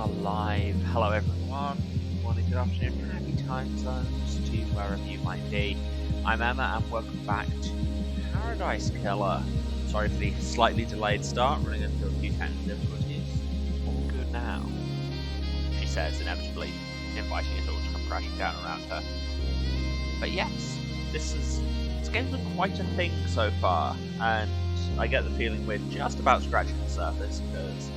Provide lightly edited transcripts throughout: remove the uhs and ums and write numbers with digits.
are live. Hello everyone. Good morning, good afternoon, happy time zones to wherever you might be. I'm Emma and welcome back to Paradise Killer. Sorry for the slightly delayed start, running into a few technical difficulties. All good now, she says, inevitably inviting us all to come crashing down around her. But yes, it's getting quite a thing so far, and I get the feeling we're just about scratching the surface, because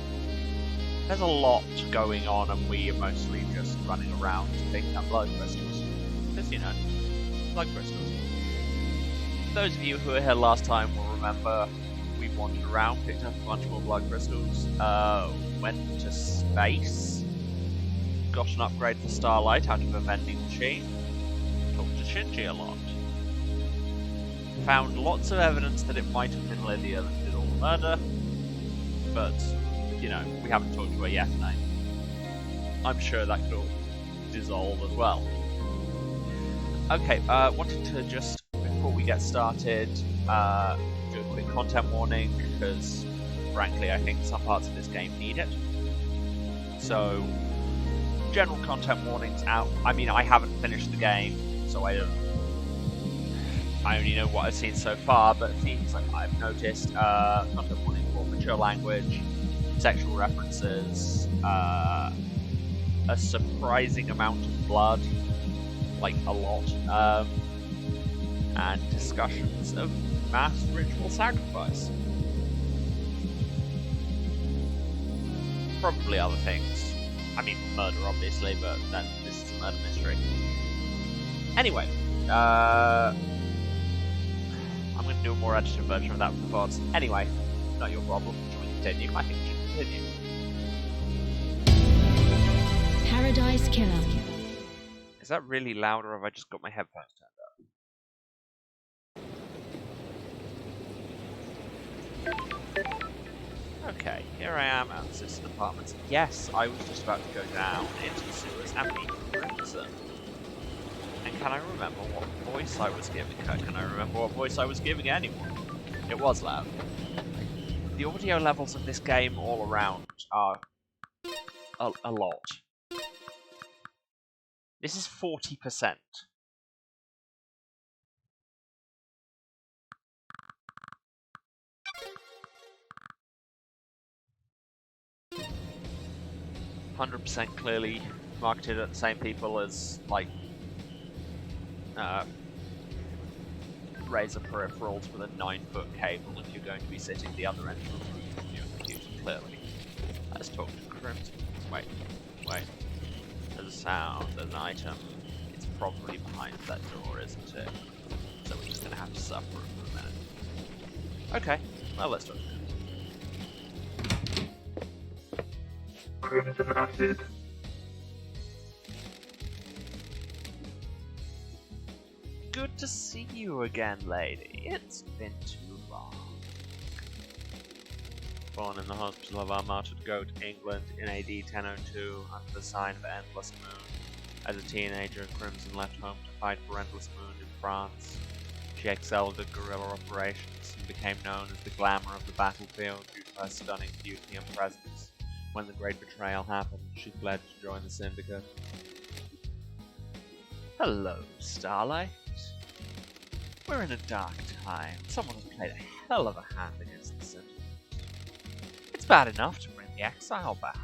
there's a lot going on and we are mostly just running around picking up blood crystals. Because, you know, blood crystals. Those of you who were here last time will remember we wandered around, picked up a bunch more blood crystals, went to space, got an upgrade for Starlight out of a vending machine, talked to Shinji a lot, found lots of evidence that it might have been Lydia that did all the murder, but you know, we haven't talked to her yet, and I'm sure that could all dissolve as well. Okay, wanted to just, before we get started, do a quick content warning, because frankly I think some parts of this game need it. So, general content warnings out. I mean, I haven't finished the game, so I only know what I've seen so far, but things like I've noticed, content warning for mature language, sexual references, a surprising amount of blood, like a lot, and discussions of mass ritual sacrifice. Probably other things. I mean, murder obviously, but then this is a murder mystery. Anyway, I'm going to do a more edited version of that for the VODs. Anyway, not your problem. Shall we continue? I think we should continue. Paradise Killer. Is that really loud, or have I just got my headphones turned up? Okay, here I am at the Citizen Apartments. Yes, I was just about to go down into the sewers and meet Crimson. And can I remember what voice I was giving her? Can I remember what voice I was giving anyone? It was loud. The audio levels of this game all around are a lot. This is 40%. %, clearly marketed at the same people as, like, Razer peripherals with a 9-foot cable if you're going to be sitting the other end of the room from your computer, clearly. Let's talk to Crimson. Wait. There's a sound, there's an item. It's probably behind that door, isn't it? So we're just gonna have to suffer it for a minute. Okay, well, let's talk to Crimson. Good to see you again, lady. It's been too long. Born in the hospital of our martyred goat, England, in AD 1002, under the sign of Endless Moon. As a teenager, Crimson left home to fight for Endless Moon in France. She excelled at guerrilla operations and became known as the glamour of the battlefield due to her stunning beauty and presence. When the Great Betrayal happened, she fled to join the Syndicate. Hello, Starlight. We're in a dark time. Someone has played a hell of a hand against the Syndicate. It's bad enough to bring the exile back.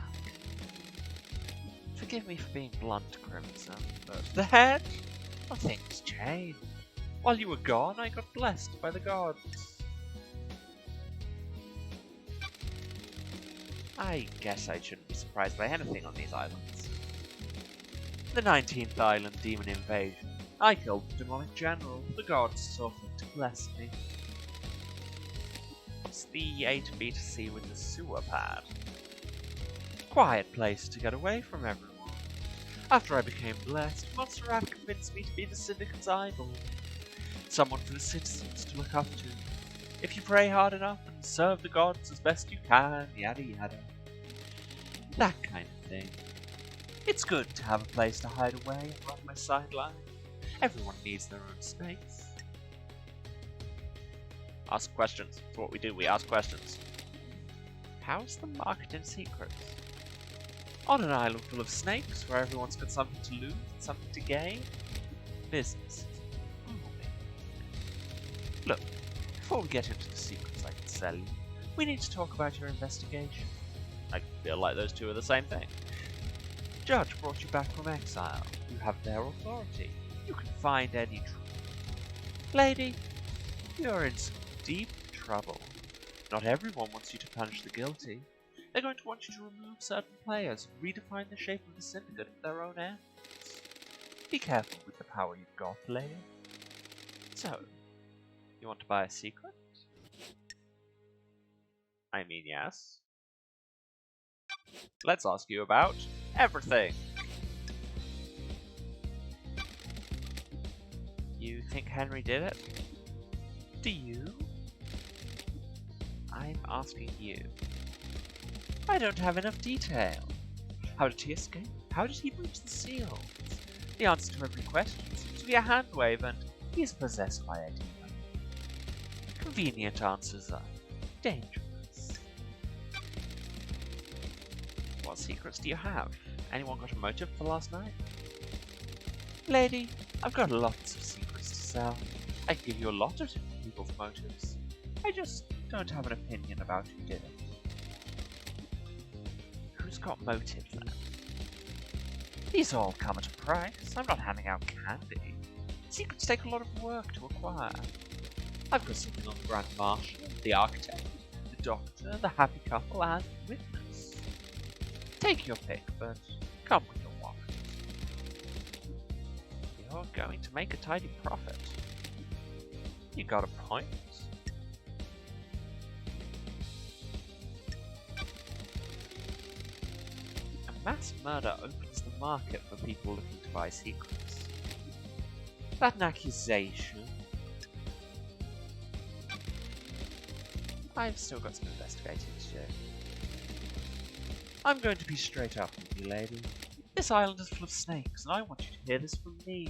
Forgive me for being blunt, Crimson, but then things changed. While you were gone, I got blessed by the gods. I guess I shouldn't be surprised by anything on these islands. The 19th island demon invasion. I killed the demonic general. The gods saw fit to bless me. What's the A to B to C with the sewer pad? Quiet place to get away from everyone. After I became blessed, Montserrat convinced me to be the Syndicate's idol. Someone for the citizens to look up to. If you pray hard enough and serve the gods as best you can, yada yada. That kind of thing. It's good to have a place to hide away and run my sideline. Everyone needs their own space. Ask questions. That's what we do, we ask questions. How's the market in secrets? On an island full of snakes where everyone's got something to lose and something to gain. Business. Look, before we get into the secrets I can sell you, we need to talk about your investigation. I feel like those two are the same thing. Judge brought you back from exile. You have their authority. You can find any truth. Lady, you're in some deep trouble. Not everyone wants you to punish the guilty. They're going to want you to remove certain players and redefine the shape of the syndicate for their own ends. Be careful with the power you've got, lady. So, you want to buy a secret? I mean, yes. Let's ask you about everything. You think Henry did it? Do you? I'm asking you. I don't have enough detail. How did he escape? How did he breach the seals? The answer to every question seems to be a hand wave, and he's possessed by a demon. Convenient answers are dangerous. What secrets do you have? Anyone got a motive for last night? Lady, I've got lots of secrets to sell. I can give you a lot of different people's motives. I just don't have an opinion about who did it. Who's got motive then? These all come at a price. I'm not handing out candy. Secrets take a lot of work to acquire. I've got something on the Grand Marshal, the Architect, the Doctor, the Happy Couple, and Witness. Take your pick, but come with your wallet. You're going to make a tidy profit. You got a point? A mass murder opens the market for people looking to buy secrets. Is that an accusation? I've still got some investigating to do. I'm going to be straight up with you, lady. This island is full of snakes, and I want you to hear this from me.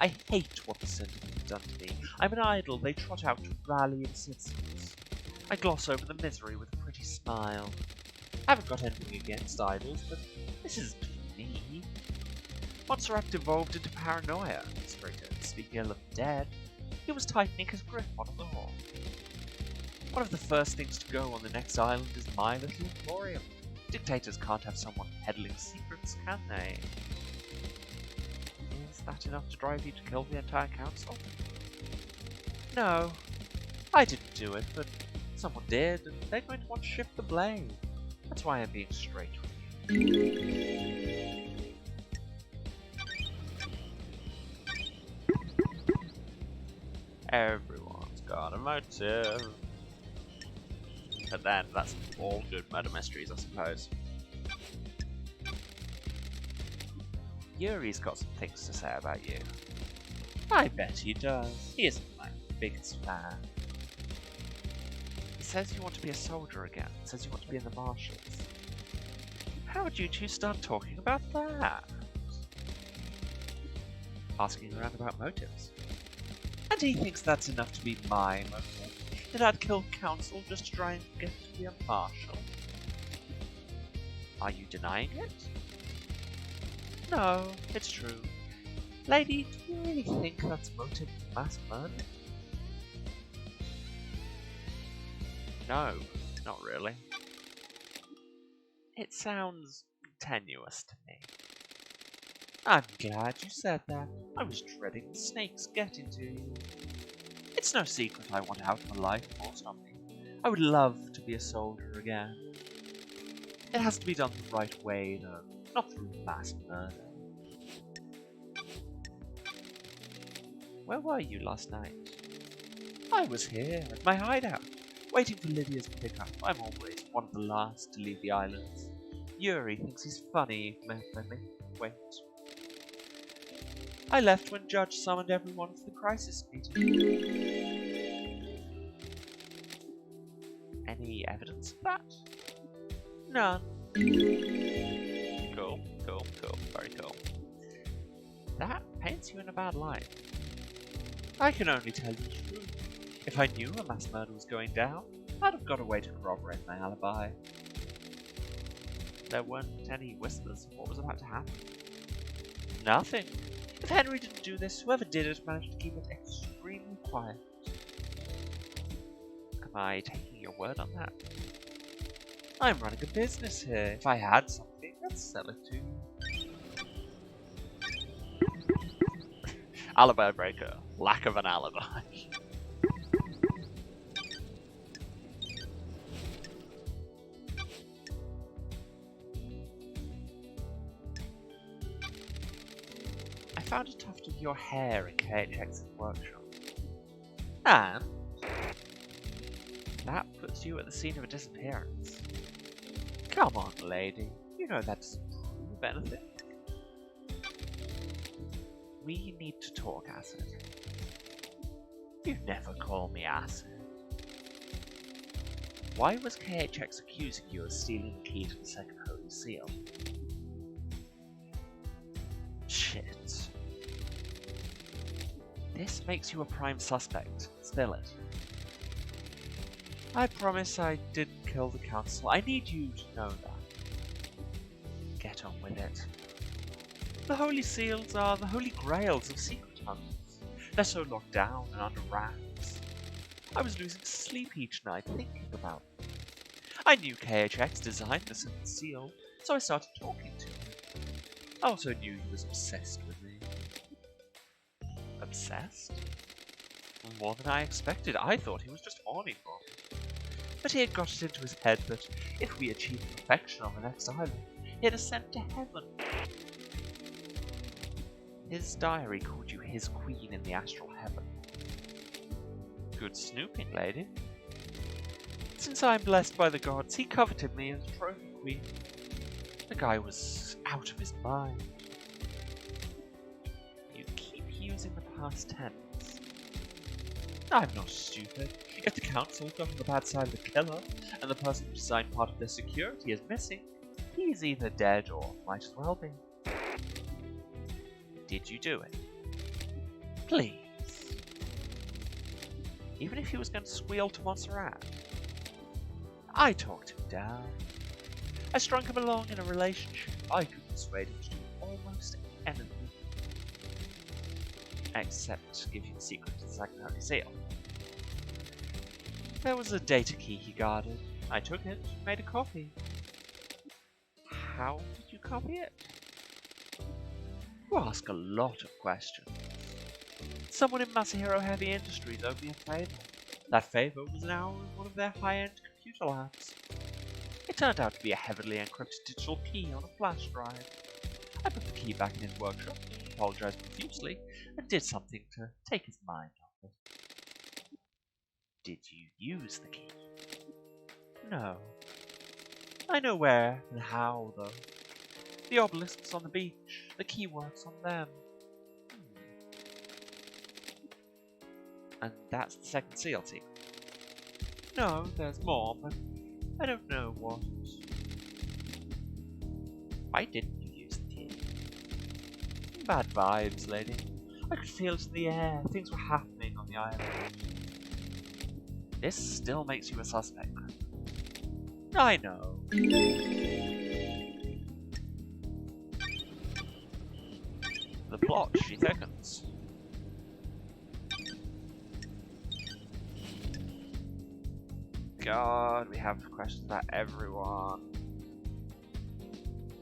I hate what the Syndicate have done to me. I'm an idol they trot out to rally in citizens. I gloss over the misery with a pretty smile. I haven't got anything against idols, but this isn't for me. Monster Act devolved into paranoia. Straight to speak ill of the dead. He was tightening his grip on us all. One of the first things to go on the next island is my little emporium. Dictators can't have someone peddling secrets, can they? Is that enough to drive you to kill the entire council? No, I didn't do it, but someone did, and they're going to want to shift the blame. That's why I'm being straight with you. Everyone's got a motive. But then, that's all good murder mysteries, I suppose. Yuri's got some things to say about you. I bet he does. He isn't my biggest fan. He says you want to be a soldier again. He says you want to be in the marshals. How would you two start talking about that? Asking around about motives. And he thinks that's enough to be my motive. That I'd kill council just to try and get to be a marshal. Are you denying it? No, it's true. Lady, do you really think that's motive for mass murder? No, not really. It sounds tenuous to me. I'm glad you said that. I was dreading the snakes getting to you. It's no secret I want out of my life forced on me. I would love to be a soldier again. It has to be done the right way, though, not through mass murder. Where were you last night? I was here, at my hideout, waiting for Lydia's pickup. I'm always one of the last to leave the islands. Yuri thinks he's funny, wait. I left when Judge summoned everyone for the crisis meeting. Any evidence of that? None. Cool, very cool. That paints you in a bad light. I can only tell you the truth. If I knew a mass murder was going down, I'd have got a way to corroborate my alibi. There weren't any whispers of what was about to happen. Nothing. If Henry didn't do this, whoever did it managed to keep it extremely quiet. Am I taking your word on that? I'm running a business here. If I had something, I'd sell it to you. Alibi breaker. Lack of an alibi. I found a tuft of your hair in KHX's workshop. And that puts you at the scene of a disappearance. Come on, lady. You know that doesn't prove anything. We need to talk, Acid. You never call me Acid. Why was KHX accusing you of stealing the key to the second Holy Seal? Shit. This makes you a prime suspect. Spill it. I promise I didn't kill the council. I need you to know that. Get on with it. The Holy Seals are the holy grails of secret hunters. They're so locked down and under wraps. I was losing sleep each night thinking about them. I knew KHX designed the second seal, so I started talking to him. I also knew he was obsessed with me. Obsessed? More than I expected. I thought he was just horny for me. But he had got it into his head that if we achieved perfection on the next island, he'd ascend to heaven. His diary called you his queen in the astral heaven. Good snooping, lady. Since I'm blessed by the gods, he coveted me as a trophy queen. The guy was out of his mind. You keep using the past tense. I'm not stupid. If the council got on the bad side of the killer, and the person who designed part of their security is missing, he's either dead or might as well be. Did you do it? Please. Even if he was going to squeal to Montserrat. I talked him down. I strung him along in a relationship. I could persuade him to do almost anything. Except give you the secret to the second Holy Seal. There was a data key he guarded. I took it, made a copy. How did you copy it? You ask a lot of questions. Someone in Masahiro Heavy Industries owed me a favor. That favor was an hour in one of their high-end computer labs. It turned out to be a heavily encrypted digital key on a flash drive. I put the key back in his workshop, apologized profusely, and did something to take his mind off it. Did you use the key? No. I know where and how, though. The obelisks on the beach, the key works on them. And that's the second seal secret. No, there's more, but I don't know what. Why didn't you use the key? Bad vibes, lady. I could feel it in the air. Things were happening on the island. This still makes you a suspect. I know. The plot, she thickens. God, we have questions about everyone.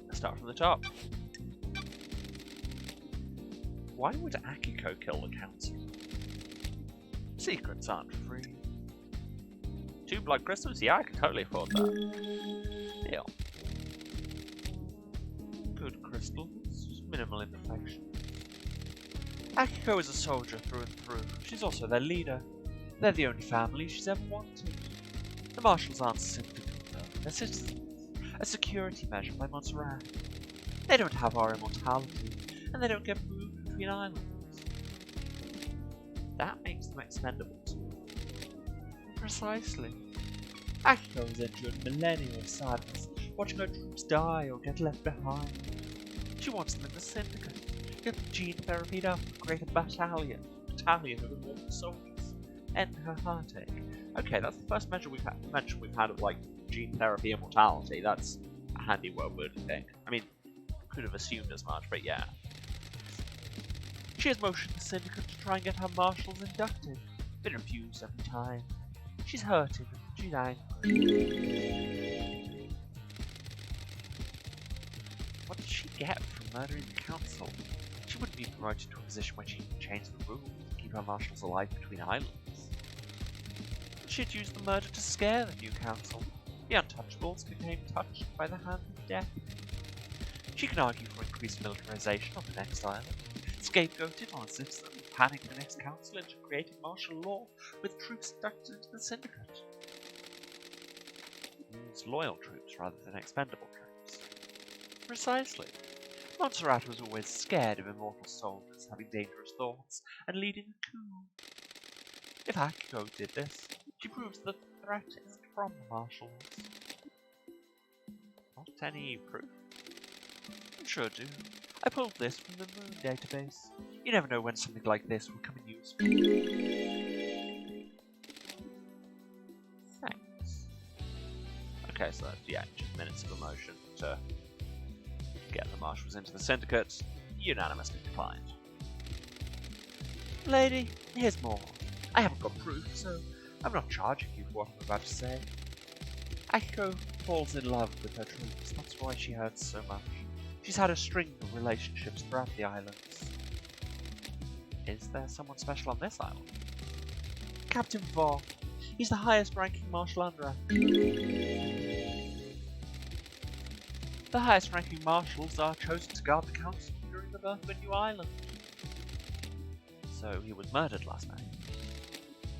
Let's start from the top. Why would Akiko kill the council? Secrets aren't free. 2 blood crystals? Yeah, I can totally afford that. Deal. Good crystals, minimal imperfection. Akiko is a soldier through and through. She's also their leader. They're the only family she's ever wanted. The marshals aren't simply though. They're citizens. A security measure by Montserrat. They don't have our immortality, and they don't get moved between islands. That makes them expendable too. Precisely. Akiko has endured millennia of sadness, watching her troops die or get left behind. She wants them in the syndicate, get them gene therapied up, create a battalion of immortal soldiers, end her heartache. Okay, that's the first mention we've had of like gene therapy immortality. That's a handy word, wouldn't think. I mean, could have assumed as much, but yeah. She has motioned the syndicate to try and get her marshals inducted. Been refused every time. She's hurting and she's angry. What did she get from murdering the council? She wouldn't be promoted to a position where she can change the rules and keep her marshals alive between islands. She'd used the murder to scare the new council. The Untouchables became touched by the hand of death. She can argue for increased militarization on the next island, scapegoated on Zipson, and panic the next council into creating martial law with troops inducted into the syndicate. Use loyal troops rather than expendable troops. Precisely. Montserrat was always scared of immortal soldiers having dangerous thoughts and leading a coup. If Akiko did this, she proves the threat isn't from the marshals. Not any proof? Sure do. I pulled this from the Moon database. You never know when something like this will come in use. Thanks. Okay, so that's, yeah, just minutes of emotion to get the marshals into the syndicate. Unanimously declined. Lady, here's more. I haven't got proof, so I'm not charging you for what I'm about to say. Akiko falls in love with her troops. That's why she hurts so much. She's had a string of relationships throughout the islands. Is there someone special on this island? Captain Vaughn. He's the highest ranking marshal under her. The highest ranking marshals are chosen to guard the council during the birth of a new island. So he was murdered last night.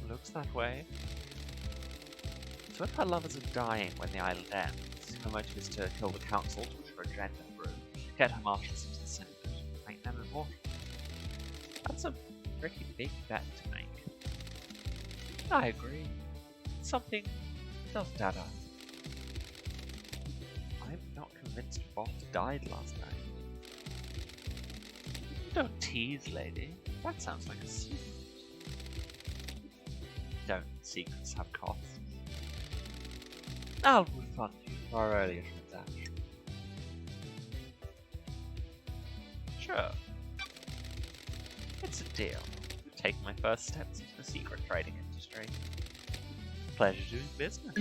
Looks that way. So if her lovers are dying when the island ends, her motive is to kill the council to push her agenda through, get her marshals into the syndicate, make them immortal. That's a pretty big bet to make. I agree. Something doesn't add up. I'm not convinced Bob died last night. Don't tease, lady. That sounds like a secret. Don't secrets have costs? I'll refund you for our earlier transaction. Sure. It's a deal. I'm taking my first steps into the secret trading industry. Pleasure doing business.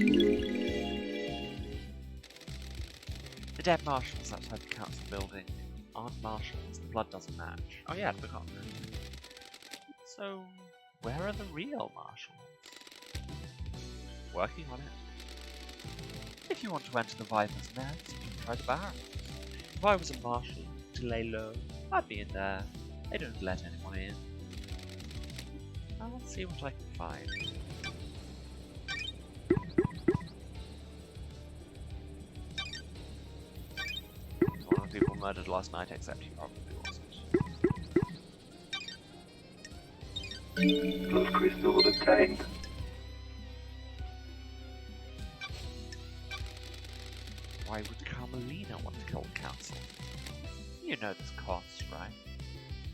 The dead marshals outside the council building aren't marshals. The blood doesn't match. Oh yeah, I'd forgotten that. So, where are the real marshals? Working on it. If you want to enter the Viper's nest, you can try the barracks. If I was a marshal to lay low, I'd be in there. They don't let anyone in. I'll see what I can find. One of the people murdered last night, except he probably wasn't. Those crystals obtained. Why would Carmelina want to kill the council? You know this costs, right?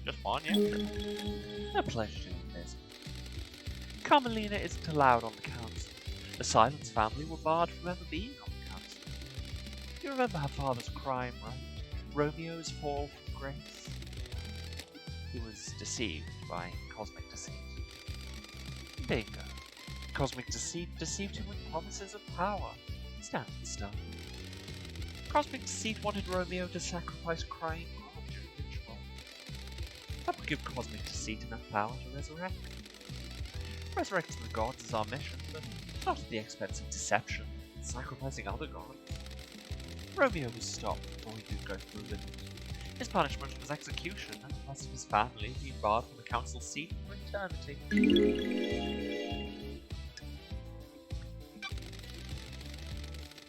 Just one, yeah? A pleasure doing this. Carmelina isn't allowed on the council. The Silence family were barred from ever being on the council. You remember her father's crime, right? Romeo's fall from grace? He was deceived by cosmic deceit. Bingo. Cosmic deceit deceived him with promises of power. Standard stuff. Cosmic deceit wanted Romeo to sacrifice crying God during ritual. That would give Cosmic deceit enough power to resurrect. Resurrecting the gods is our mission, but not at the expense of deception and sacrificing other gods. Romeo was stopped before he could go through with it. His punishment was execution, and the rest of his family being barred from the council seat for eternity.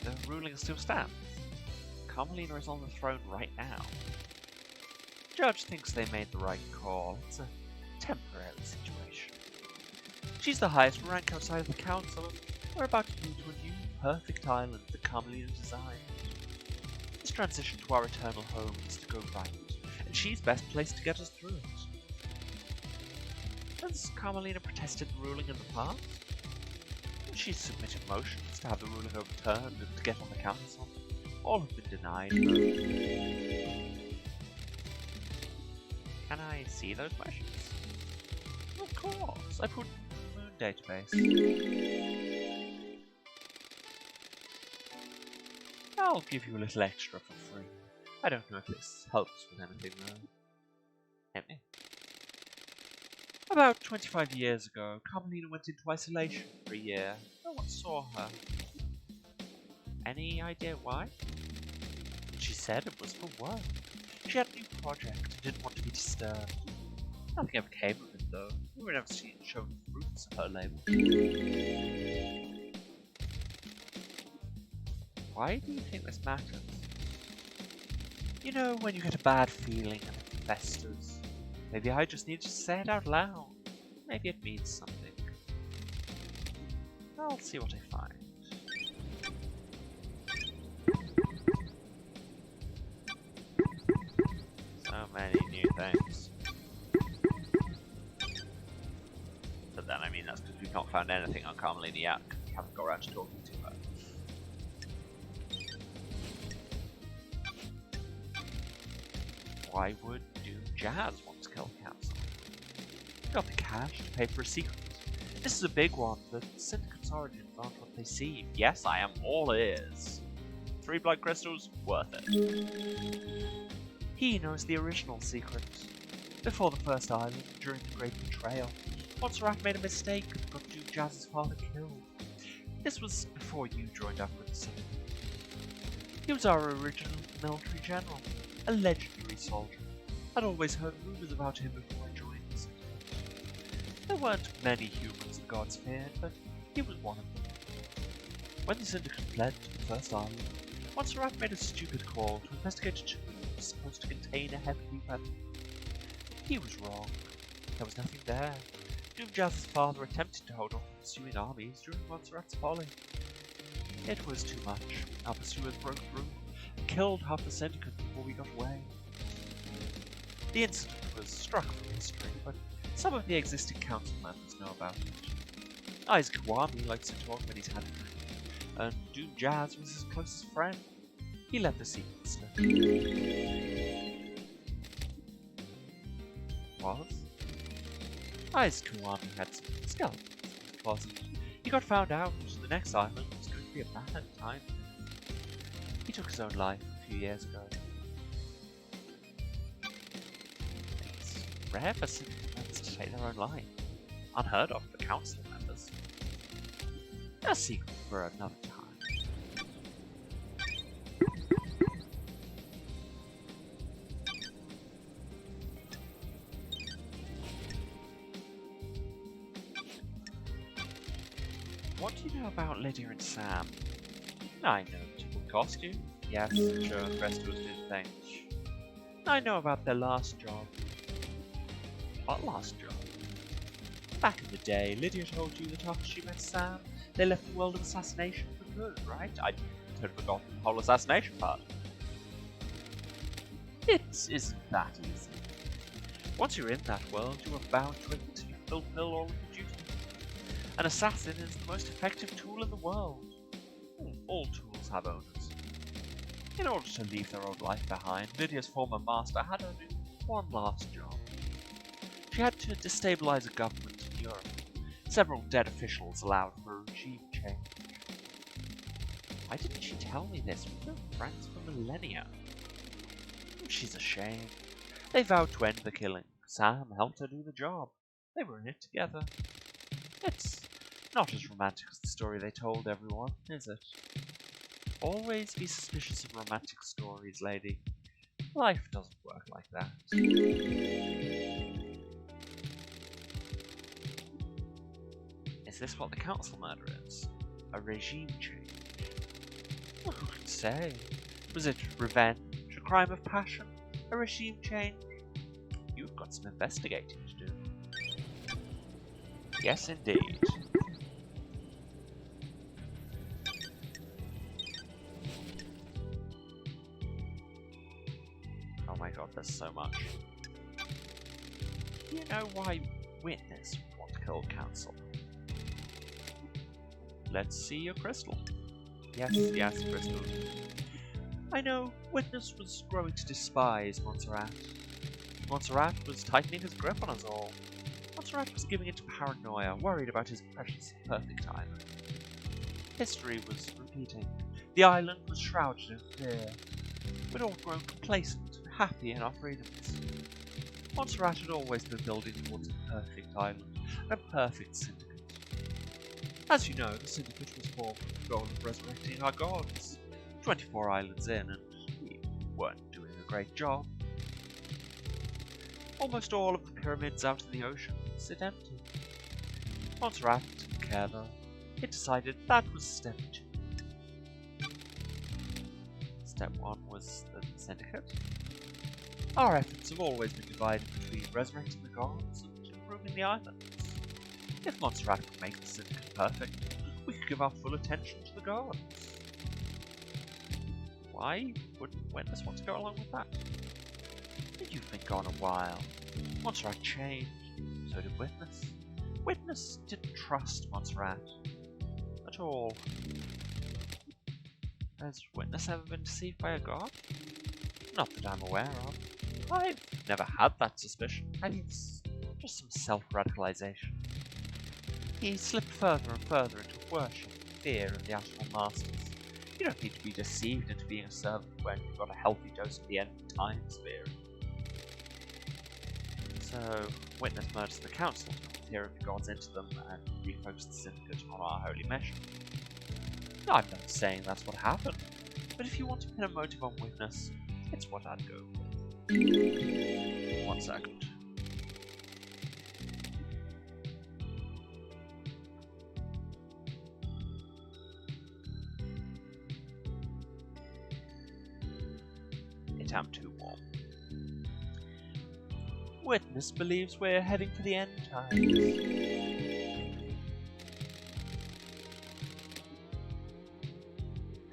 The ruling still stands. Carmelina is on the throne right now. The judge thinks they made the right call. It's a temporary situation. She's the highest rank outside of the council, and we're about to move to a new, perfect island that Carmelina designed. This transition to our eternal home needs to go right, and she's best placed to get us through it. Has Carmelina protested the ruling in the past? She's submitted motions to have the ruling overturned and to get on the council. All have been denied. Can I see those questions? Of course, I put in the Moon database. I'll give you a little extra for free. I don't know if this helps with anything though. About 25 years ago, Carmelina went into isolation for a year. No one saw her. Any idea why? She said it was for work. She had a new project and didn't want to be disturbed. Nothing ever came of it though. We were never shown the fruits of her labor. Why do you think this matters? You know, when you get a bad feeling and it festers. Maybe I just need to say it out loud. Maybe it means something. I'll see what I find. So many new things. But then, I mean, that's because we've not found anything on Carmelina yet. We haven't got around to talking to her. Why would Doom Jazz want to kill Council? Got the cash to pay for a secret. This is a big one. The Syndicate's origins aren't what they seem. Yes, I am all ears. 3 blood crystals, worth it. He knows the original secret. Before the First Island, during the Great Betrayal, Montserrat made a mistake and got Doom Jazz's father killed. This was before you joined up with the Syndicate. He was our original military general, a legendary soldier. I'd always heard rumors about him before I joined the Syndicate. There weren't many humans the gods feared, but he was one of them. When the Syndicate fled to the First Island, Montserrat made a stupid call to investigate a tomb that was supposed to contain a heavenly weapon. He was wrong. There was nothing there. Doom Jazz's father attempted to hold off pursuing armies during Montserrat's folly. It was too much. Our pursuers broke through and killed half the Syndicate before we got away. The incident was struck from history, but some of the existing council members know about it. Isaac Kwame likes to talk when he's had a drink, and Doom Jazz was his closest friend. He let the secret slip. Was? Isaac Kwame had some skeletons in his closet. He got found out, and the next island was going to be a bad time. He took his own life a few years ago. It's rare for Syndicate members to take their own life. Unheard of for council members. A secret for another time. What do you know about Lydia and Sam? I know it would cost you. Yes, sure, Crestals did things. I know about their last job. What last job? Back in the day, Lydia told you that after she met Sam, they left the world of assassination for good, right? I'd forgotten the whole assassination part. It isn't that easy. Once you're in that world, you are bound to it until you fulfill all of the duties. An assassin is the most effective tool in the world. All tools have owners. In order to leave their old life behind, Lydia's former master had her do one last job. She had to destabilize a government in Europe. Several dead officials allowed for a regime change. Why didn't she tell me this? We've been friends for millennia. She's ashamed. They vowed to end the killing. Sam helped her do the job. They were in it together. It's not as romantic as the story they told everyone, is it? Always be suspicious of romantic stories, lady. Life doesn't work like that. Is this what the council murder is? A regime change? Well, who could say? Was it revenge? A crime of passion? A regime change? You've got some investigating to do. Yes, indeed. Oh my god, there's so much. Do you know why witness would want to kill council? Let's see your crystal. Yes, crystal. I know Witness was growing to despise Montserrat. Montserrat was tightening his grip on us all. Montserrat was giving into paranoia, worried about his precious perfect island. History was repeating. The island was shrouded in fear. We'd all grown complacent and happy in our freedoms. Montserrat had always been building towards a perfect island, and a perfect syndicate. As you know, the syndicate was formed with the goal of resurrecting our gods. 24 islands in, and we weren't doing a great job. Almost all of the pyramids out in the ocean sit empty. Montserrat didn't care though. It decided that was step 2. Step 1 was the syndicate. Our efforts have always been divided between resurrecting the gods and improving the islands. If Montserrat could make the syndicate perfect, we could give our full attention to the gods. Why wouldn't Witness want to go along with that? You've been gone a while. Montserrat changed, so did Witness. Witness didn't trust Montserrat at all. Has Witness ever been deceived by a god? Not that I'm aware of. I've never had that suspicion. I think it's just some self-radicalization. He slipped further and further into worship and fear of the astral masters. You don't need to be deceived into being a servant when you've got a healthy dose of the end of time spirit. So, Witness merged the council to put the fear of the gods into them and refocus the syndicate on our holy mission. I'm not saying that's what happened, but if you want to pin a motive on Witness, it's what I'd go with. 1 second. I'm too warm. Witness believes we're heading for the end times.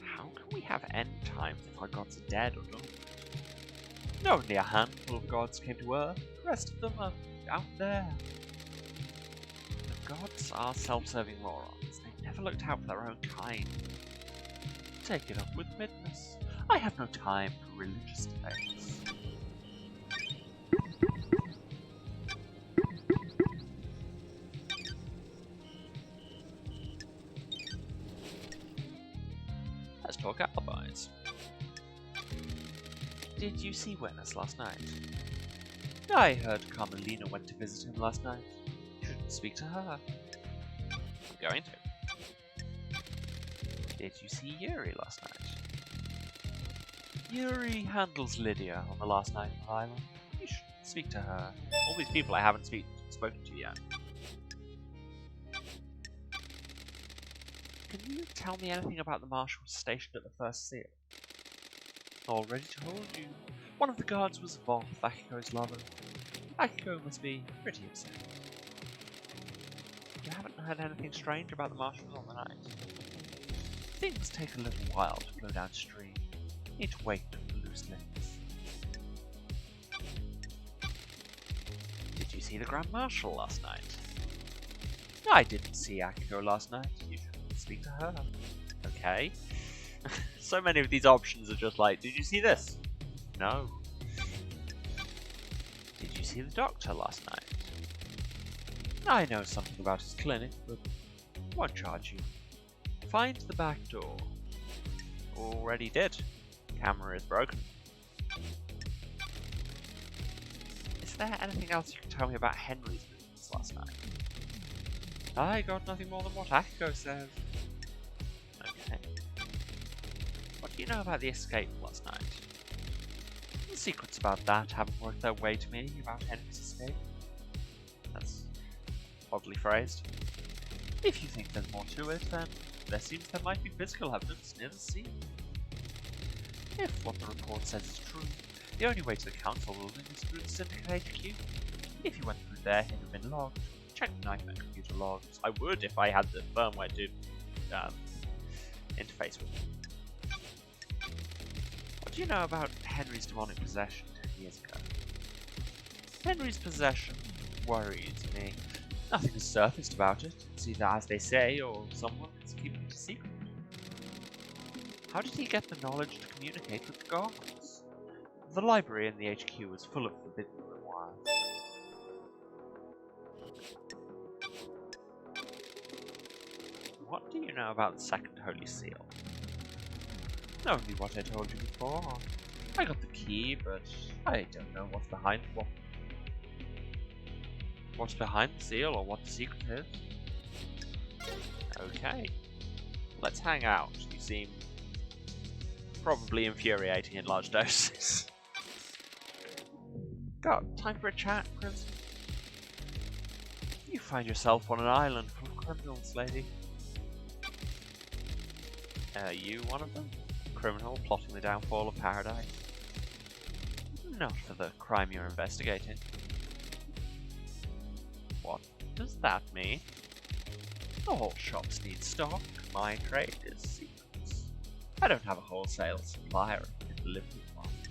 How can we have end times if our gods are dead or not? Only a handful of gods came to Earth, the rest of them are out there. The gods are self-serving morons. They never looked out for their own kind. Take it up with Witness. I have no time for religious debates. Let's talk alibis. Did you see Witness last night? I heard Carmelina went to visit him last night. You shouldn't speak to her. I'm going to. Did you see Yuri last night? Yuri handles Lydia on the last night on the island. You should speak to her. All these people I haven't spoken to yet. Can you tell me anything about the marshals stationed at the first seal? Already told you. One of the guards was Voth, Akiko's lover. Akiko must be pretty upset. You haven't heard anything strange about the marshals on the night? Things take a little while to flow downstream. Need to wait for loose links. Did you see the Grand Marshal last night? I didn't see Akiko last night. You should speak to her. Okay. So many of these options are just like, did you see this? No. Did you see the doctor last night? I know something about his clinic, but won't charge you. Find the back door. Already did. Camera is broken. Is there anything else you can tell me about Henry's movements last night? I got nothing more than what Akiko says. Okay. What do you know about the escape last night? The secrets about that haven't worked their way to me about Henry's escape. That's oddly phrased. If you think there's more to it, then there seems there might be physical evidence near the scene. If what the report says is true, the only way to the council building is through the Syndicate HQ. If you went through there, it would have been logged. Check the Nightmare computer logs. I would if I had the firmware to interface with it. What do you know about Henry's demonic possession 10 years ago? Henry's possession worries me. Nothing has surfaced about it. It's either as they say, or someone is keeping it a secret. How did he get the knowledge to communicate with the gods? The library in the HQ is full of forbidden grimoires. What do you know about the second holy seal? Only what I told you before. I got the key, but I don't know what's behind the seal or what the secret is. Okay. Let's hang out. You seem probably infuriating in large doses. Got time for a chat, Crimson? You find yourself on an island full of criminals, lady. Are you one of them? Criminal plotting the downfall of paradise? Not for the crime you're investigating. What does that mean? All shops need stock. My trade is secrets. I don't have a wholesale supplier of the delivery market.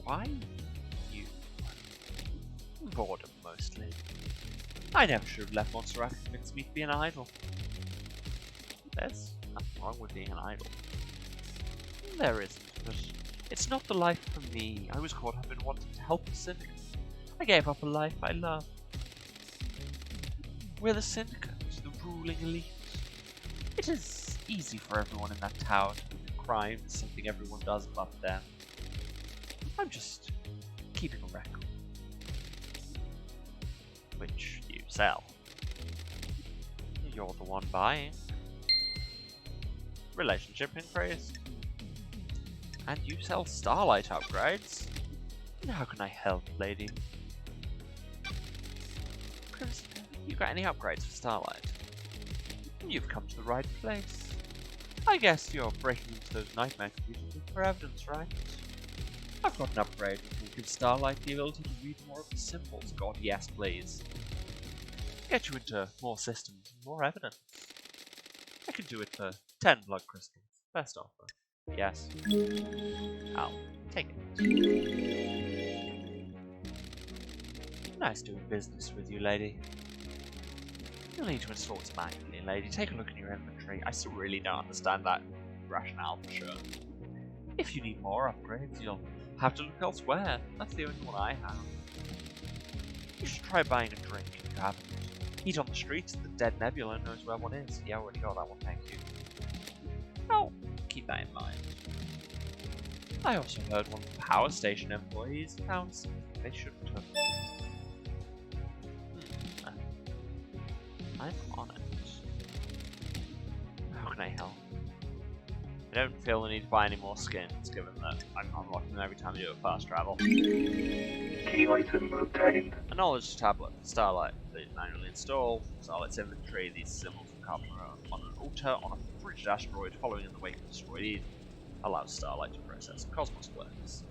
Why you? Boredom, mostly. I never should have left Montserrat to convince me to be an idol. There's nothing wrong with being an idol. There isn't, but it's not the life for me. I was caught up in wanting to help the syndicate. I gave up a life I loved. We're the syndicate, the ruling elite. It is easy for everyone in that tower to think crime is something everyone does but them. I'm just keeping a record. Which you sell. You're the one buying. Relationship increase. And you sell Starlight upgrades? How can I help, lady? Crimson, you got any upgrades for Starlight? You've come to the right place. I guess you're breaking into those nightmare computers for evidence, right? I've got an upgrade that will give Starlight the ability to read more of the symbols. God, yes, please. Get you into more systems and more evidence. I can do it for 10 blood crystals. Best offer. Yes. I'll take it. Nice doing business with you, lady. You'll need to install this manually, lady. Take a look in your inventory. I still really don't understand that rationale for sure. If you need more upgrades, you'll have to look elsewhere. That's the only one I have. You should try buying a drink if you haven't. Eat on the streets, the dead Nebula knows where one is. Yeah, I already got that one, thank you. Oh, keep that in mind. I also heard one of the power station employees found something they shouldn't have. I'm on it. How can I help? I don't feel the need to buy any more skins, given that I'm unlocking them every time I do a fast travel. Key item obtained. A knowledge tablet, Starlight. Please manually install. Starlight's inventory. These symbols will come on an altar on a frigid asteroid following in the wake of asteroid Eden. Allows Starlight to process cosmos works.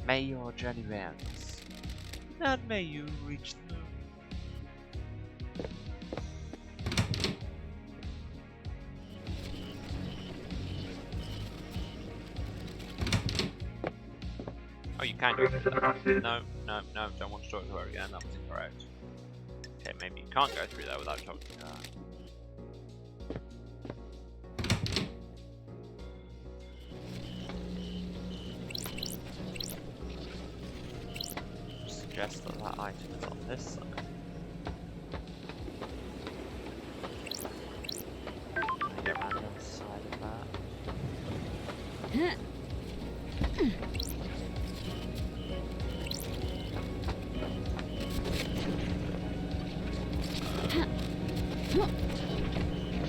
May your journey be endless, and may you reach the moon. Oh, you can't go through that. No, don't want to talk to her again, that was incorrect. Okay, maybe you can't go through there without talking to her. Suggest that that item is on this side. Can I get around the other side of that?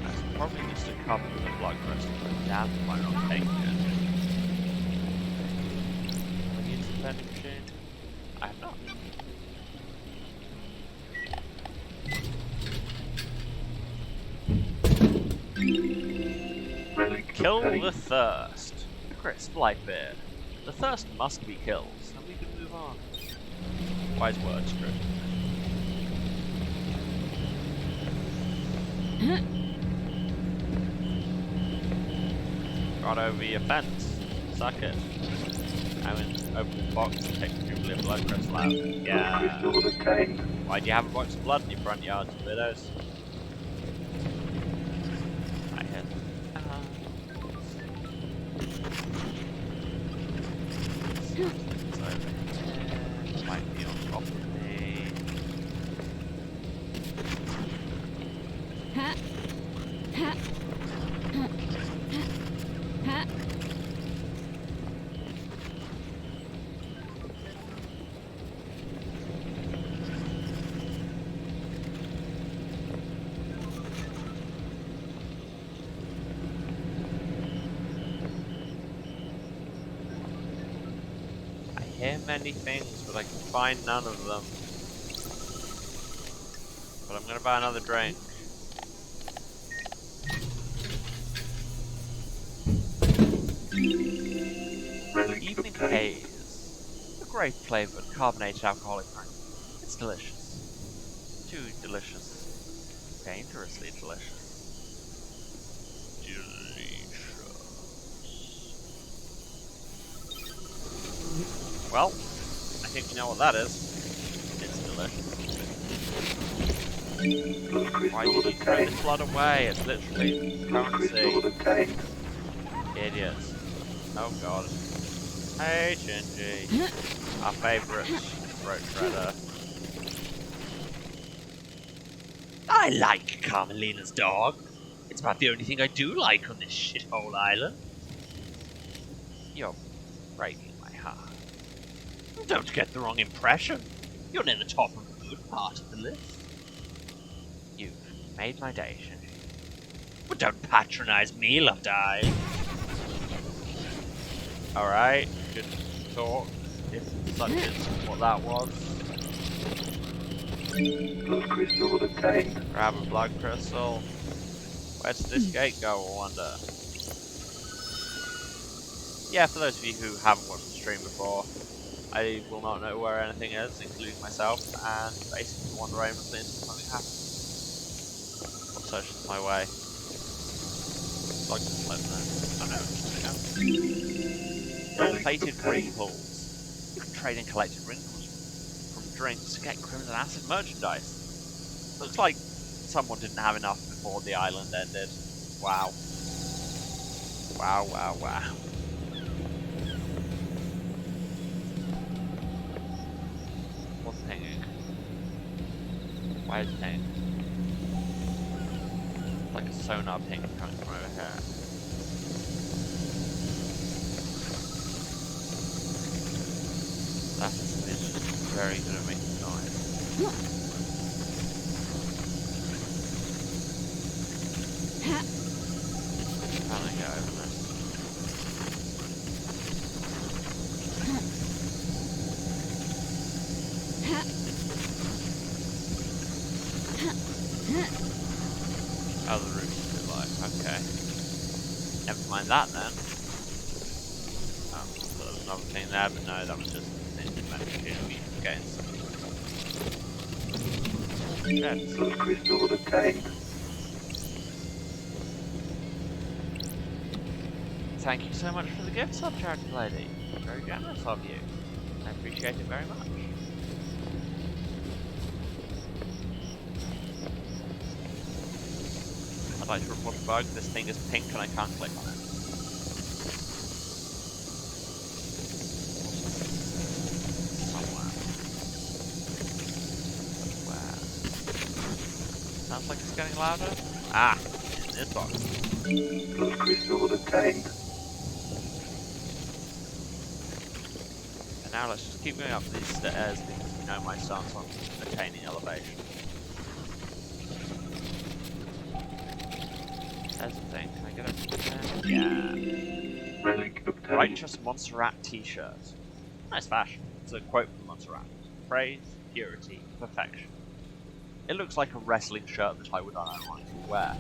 That's probably just a couple of the blood crystals, but damn, why not take it? Can I use the vending machine? I have not. Kill the thirst. Crisp, Lightbeard. The thirst must be killed, so we can move on. Wise words, Chris. Got over your fence. Suck it. I'm in Open the box and take presumably a blood crystal out. Yeah. Crystal obtained. Why do you have a box of blood in your front yard, widows? I hit. It's over here. Might be on top of me. Ha. Ha. Ha. Ha. I hear many things, but I can find none of them. But I'm gonna buy another drink. Relic Evening obtained. Haze. A grape flavored carbonated alcoholic drink. It's delicious. Too delicious. Dangerously delicious. Well, I think we know what that is. It's delicious. Blood Why crystal did you throw obtained. this blood away? It's literally Blood crystal currency. obtained. Idiots. Oh god. Hey, Shinji. Our favourite throat shredder. I like Carmelina's dog. It's about the only thing I do like on this shithole island. You're breaking my heart. Don't get the wrong impression. You're near the top of the good part of the list. You've made my day, Shinji. But don't patronize me, loved eye. Alright, good talk. If such is what that was. Blood crystal obtained. Grab a blood crystal. Where does this gate go, I wonder? Yeah, for those of you who haven't watched the stream before, I will not know where anything is, including myself, and basically wander aimlessly until something happens. What searches my way? Like this slope there. Oh no, gold-plated wrinkles. You can trade in collected wrinkles from drinks to get crimson acid merchandise. Looks like someone didn't have enough before the island ended. Wow. Wow, wow, wow. What's hanging? Why is it hanging? It's like a sonar ping coming from over here. That is very good at making noise. Trying to get over this. Oh, the roof's too low. Okay. Never mind that then. Oh, so there was another thing there, but no, that was just an inventory getting some. Shit. Blood crystal obtained. Thank you so much for the gift, subject lady. Very generous of you. I appreciate it very much. I'd like to report a bug. This thing is pink and I can't click on it. Somewhere. Where? Sounds like it's getting louder. Ah, in this box. Blood crystal obtained. And now let's just keep going up these stairs because you know my stance on attaining elevation. There's the thing. Can I get up there? Yeah. Relic obtained. Righteous Montserrat t-shirt. Nice fashion. It's a quote from Montserrat. Praise, purity, perfection. It looks like a wrestling shirt that I would unironically wear.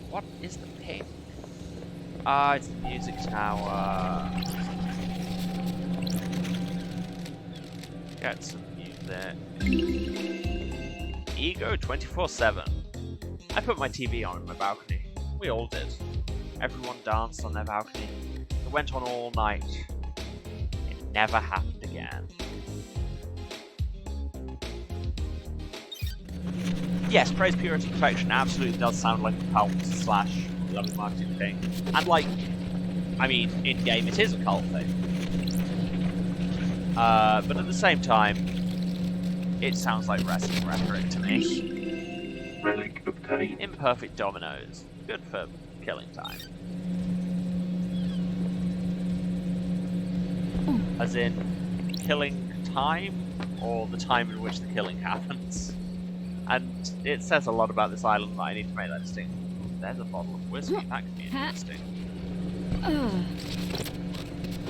What is the pink? Ah, it's the music tower. Get some music. Ego 24/7. I put my TV on in my balcony. We all did. Everyone danced on their balcony. The that went on all night. It never happened again. Yes, praise, purity, perfection absolutely does sound like a cult slash level marketing thing. And like, I mean, in-game it is a cult thing. But at the same time, it sounds like wrestling rhetoric to me. Relic obtained. Imperfect dominoes. Good for killing time. As in, killing time, or the time in which the killing happens. And it says a lot about this island that I need to make that distinction. There's a bottle of whiskey, that could be interesting.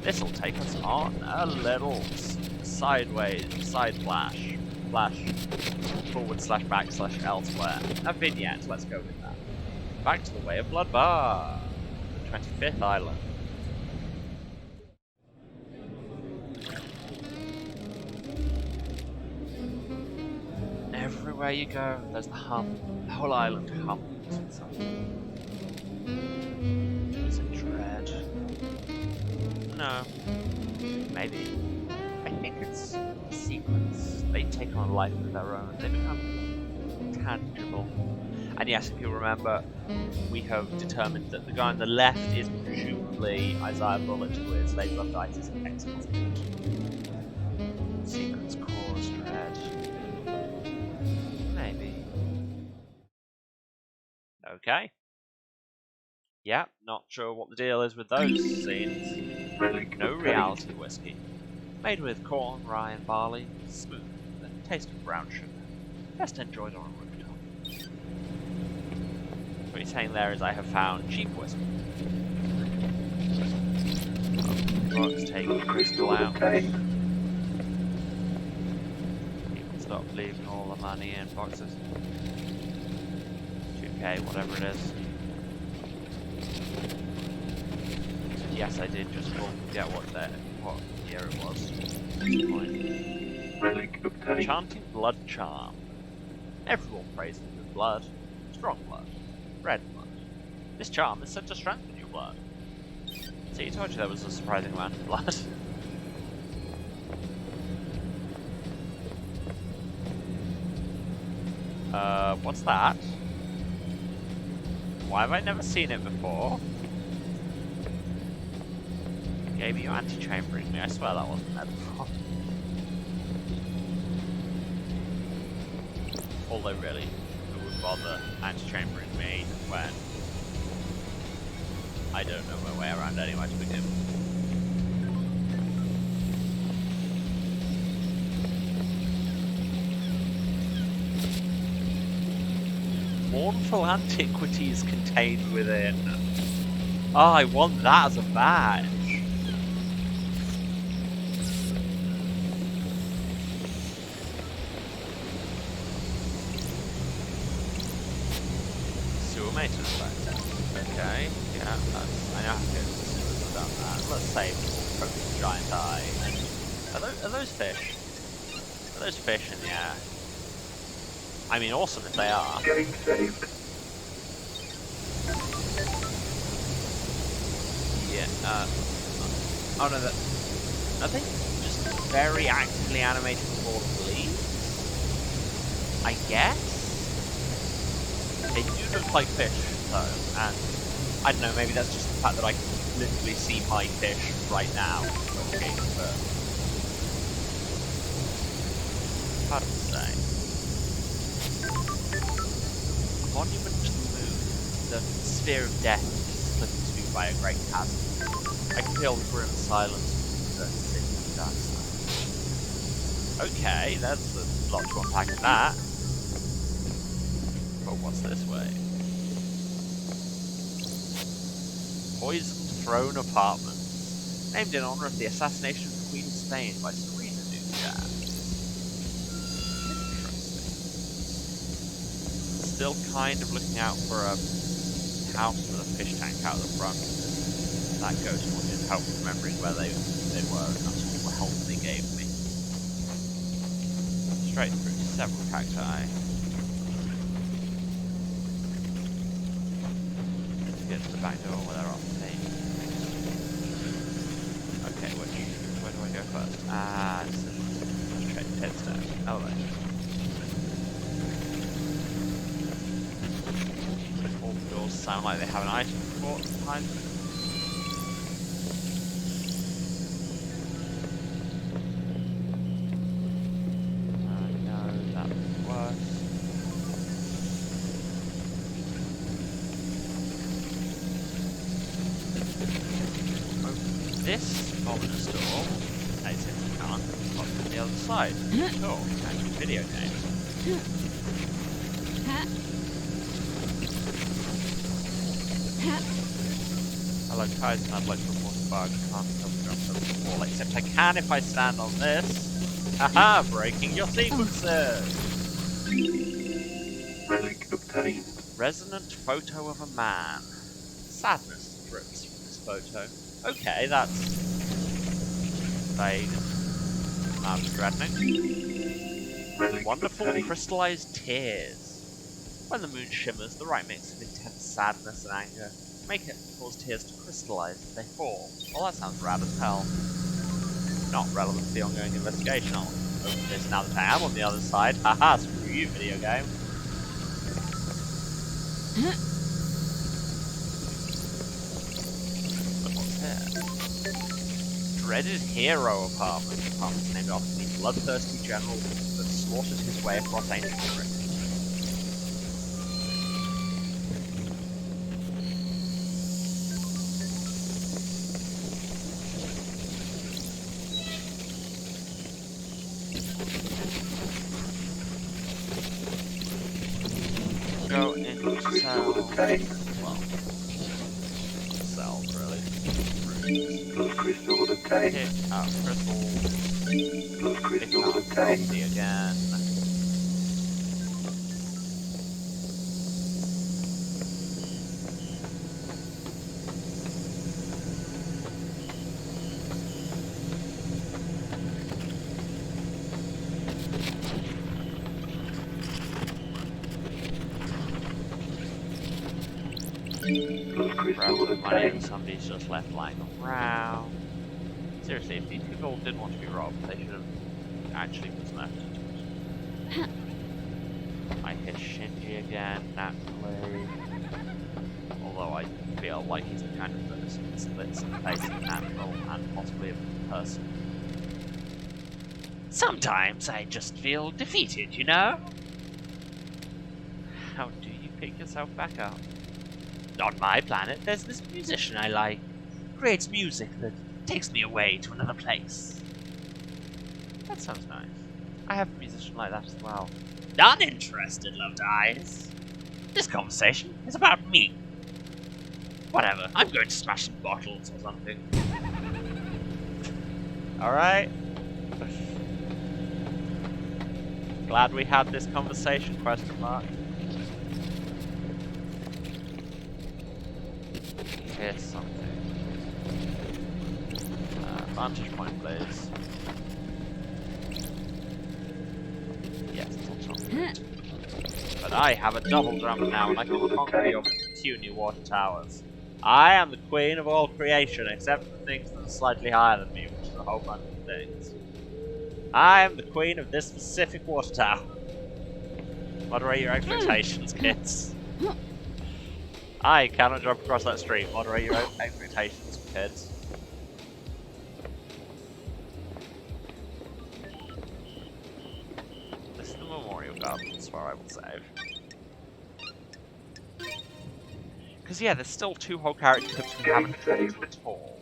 This'll take us on a little sideways, side flash, forward slash back slash elsewhere. A vignette, let's go with that. Back to the Way of Blood Bar, the 25th island. Everywhere you go, there's the hum. The whole island hums with something. Is it dread? No. Maybe. I think it's secrets. They take on a life of their own. They become tangible. And yes, if you remember, we have determined that the guy on the left is presumably Isaiah Bullet with labyrinthitis and exposition. Secrets cause dread. Maybe. Okay. Yeah, not sure what the deal is with those scenes. No reality whiskey. Made with corn, rye and barley, smooth and taste of brown sugar. Best enjoyed on a rooftop. What you're saying there is I have found cheap whiskey. Drugs take crystal out. People stop leaving all the money in boxes. 2K, whatever it is. Yes, I did just forget what year it was. Relic obtained. Chanting blood charm. Everyone praises with blood. Strong blood. Red blood. This charm is said to strengthen your blood. See, I told you there was a surprising amount of blood. What's that? Why have I never seen it before? Gave you anti-chambering me. I swear that wasn't there before. Although really, who would bother anti-chambering me when I don't know my way around anyway to begin with. Mournful antiquities contained within. Oh, I want that as a badge. Sewer maintenance factor. Okay, yeah, that's, I know how to get to the sewers without that. Let's save the giant eye. Are those fish? Are those fish in the air? I mean, awesome if they are. Game saved. Yeah, oh no, are they just very actively animated ball of leaves? I guess? They do look like fish, though, and I don't know, maybe that's just the fact that I can literally see my fish right now. Okay, but hard to say. Monument to the moon. The sphere of death is split in two by a great chasm. I can feel the grim silence of the city dark side. Okay, there's a lot to unpack in that. But what's this way? Poisoned Throne Apartments. Named in honor of the assassination of the Queen of Spain by Serena Nugent. Still kind of looking out for a house with a fish tank out the front. That ghost wanted help remembering where they were, and that's all the help they gave me. Straight through several cacti. Let's get to the back door where they're off the page. want to go first? Headstone. Elevation. All the doors sound like they have an item report behind them. No, that would worse. Open this ominous door. Exit the can't. What's on the other side? Sure, actually video games. Hello guys, and I'd like to report a bug. Can't jump over the wall, except I can if I stand on this. Haha, breaking your sequences! Relic obtained. Resonant photo of a man. Sadness drips from this photo. Okay, that's vague. Threatening. Relic Wonderful obtained. crystallized tears. When the moon shimmers, the right mix of intense sadness and anger make it cause tears to crystallize as they fall. Well, that sounds rad as hell. Not relevant to the ongoing investigation. I'll open this now that I am on the other side. Haha, screw you, video game. But what's here? Dreaded hero apartment. The apartment's named after the bloodthirsty general that slaughtered his way across ancient Britain. Go into cells. Well, cells, really. Blood crystal obtained. Pick up crystals. Blood Pick crystal up obtained. property again. Blood Grab crystal the money that obtained. somebody's just left lying around. Seriously, if these people didn't want to be robbed, they should have actually been left. I hit Shinji again, naturally. Although I feel like he's the kind of person that splits and faces natural and possibly a person. Sometimes I just feel defeated, you know? How do you pick yourself back up? On my planet, there's this musician I like. Creates music that takes me away to another place. That sounds nice. I have a musician like that as well. Uninterested, loved eyes. This conversation is about me. Whatever, I'm going to smash some bottles or something. Alright. Glad we had this conversation, question mark. Here's something. Vantage point, please. Yes, that's something. But I have a double drum now, and I can conquer your puny water towers. I am the queen of all creation, except for things that are slightly higher than me, which is a whole bunch of things. I am the queen of this specific water tower. Moderate your expectations, kids. I cannot jump across that street. Moderate your expectations, kids. This is the Memorial Gardens where I will save. Because yeah, there's still 2 whole character clips we haven't played at all.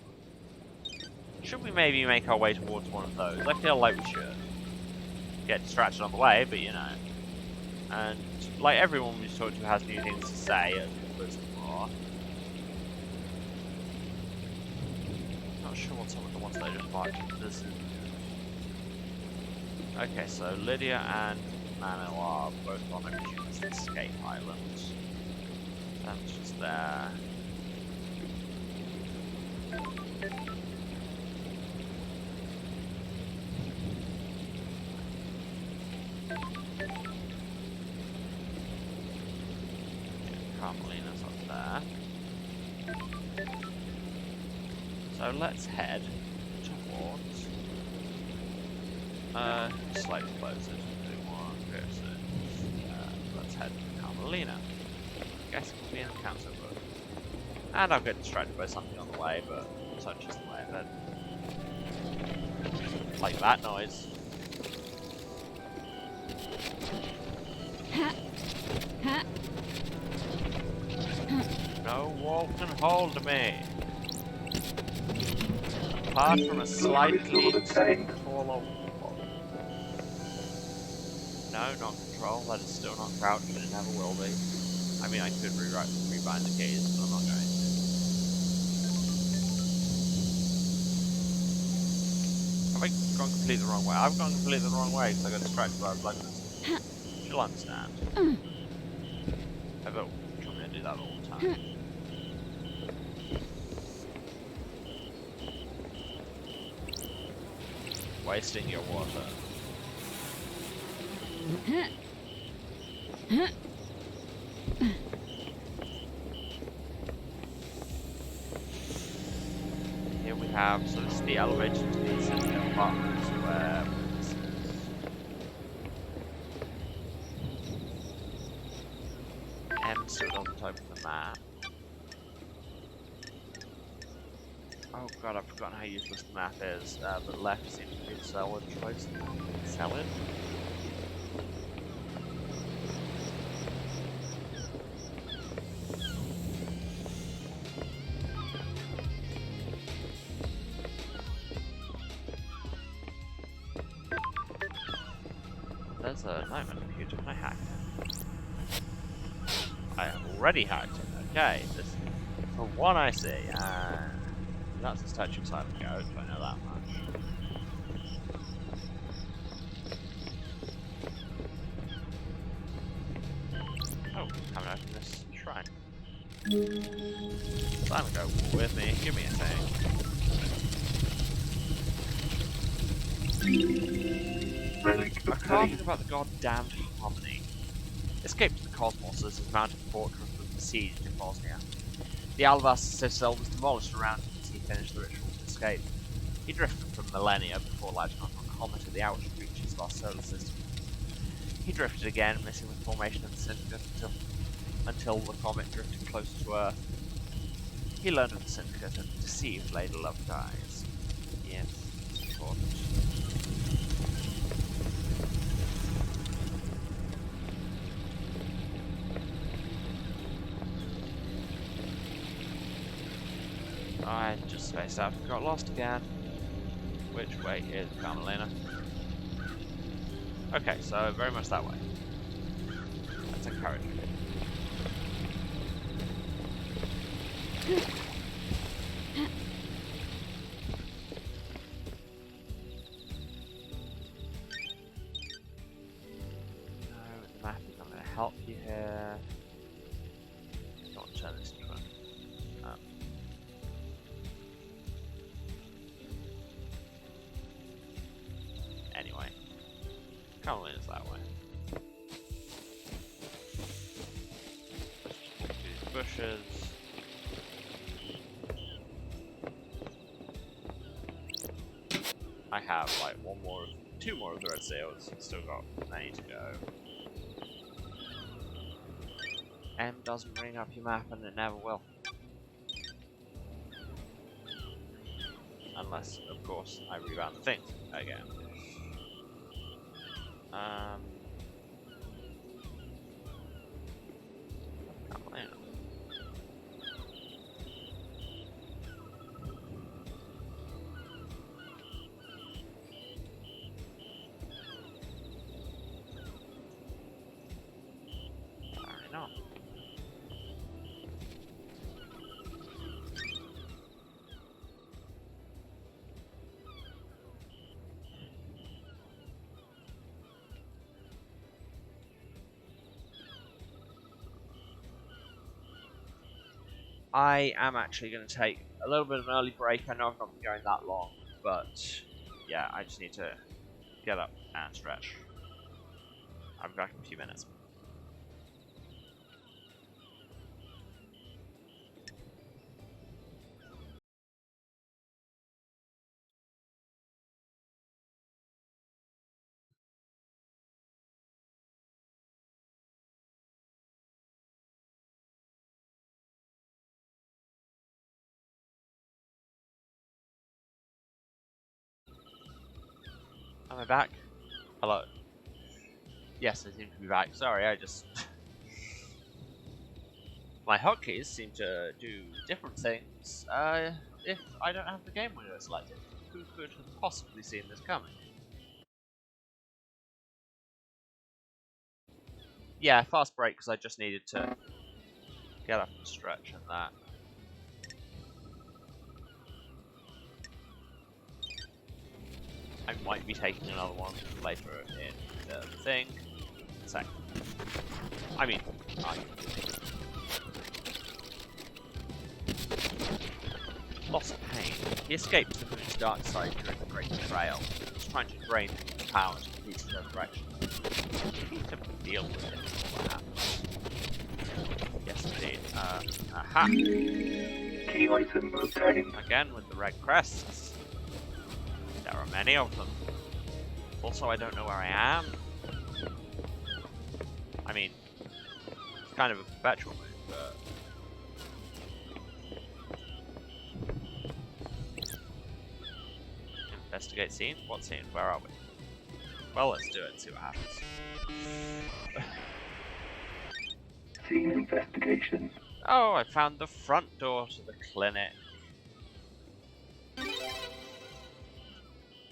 Should we maybe make our way towards one of those? I feel like we should. Get distracted on the way, but you know. And like everyone we've talked to has new things to say and there's more. Not sure what's up with the ones that I just marked. This is... Okay, so Lydia and Mano are both on a presumed escape island. That's just there. Carmelina's up there. So let's head towards Slightly closer to do more piercing. Let's head to Carmelina. Guess it will be an encounter book. And I'll get distracted by something on the way, but such is the way of it. Like that noise. Ha. Ha. No wall can hold me. Apart from a slightly taller wall. No, not control. That is still not crouched, and it never will be. I mean, I could rebind the keys, but I'm not going to. Have I gone completely the wrong way? I've gone completely the wrong way because I got distracted by a blood crystal. She'll understand. I will try to do that all the time. Wasting your water. Here we have, so this is the elevator to the central apartments where this is. M still doesn't open the map. Oh god, I've forgotten how useless the map is, but left seems to be the solid choice. Salad? There's a nightmare computer. Can I hack it? I have already hacked it. Okay, this for one I see, and that's the statue of Silent Goat. I know that much. Oh, haven't opened this shrine. Silent Goat, with me. Give me a thing. I can't think about the goddamn harmony. Escape to the cosmos as his mountain fortress was besieged in Bosnia. The alabaster cell was demolished around him as he finished the ritual to escape. He drifted for millennia before latching onto a comet at the outer reaches of our solar system. He drifted again, missing the formation of the syndicate until the comet drifted closer to Earth. He learned of the syndicate and deceived Lady Love Dies. Yes, it's important. I just spaced out and got lost again. Which way is Carmelina? Okay, so very much that way. That's encouraging. No, the map is not going to help you here. Don't turn this into a anyway, Carmelina's that way. Through these bushes. I have like two more of the red seals. Still got many to go. M doesn't bring up your map, and it never will. Unless, of course, I rebound the thing again. Carmelina. I know. I am actually going to take a little bit of an early break. I know I've not been going that long, but yeah, I just need to get up and stretch. I'll be back in a few minutes. Am I back? Hello. Yes, I seem to be back. Sorry, I just... My hotkeys seem to do different things if I don't have the game window selected. Who could have possibly seen this coming? Yeah, fast break because I just needed to get up and stretch and that. I might be taking another one later in the thing. So, I mean, loss of pain. He escaped the moon's dark side during the Great Betrayal. He's trying to drain the power to complete his resurrection. You need to deal with it before that happens. Yes, indeed. Aha! Key item obtained. Again with the red crests. There are many of them. Also, I don't know where I am. I mean, it's kind of a perpetual move, but... Investigate scene? What scene? Where are we? Well, let's do it and see what happens. Scene investigation. Oh, I found the front door to the clinic.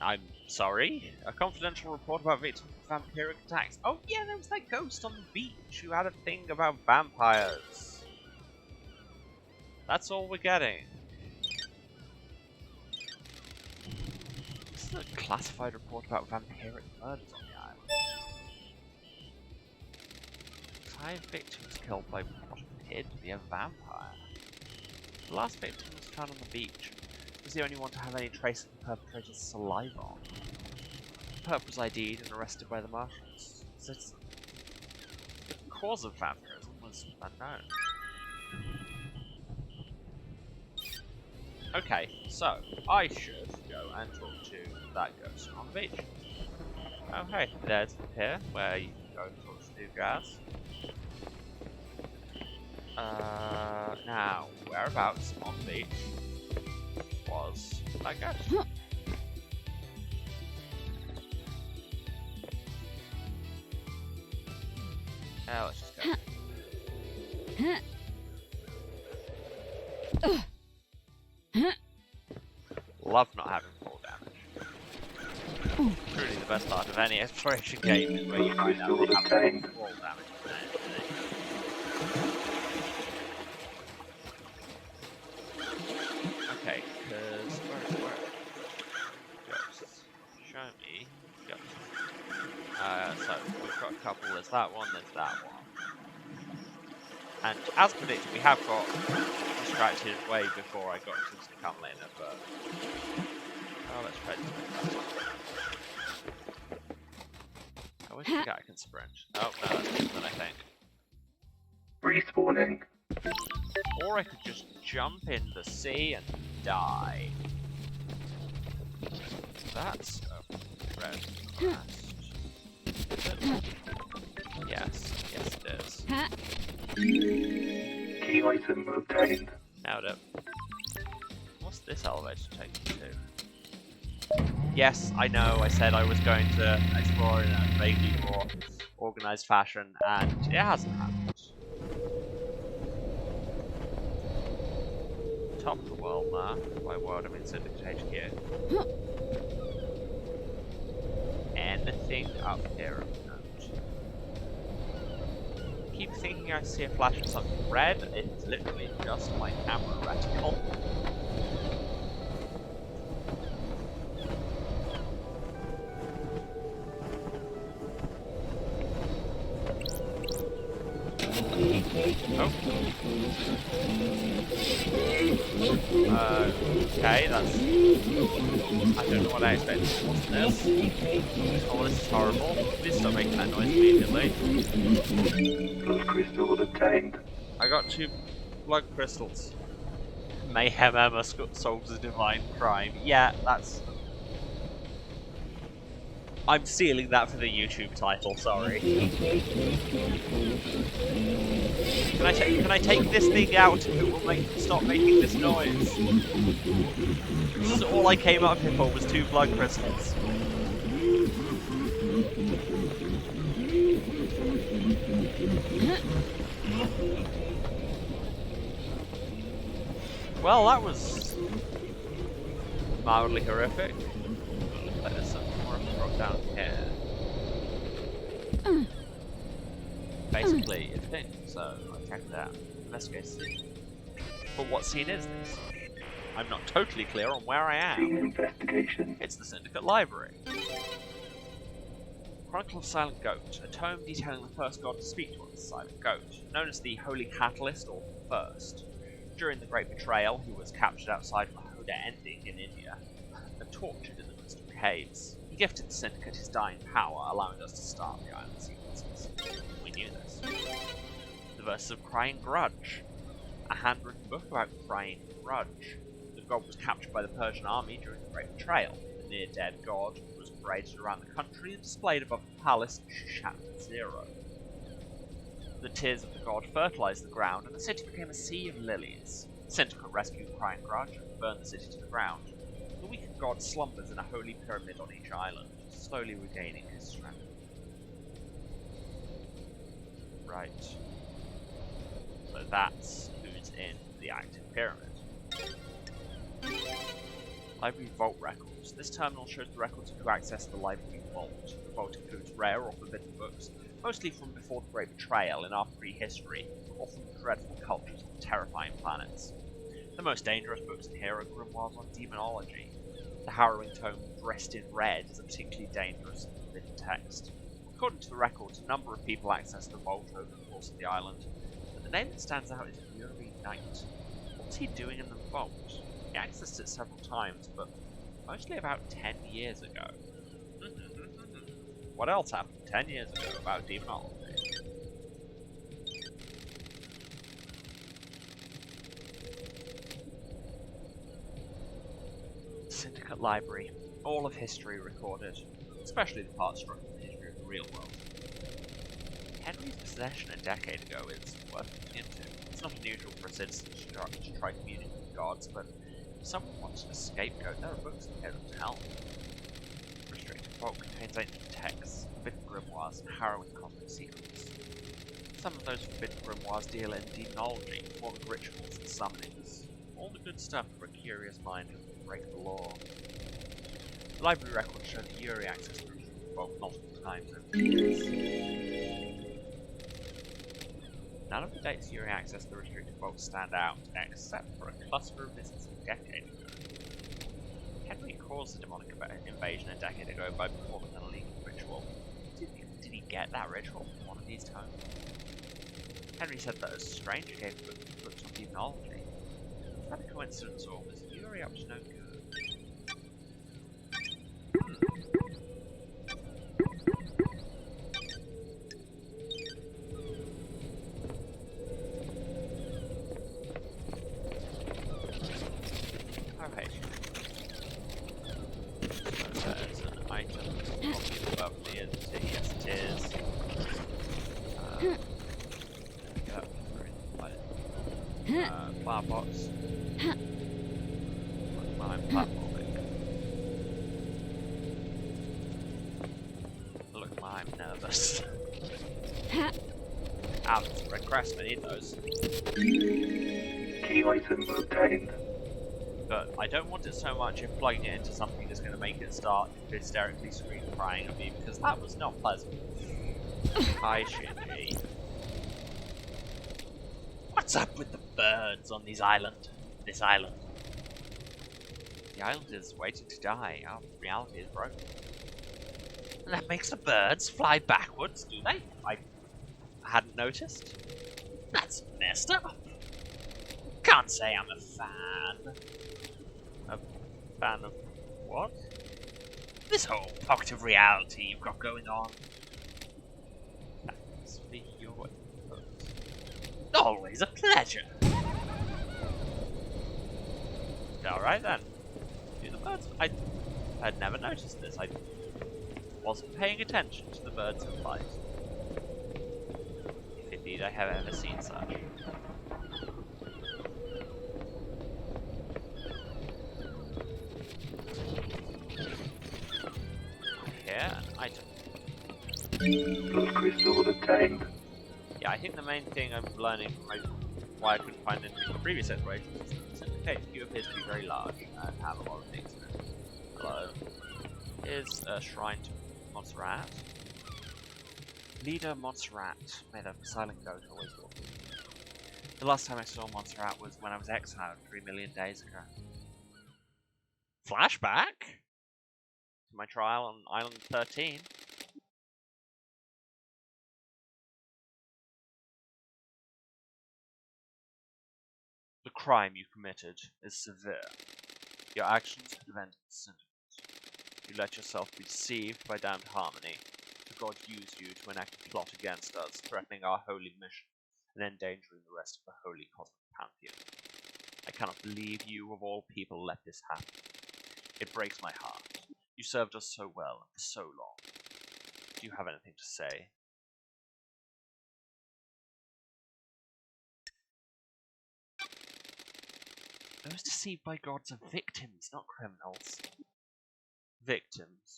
I'm sorry? A confidential report about victims of vampiric attacks. Oh yeah, there was that ghost on the beach who had a thing about vampires. That's all we're getting. This is a classified report about vampiric murders on the island. 5 victims killed by what appeared to be a vampire. The last victim was found on the beach. Was the only one to have any trace of the perpetrator's saliva on. The perp was ID'd and arrested by the marshals. So the cause of vampirism was unknown. Okay, so I should go and talk to that ghost on the beach. Oh hey, there's here where you can go and talk to new guys. Now, whereabouts on the beach was that ghost? Let's just go. Love not having fall damage. Truly the best part of any exploration game is where you find out you have fall damage. Okay, because where ghosts? Show me ghosts. So we've got a couple. There's that one. There's that one. And as predicted, we have got distracted way before I got to the come later. But let's try to do that. I wish the guy can sprint. Oh no, that's different than I think. Respawning. Or I could just jump in the sea and die. That's a red quest. Yes, it is. Key item obtained. Nailed it. What's this elevator take me to? Yes, I know, I said I was going to explore in a vaguely more organised fashion, and it hasn't happened. Top of the world there. By world I mean Civic HQ. Anything up here of note? I keep thinking I see a flash of something red. It's literally just my camera reticle. Okay, that's... I don't know what I expected. What's this? Oh, this is horrible. Please stop making that noise immediately. Blood crystal obtained. I got 2 blood crystals. Mayhem Emma solves a divine crime. Yeah, that's... I'm stealing that for the YouTube title, sorry. Can I take this thing out if it will stop making this noise? This is all I came up here for was 2 blood crystals. Well, that was mildly horrific. There's some more drop down here. Basically, it's a thing, so I checked it out. Investigate scene. But what scene is this? I'm not totally clear on where I Scene am. investigation. It's the Syndicate Library. Chronicle of Silent Goat, a tome detailing the first god to speak to us, Silent Goat, known as the Holy Catalyst or First. During the Great Betrayal, he was captured outside Mahoda Ending in India and tortured in the crystal caves. He gifted the Syndicate his dying power, allowing us to start the island sequences. We knew this. The Verses of Crying Grudge, a handwritten book about Crying Grudge. The god was captured by the Persian army during the Great Betrayal. The near-dead god was paraded around the country and displayed above the palace Shat-Zero. The tears of the god fertilized the ground, and the city became a sea of lilies. The Syndicate rescued Crying Grudge and burned the city to the ground. The weakened god slumbers in a holy pyramid on each island, slowly regaining his strength. Right. So that's who's in the active pyramid. Library Vault Records. This terminal shows the records of who accessed the library vault. The vault includes rare or forbidden books, mostly from before the Great Betrayal in our prehistory, or from dreadful cultures on terrifying planets. The most dangerous books in here are grimoires on demonology. The harrowing tome Dressed in Red is a particularly dangerous and forbidden text. According to the records, a number of people accessed the vault over the course of the island, but the name that stands out is Yuri Knight. What's he doing in the vault? He accessed it several times, but mostly about 10 years ago. What else happened 10 years ago about demonology? Syndicate Library. All of history recorded, especially the parts struck from the history of the real world. Henry's possession a decade ago is worth looking into. It's not unusual for a citizen to try communing with gods, but if someone wants a scapegoat, there are books that get them to help. Restricted vault contains ancient texts, forbidden grimoires, and harrowing cosmic secrets. Some of those forbidden grimoires deal in demonology, performing rituals and summonings. All the good stuff for a curious mind who can break the law. The library records show that Yuri accessed the restricted vault multiple times over the years. None of the dates Yuri accessed the restricted vault stand out, except for a cluster of visits a decade ago. Henry caused the demonic invasion a decade ago by performing an illegal ritual. Did he get that ritual from one of these tomes? Henry said that a stranger gave him books on demonology. Was that a coincidence, or was Yuri up to no good? Okay. So there's an item. Probably above the entity. Yes, it is. Flower pots. I'm platforming. Look, I'm nervous. That's a red crest, I need those. Key item obtained. But I don't want it so much if plugging it into something is going to make it start hysterically screaming crying at me, because that was not pleasant. Hi, Shinji. What's up with the birds on this island? The island is waiting to die. Our reality is broken. And that makes the birds fly backwards, do they? I hadn't noticed. That's messed up. Can't say I'm a fan. A fan of what? This whole pocket of reality you've got going on. Thanks for your input. Always a pleasure. Alright then. Do the birds. I had never noticed this. I wasn't paying attention to the birds in flight. If indeed I have ever seen such. Here, an item. Blood crystal obtained. Yeah, I think the main thing I'm learning from why I couldn't find anything in the previous explorations is that the HQ appears to be very large and have a lot of things in it. Hello. Here's a shrine to Montserrat. Leader Montserrat, made of silent goat, always walking. The last time I saw Montserrat was when I was exiled 3 million days ago. Flashback? To my trial on Island 13. The crime you committed is severe. Your actions could have ended the syndicate. You let yourself be deceived by damned harmony. The god used you to enact a plot against us, threatening our holy mission, and endangering the rest of the holy cosmic pantheon. I cannot believe you, of all people, let this happen. It breaks my heart. You served us so well and for so long. Do you have anything to say? Those deceived by gods are victims, not criminals. Victims.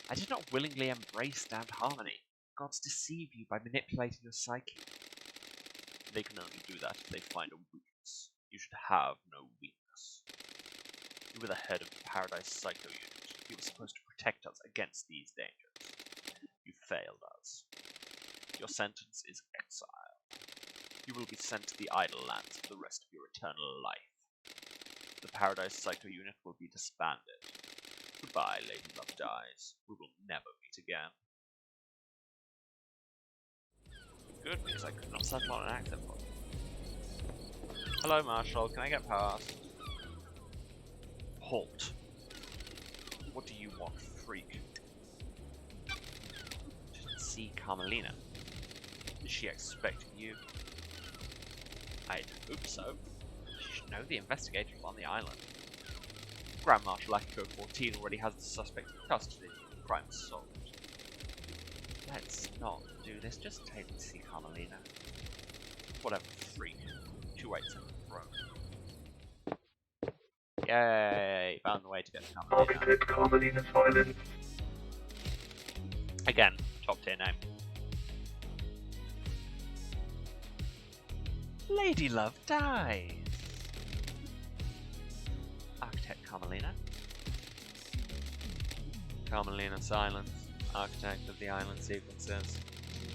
I did not willingly embrace damned harmony. Gods deceive you by manipulating your psyche. They can only do that if they find a weakness. You should have no weakness. You were the head of the Paradise Psycho Unit. You were supposed to protect us against these dangers. You failed us. Your sentence is exile. You will be sent to the Idle Lands for the rest of your eternal life. The Paradise Psycho Unit will be disbanded. Goodbye, Lady Love Dies. We will never meet again. Good, because I could not settle on an accent point. Hello, Marshal. Can I get past? Halt. What do you want, freak? Didn't see Carmelina. Is she expecting you? I'd hope so. She should know the investigators on the island. Grand Marshal Akiko 14 already has the suspect in custody. Crime solved. Let's not do this. Just take me to see Carmelina. Whatever, freak. She waits in the throne. Yay! Found the way to get to Carmelina. Architect Carmelina Silence. Again, top tier name. Lady Love dies. Architect Carmelina. Carmelina Silence, architect of the island sequences.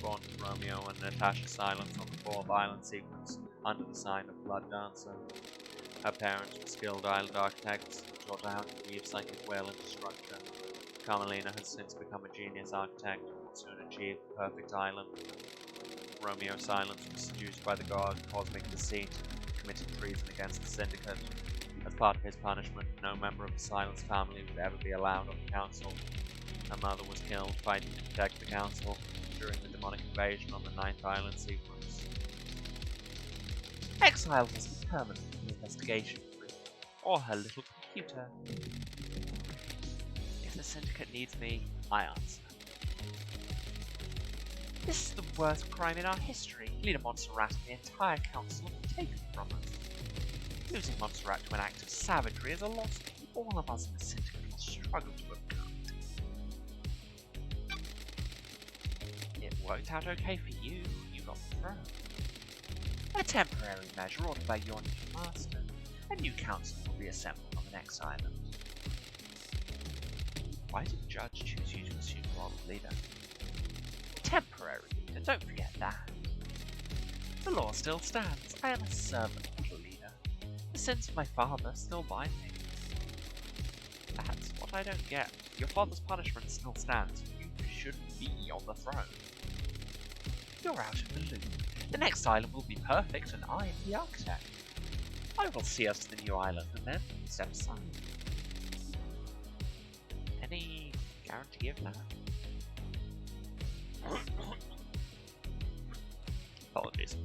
Born to Romeo and Natasha Silence on the 4th island sequence, under the sign of Blood Dancer. Her parents were skilled island architects, taught her how to weave psychic will into structure. Carmelina has since become a genius architect and will soon achieve the perfect island. Romeo Silence was seduced by the god Cosmic Deceit and committed treason against the Syndicate. As part of his punishment, no member of the Silence family would ever be allowed on the council. Her mother was killed fighting to protect the council during the demonic invasion on the 9th island sequence. Exile wasn't permanent in the investigation group, or her little computer. If the Syndicate needs me, I answer. This is the worst crime in our history. Leader Montserrat and the entire council have been taken from us. Losing Montserrat to an act of savagery is a loss all of us in the Syndicate will struggle to overcome. It worked out okay for you. You got the throne. A temporary measure ordered by your new master. A new council will be assembled on the next island. Why did the judge choose you to assume the role of leader? Temporary leader, don't forget that. The law still stands. I am a servant, not a leader. The sins of my father still bind me. That's what I don't get. Your father's punishment still stands. You shouldn't be on the throne. You're out of the loop. The next island will be perfect, and I am the architect. I will see us to the new island, and then step aside. Any guarantee of that? Apologies.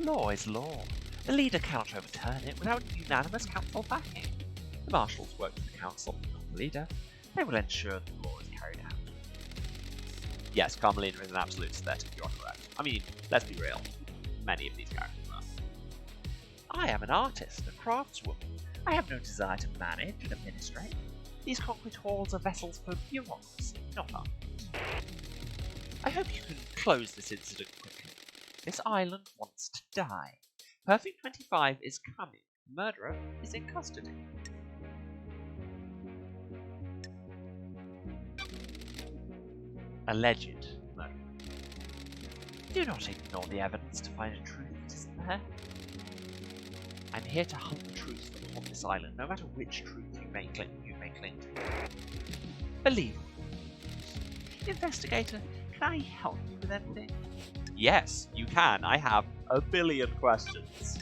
Law is law. The leader cannot overturn it without unanimous council backing. The marshals work for the council, not the leader. They will ensure that the law is carried out. Yes, Carmelina is an absolute aesthetic, you are correct. I mean, let's be real. Many of these characters are. I am an artist, a craftswoman. I have no desire to manage and administrate. These concrete halls are vessels for bureaucracy, not art. I hope you can close this incident quickly. This island wants to die. Perfect 25 is coming. The murderer is in custody. Alleged murderer. Do not ignore the evidence to find a truth that isn't there. I'm here to hunt the truth upon this island, no matter which truth you may cling to. Believe me. Investigator, can I help you with anything? Yes, you can. I have a billion questions.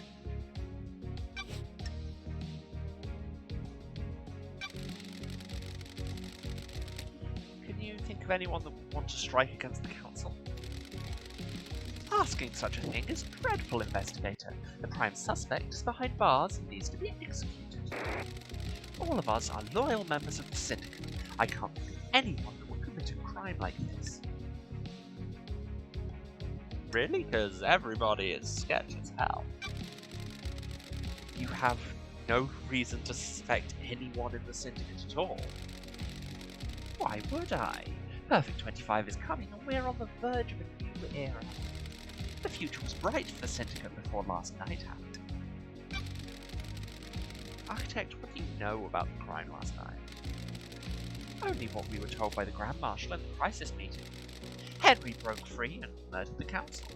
Can you think of anyone that would want to strike against the council? Asking such a thing is dreadful, investigator. The prime suspect is behind bars and needs to be executed. All of us are loyal members of the syndicate. I can't think of anyone that would commit a crime like this. Really? Because everybody is sketchy as hell. You have no reason to suspect anyone in the syndicate at all. Why would I? Perfect 25 is coming and we're on the verge of a new era. The future was bright for the syndicate before last night happened. Architect, what do you know about the crime last night? Only what we were told by the Grand Marshal at the crisis meeting. Henry broke free and murdered the council.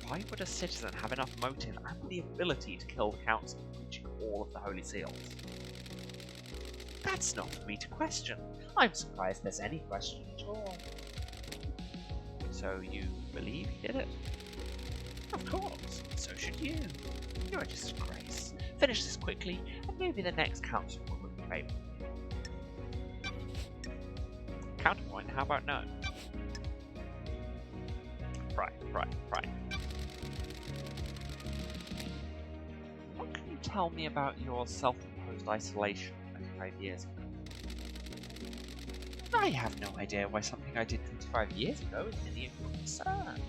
Why would a citizen have enough motive and the ability to kill the council, breaching all of the holy seals? That's not for me to question. I'm surprised there's any question at all. So you believe he did it? Of course, so should you. You're a disgrace. Finish this quickly, and maybe the next council will look in favour. Counterpoint, how about no? Right. What can you tell me about your self-imposed isolation 25 years ago? I have no idea why something I did 25 years ago is any of your concern.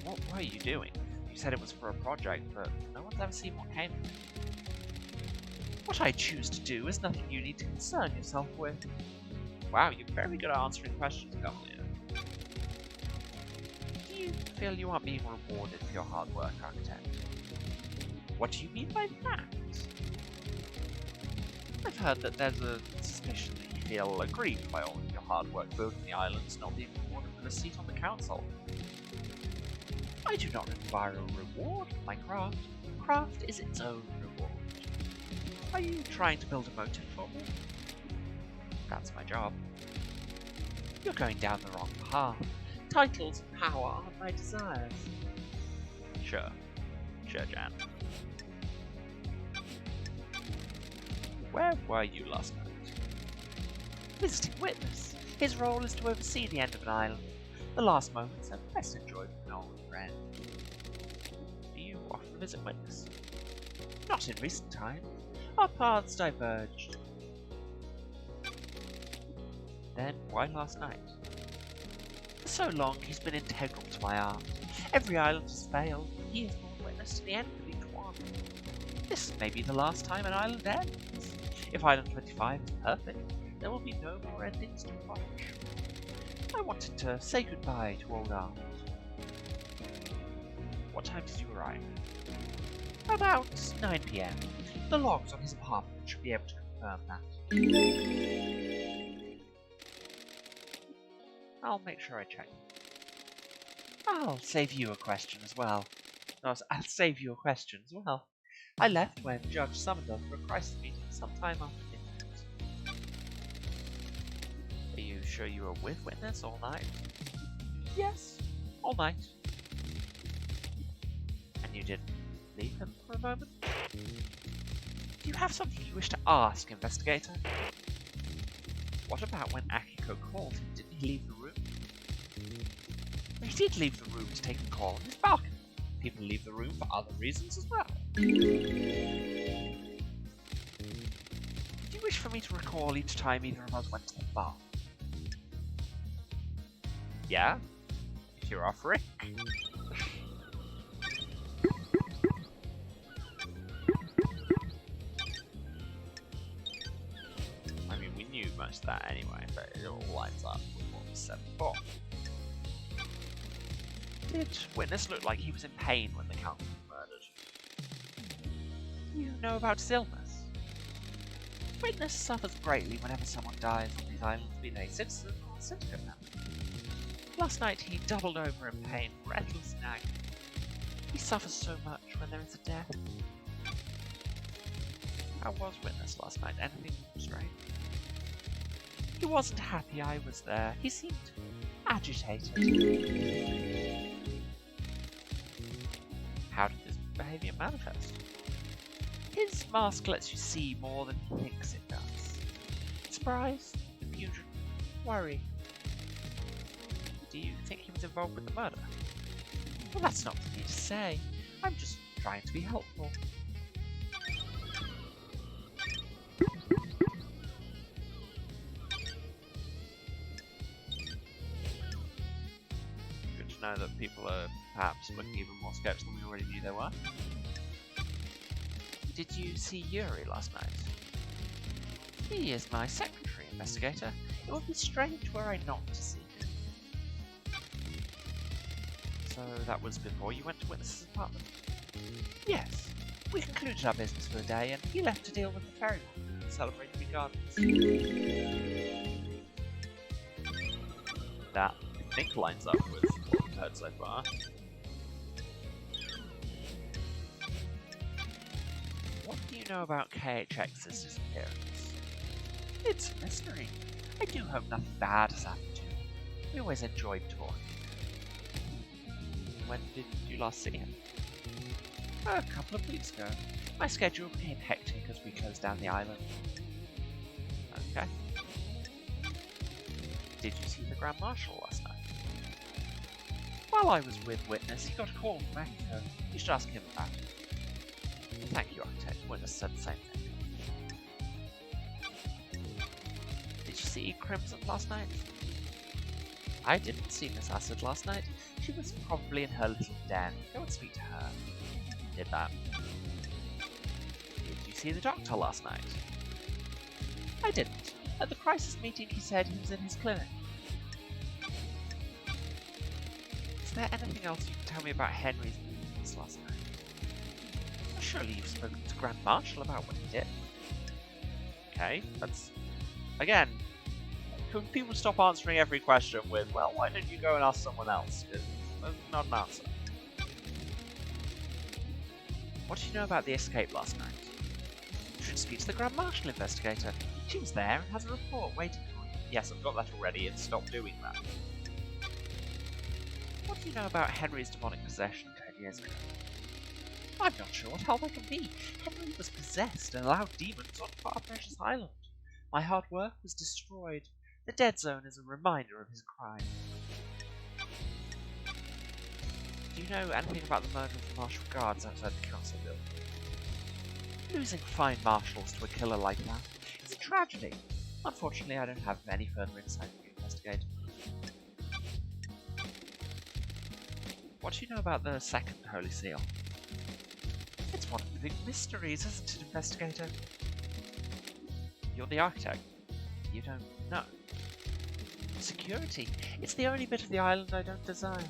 What were you doing? You said it was for a project, but no one's ever seen what came of it. What I choose to do is nothing you need to concern yourself with. Wow, you're very good at answering questions, Cavalier. Do you feel you aren't being rewarded for your hard work, Architect? What do you mean by that? I've heard that there's a suspicion that you feel aggrieved by all of your hard work building the islands not being rewarded with a seat on the council. I do not require a reward for my craft. Craft is its own reward. Are you trying to build a motive for me? That's my job. You're going down the wrong path. Titles and power aren't my desires. Sure, Jan. Where were you last night? Visiting witness. His role is to oversee the end of an island. The last moments are best enjoyed with an old friend. Do you often visit witness? Not in recent times. Our paths diverged. Then why last night? For so long he's been integral to my art. Every island has failed, and he has borne witness to the end of each one. This may be the last time an island ends. If Island 25 is perfect, there will be no more endings to watch. I wanted to say goodbye to old art. What time did you arrive? About 9 PM. The logs on his apartment should be able to confirm that. I'll make sure I check. I'll save you a question as well. I'll save you a question as well. I left when Judge summoned us for a crisis meeting sometime after midnight. Are you sure you were with witness all night? Yes, all night. And you didn't leave him for a moment? Do you have something you wish to ask, investigator? What about when Akiko called him? Didn't he leave the room? He did leave the room to take a call on his balcony. People leave the room for other reasons as well. Do you wish for me to recall each time either of us went to the bar? Yeah? If you're offering. I mean, we knew most of that anyway, but it all lines up with what was said before. Did Witness look like he was in pain when the Count was murdered? You know about his illness? Witness suffers greatly whenever someone dies on these islands, be they citizen or syndicate member. Last night he doubled over in pain, breathless in agony. He suffers so much when there is a death. How was Witness last night? Anything strange? He wasn't happy I was there. He seemed agitated. How did this behaviour manifest? His mask lets you see more than he thinks it does. Surprise, confusion, worry. Do you think he was involved with the murder? Well, that's not for me to say. I'm just trying to be helpful. Good to know that people are perhaps looking even more skeptical than we already knew they were. Did you see Yuri last night? He is my secretary, investigator. It would be strange were I not to see him. So that was before you went to Witness's apartment? Yes. We concluded our business for the day and he left to deal with the ferryman and celebrate the gardens. That, I think, lines up with what we've heard so far. What do you know about KHX's disappearance? It's a mystery. I do hope nothing bad has happened to him. We always enjoyed talking. When did you last see him? A couple of weeks ago. My schedule became hectic as we closed down the island. Okay. Did you see the Grand Marshal last night? While I was with Witness, he got a call from Mexico. You should ask him about it. Thank you, Architect. Witness said the same thing. Did you see Crimson last night? I didn't see Miss Acid last night. She was probably in her little den. Go and speak to her. Did that. Did you see the doctor last night? I didn't. At the crisis meeting he said he was in his clinic. Is there anything else you can tell me about Henry's movements last night? Surely you've spoken to Grand Marshal about what he did. Okay, that's... Again, can people stop answering every question with, well, why don't you go and ask someone else? There's not an answer. What do you know about the escape last night? You should speak to the Grand Marshal investigator. She was there and has a report waiting for you. Yes, I've got that already, and stop doing that. What do you know about Henry's demonic possession 10 years ago? I'm not sure what help I can be. Henry was possessed and allowed demons on Far Precious Island. My hard work was destroyed. The Dead Zone is a reminder of his crime. Do you know anything about the murder of the Martial Guards outside the council building? Losing fine marshals to a killer like that is a tragedy. Unfortunately, I don't have any further insight to investigate. What do you know about the second Holy Seal? It's one of the big mysteries, isn't it, investigator? You're the architect. You don't know. Security. It's the only bit of the island I don't design.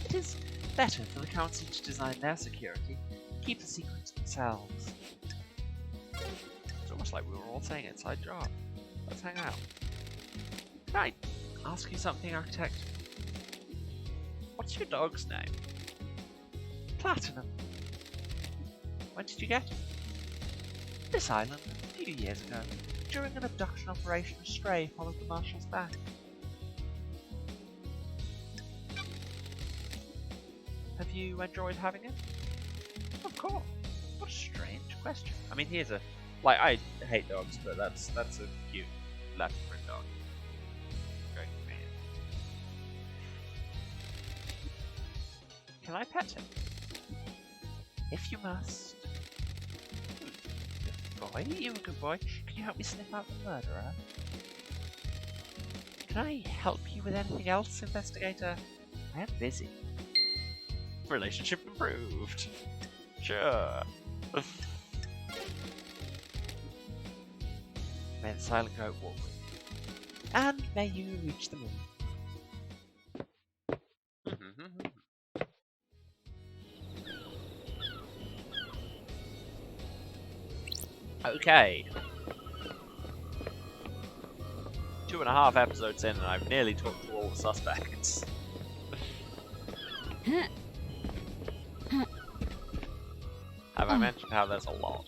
It is better for the council to design their security, keep the secrets themselves. It's almost like we were all saying inside job. Let's hang out. Can I ask you something, architect? What's your dog's name? Platinum. When did you get it? This island, a few years ago. During an abduction operation, a stray followed the marshal's back. Have you enjoyed having it? Of course. What a strange question. I mean, here's a... Like, I hate dogs, but that's a cute Latin dog. Very convenient. Can I pet him? If you must. Good boy, you a good boy. Can you help me sniff out the murderer? Can I help you with anything else, investigator? I am busy. Relationship improved. Sure. May the silent goat walk with you. and may you reach the moon. Okay. 2.5 episodes in, and I've nearly talked to all the suspects. Have I mentioned how there's a lot?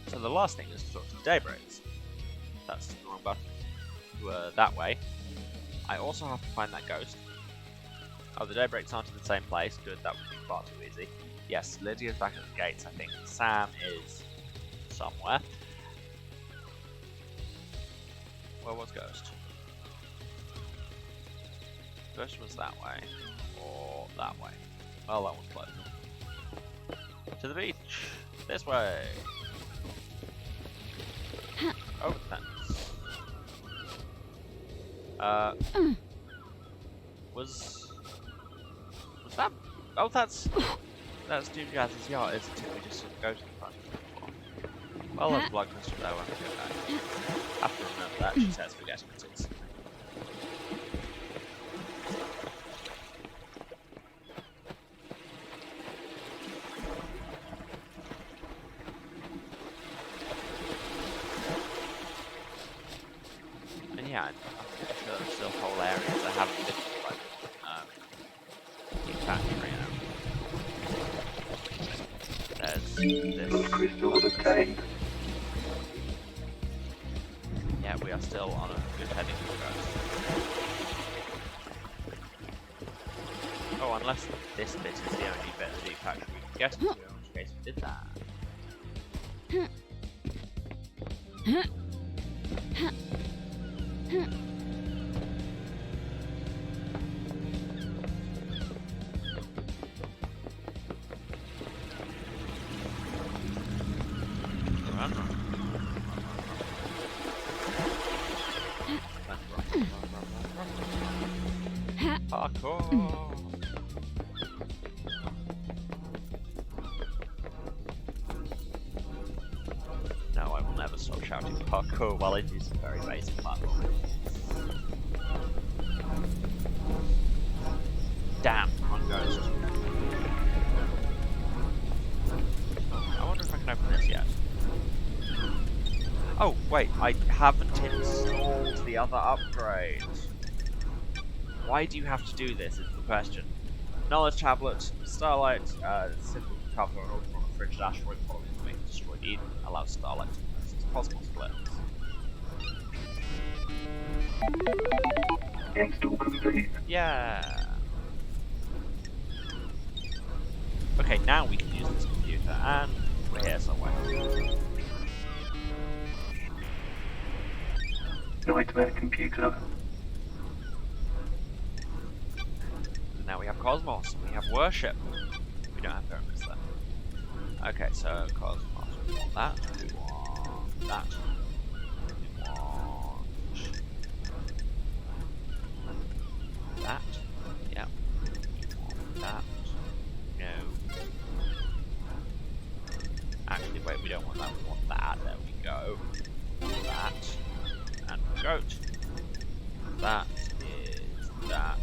So the last thing is to talk to the Daybreaks. That's the wrong button. That way. I also have to find that ghost. Oh, the Daybreaks aren't in the same place. Good, that would be far too easy. Yes, Lydia's back at the gates, I think. Sam is somewhere. Where was Ghost? Ghost was that way. Or that way. Well, that one's close. To the beach. This way. Over the fence. Was that? Oh, that's Doom Jazz's yacht, isn't it? We just sort of go to the front. Well, there's a blood crystal there when we go back. I have to remember that. She says forgetting it is. And yeah, I'm pretty sure there's still whole areas I haven't been to, like factory, There's this crystal obtained. Yeah, we are still on a good heading for us. Oh, unless this bit is the only bit of the factory we can get into, in which case we did that. Parkour! No, I will never stop shouting parkour while I do some very basic parkour. Damn, one ghost. I wonder if I can open this yet. Oh, wait, I haven't installed the other upgrade. Why do you have to do this is the question. Knowledge tablet, Starlight, simple cover an order from a frigid asteroid following the being destroyed Eden, allows Starlight to press its possible splits. Install complete. Yeah. Okay, now we can use this computer, and we're here somewhere. Nightmare computer. Now we have Cosmos, we have Worship. We don't have Pyramids though. Okay, so Cosmos, we want that, we want that, we want that, yep, we want that, no. Actually, wait, we don't want that, we want that, there we go. That, and goat. That is that.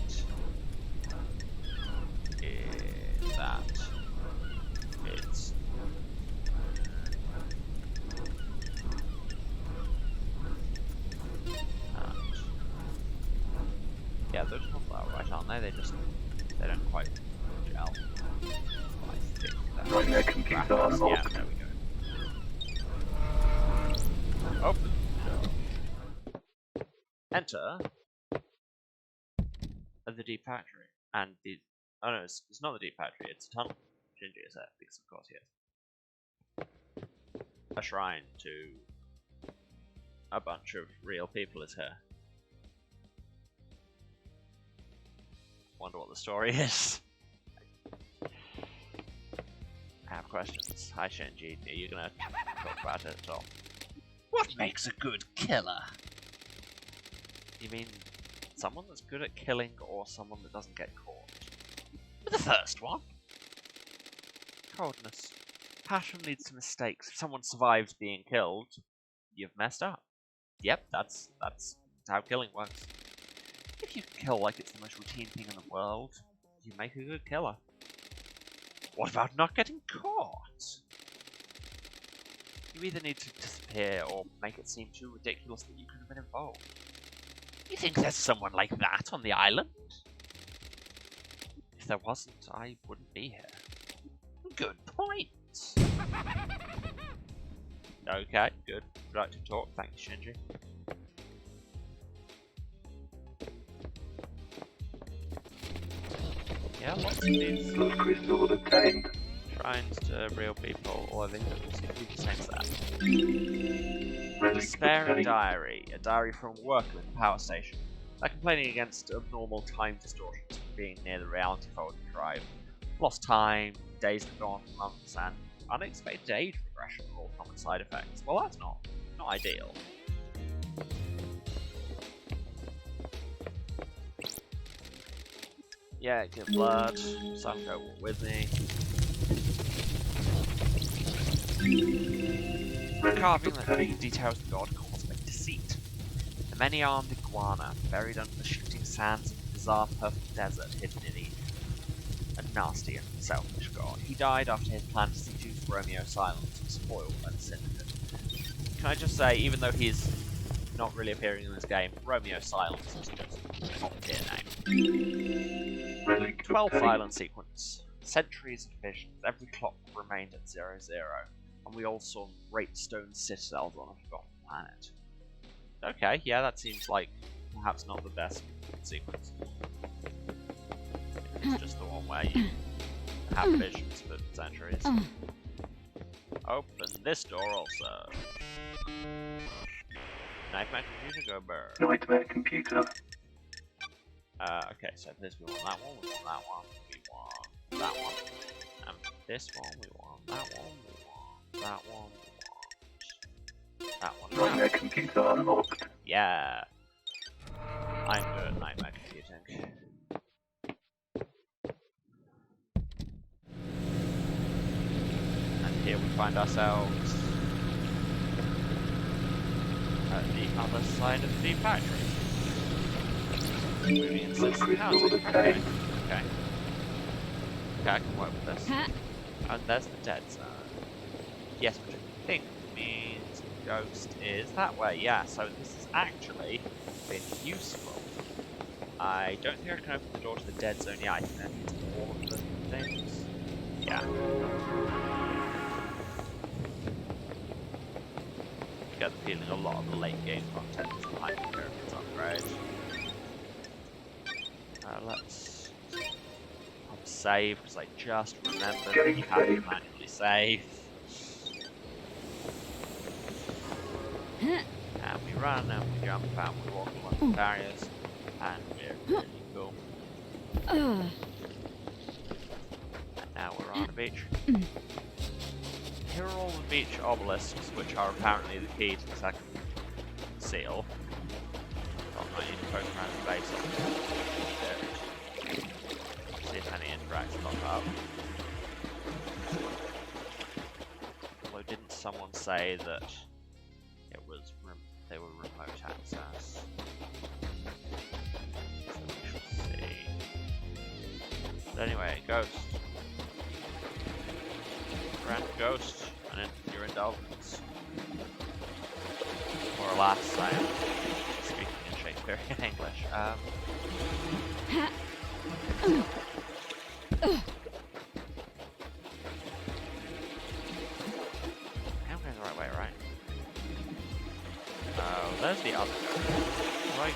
That it's that. Yeah, those ones are right, aren't they? They don't quite gel. I think that's Nightmare computer unlocked. Yeah, there we go. Open the door. Enter the deep factory and the. Oh no, it's not the deep factory, it's a tunnel. Shinji is there, because of course he is. A shrine to a bunch of real people is here. Wonder what the story is. I have questions. Hi Shinji, are you gonna talk about it at all? What makes a good killer? You mean someone that's good at killing or someone that doesn't get caught? The first one. Coldness. Passion leads to mistakes. If someone survives being killed, you've messed up. Yep, that's how killing works. If you kill like it's the most routine thing in the world, you make a good killer. What about not getting caught? You either need to disappear or make it seem too ridiculous that you could have been involved. You think there's someone like that on the island? If there wasn't, I wouldn't be here. Good point. Okay, good. Productive talk. Thank you, Shinji. Yeah, lots of these Love crystal obtained. shrines to real people, or they seem to be the same set. Relic Despairing obtained. Diary, a diary from a worker at the power station. They're complaining against abnormal time distortions from being near the reality folding drive. Lost time, days have gone for months, and unexpected age progression are all common side effects. Well, that's not ideal. Yeah, get blood. Some go with me. Carving that vague details the god cosmic deceit. The many-armed iguana buried under the shifting sands of the bizarre perfect desert hidden in Egypt. A nasty and selfish god. He died after his plan to seduce Romeo Silence was spoiled by the syndicate. Can I just say, even though he's not really appearing in this game, Romeo Silence is just a top-tier name. Relic 12 obtained. silent sequence. Centuries of visions, every clock remained at 00, and we all saw great stone citadels on a forgotten planet. Okay, yeah, that seems like perhaps not the best sequence. It's just the one where you have visions for centuries. Open this door also. Nightmare computer go burn. Nightmare computer. Okay, so this we want that one, we want that one, we want that one. And this one, we want that one, we want that one, we want that one. Nightmare computer unlocked. Yeah. I'm good at nightmare computing. And here we find ourselves at the other side of the factory. Moving in Love system crystal housing. Okay. obtained. Okay. Okay, I can work with this. Ha. And there's the dead zone. Yes, which I think means ghost is that way. Yeah, so this has actually been useful. I don't think I can open the door to the dead zone yet. I think that needs all of the things. Yeah. Get the feeling a lot of the late game content is behind the characters upgrade. Let's save, because I just remembered that you have to manually save. And we run, and we jump, and we walk along the barriers, and we're really cool. And now we're on the beach. Here are all the beach obelisks, which are apparently the key to the second seal. I need to poke around the base of it. See if any interacts pop up. Although didn't someone say that it was they were remote access? So we shall see. But anyway, ghost. Grand ghost, and in your indulgence. Or alas, I am speaking in Shakespearean English. I'm going the right way, right? Oh, there's the other ghost. Right.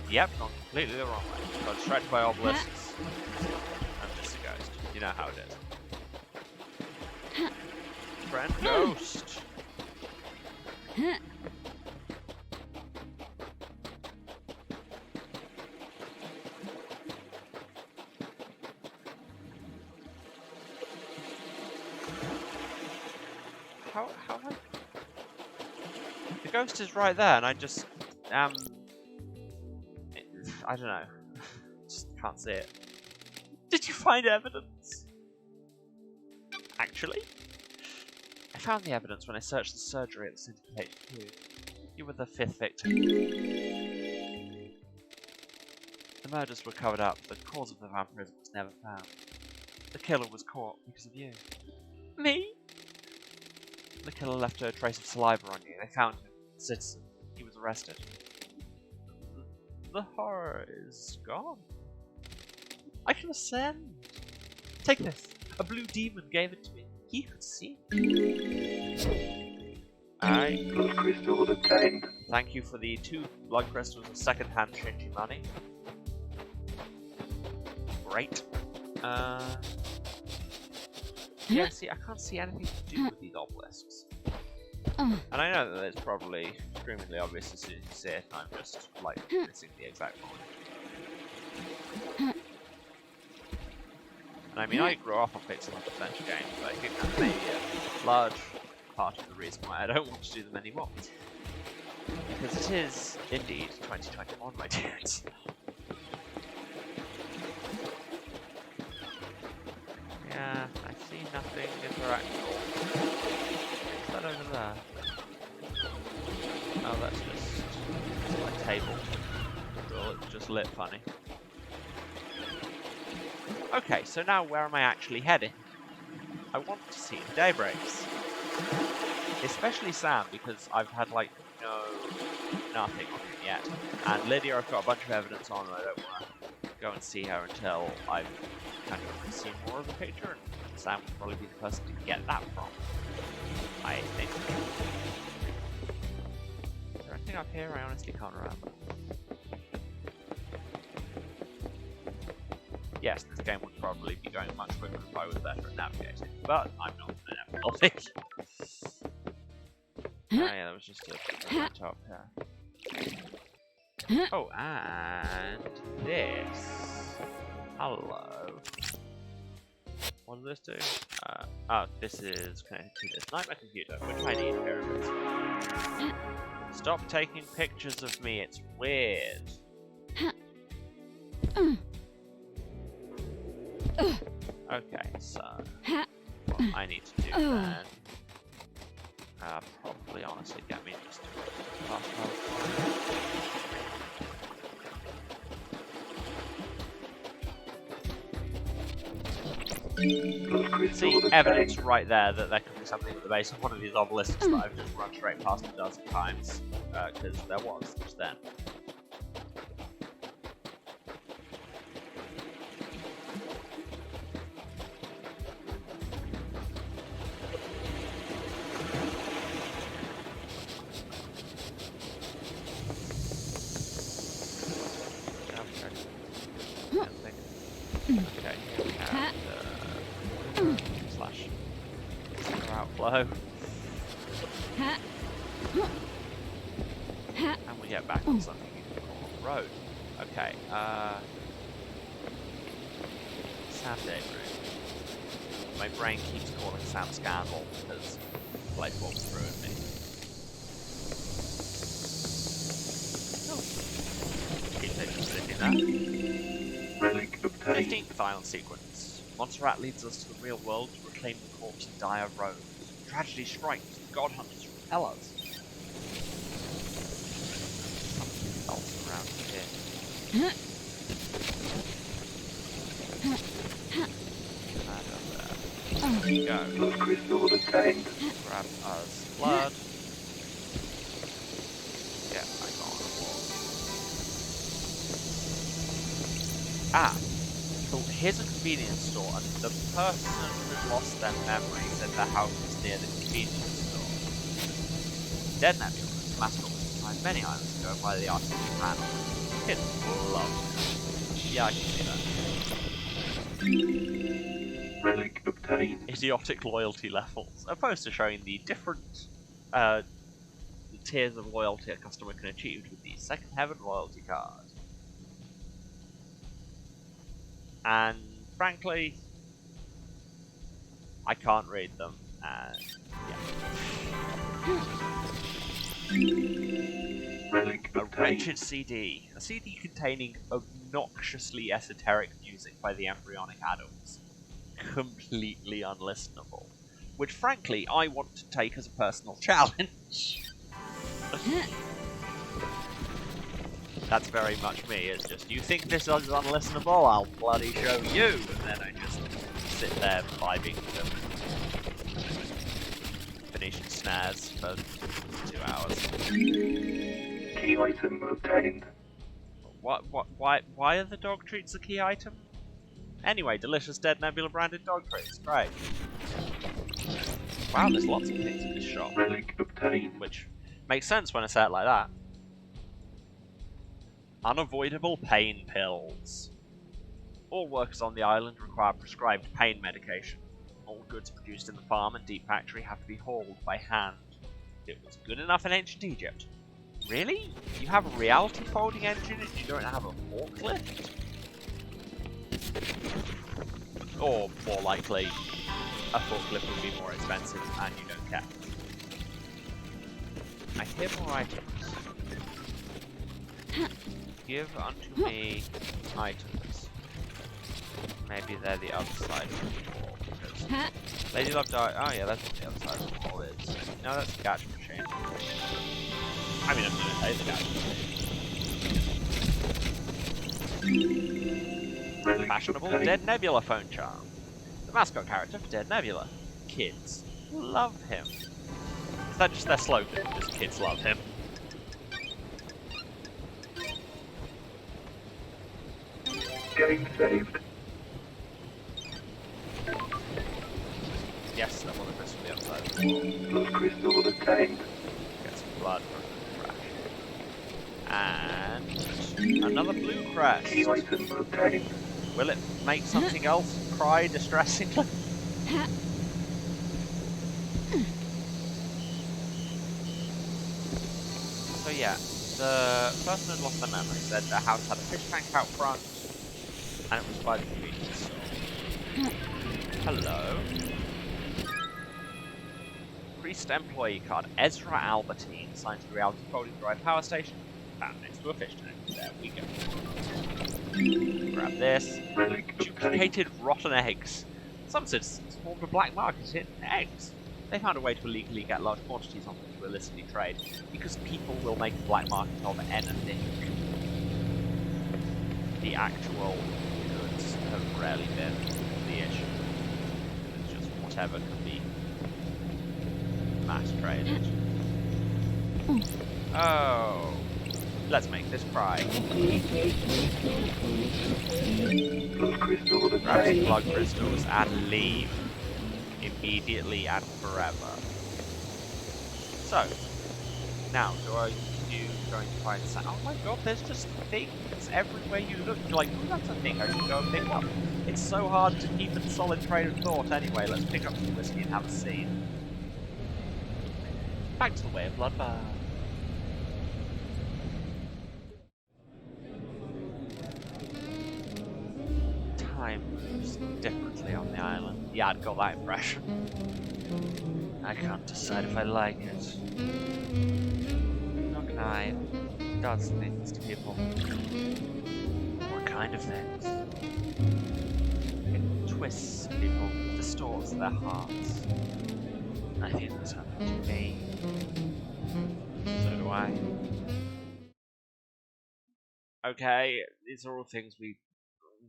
Yep, gone completely the wrong way. Got distracted by obelisks. I'm just a ghost. You know how it is. Friend ghost. How the ghost is right there, and I just I don't know. Just can't see it. Did you find evidence? Actually, I found the evidence when I searched the surgery at the Syndicate HQ. You were the 5th victim. The murders were covered up, the cause of the vampirism was never found. The killer was caught because of you. Me? The killer left a trace of saliva on you. They found him. Citizen. He was arrested. The horror is gone. I can ascend. Take this. A blue demon gave it to me. He could see. Alright. Blood crystal obtained. Thank you for the 2 blood crystals of second-hand Shinji money. Great. Yeah, see, I can't see anything to do with these obelisks. And I know that it's probably extremely obvious as soon as you see it, I'm just, like, missing the exact point. And I mean, I grew up on pixel adventure games, but I think that may be a large part of the reason why I don't want to do them anymore. Because it is, indeed, 2021, my dears. Yeah, I see nothing interactable. What's that over there? Oh, that's just my table. Well, it's just lit funny. Okay, so now where am I actually heading? I want to see the daybreaks. Especially Sam, because I've had, like, nothing on him yet. And Lydia I've got a bunch of evidence on, and I don't want to go and see her until I've kind of seen more of the picture, and Sam would probably be the person to get that from, I think. Is there anything up here? I honestly can't remember. Yes, this game would probably be going much quicker if I was better at navigating, but I'm not an MLB. Oh yeah, that was just a top here. Oh, and this. Hello. What does this do? Oh, this is connected to this nightmare computer, which I need pyramids. Stop taking pictures of me, it's weird. Okay, so what I need to do then, probably honestly get me just past See, evidence right there that there could be something at the base of one of these obelisks that I've just run straight past a dozen times, because there was just then. Okay, here we have slash outflow. And we get back on something you can call road. Okay, Sam Daybreak. My brain keeps calling Sam Scandal because the place walks through at me. Oh. Keep sitting there. Relic obtained. 15th final sequence. Montserrat leads us to the real world to reclaim the corpse of Dire Rose. Tragedy strikes. God hunters repel us. Something else around here. And up there. There we go. Blood crystal obtained. Grab us blood. Get back on the wall. Ah. So here's a convenience store, and the person who lost their memory said their house was near the convenience store. Dead naturalist, mascot was designed many islands ago by the artist panel. Kids loved it. Yeah, I can see that. Relic obtained. Idiotic loyalty levels. A poster showing the different tiers of loyalty a customer can achieve with the Second Heaven loyalty card. And frankly, I can't read them, and yeah. Relic A obtained. wretched CD. A CD containing obnoxiously esoteric music by the Embryonic Adults. Completely unlistenable. Which frankly, I want to take as a personal challenge. That's very much me. It's just, you think this is unlistenable? I'll bloody show you! And then I just sit there vibing with Phoenician snares for 2 hours. Key item obtained. Why are the dog treats a key item? Anyway, delicious Dead Nebula branded dog treats. Great. Wow, there's lots of things in this shop. Relic obtained. Which makes sense when I say it like that. Unavoidable pain pills. All workers on the island require prescribed pain medication. All goods produced in the farm and deep factory have to be hauled by hand. It was good enough in ancient Egypt. Really? You have a reality folding engine and you don't have a forklift? Or, more likely, a forklift would be more expensive and you don't care. I hear more items. Give unto me items. Maybe they're the other side of the wall. Because Lady Love died. Oh yeah, that's what the other side of the wall is. No, that's the catch machine. I mean, I'm gonna say the catch machine. Fashionable Dead Nebula phone charm. The mascot character for Dead Nebula. Kids love him. Is that just their slogan? Just kids love him. Game saved. Yes, that one of this from the other side of the wall. Blood crystal obtained. Get some blood from the crash. And another blue crest. Key item obtained. Will it make something else cry distressingly? So yeah, the person who lost their memory said their house had a fish tank out front, and it was by the convenience store. Hello. Priest employee card, Ezra Albertine, assigned to the Reality Folding Drive power station, found next to a fish tank. There we go. Grab this. Relic obtained. Duplicated rotten eggs. Some citizens formed a black market in eggs. They found a way to illegally get large quantities of them to illicitly trade, because people will make a black market of anything. The actual goods have rarely been the issue. It's just whatever can be mass traded. Oh, let's make this cry. Blood crystal Grab some obtained. blood crystals and leave immediately and forever. So, now, you going to find sand? Oh my god, there's just things everywhere you look. You're like, oh, that's a thing I should go and pick up. It's so hard to keep a solid train of thought. Anyway, let's pick up some whiskey and have a scene. Back to the way of Bloodbath. Time moves differently on the island. Yeah, I'd got that impression. I can't decide if I like it. How can I? It does things to people. What kind of things? It twists people, distorts their hearts. I think there's something to me. So do I. Okay, these are all things we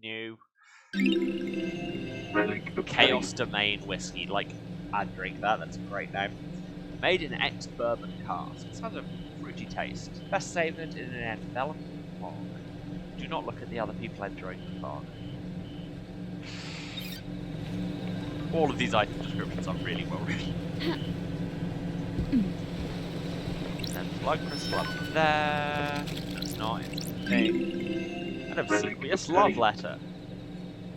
knew. Relic obtained. Chaos Domain whiskey, like, I'd drink that, that's a great name. Made in ex-bourbon cask. It has a fruity taste. Best savoured in an enveloping fog. Do not look at the other people entering the fog. All of these item descriptions are really well written. And blood crystal up there. That's not, it's a thing. An obsequious love letter.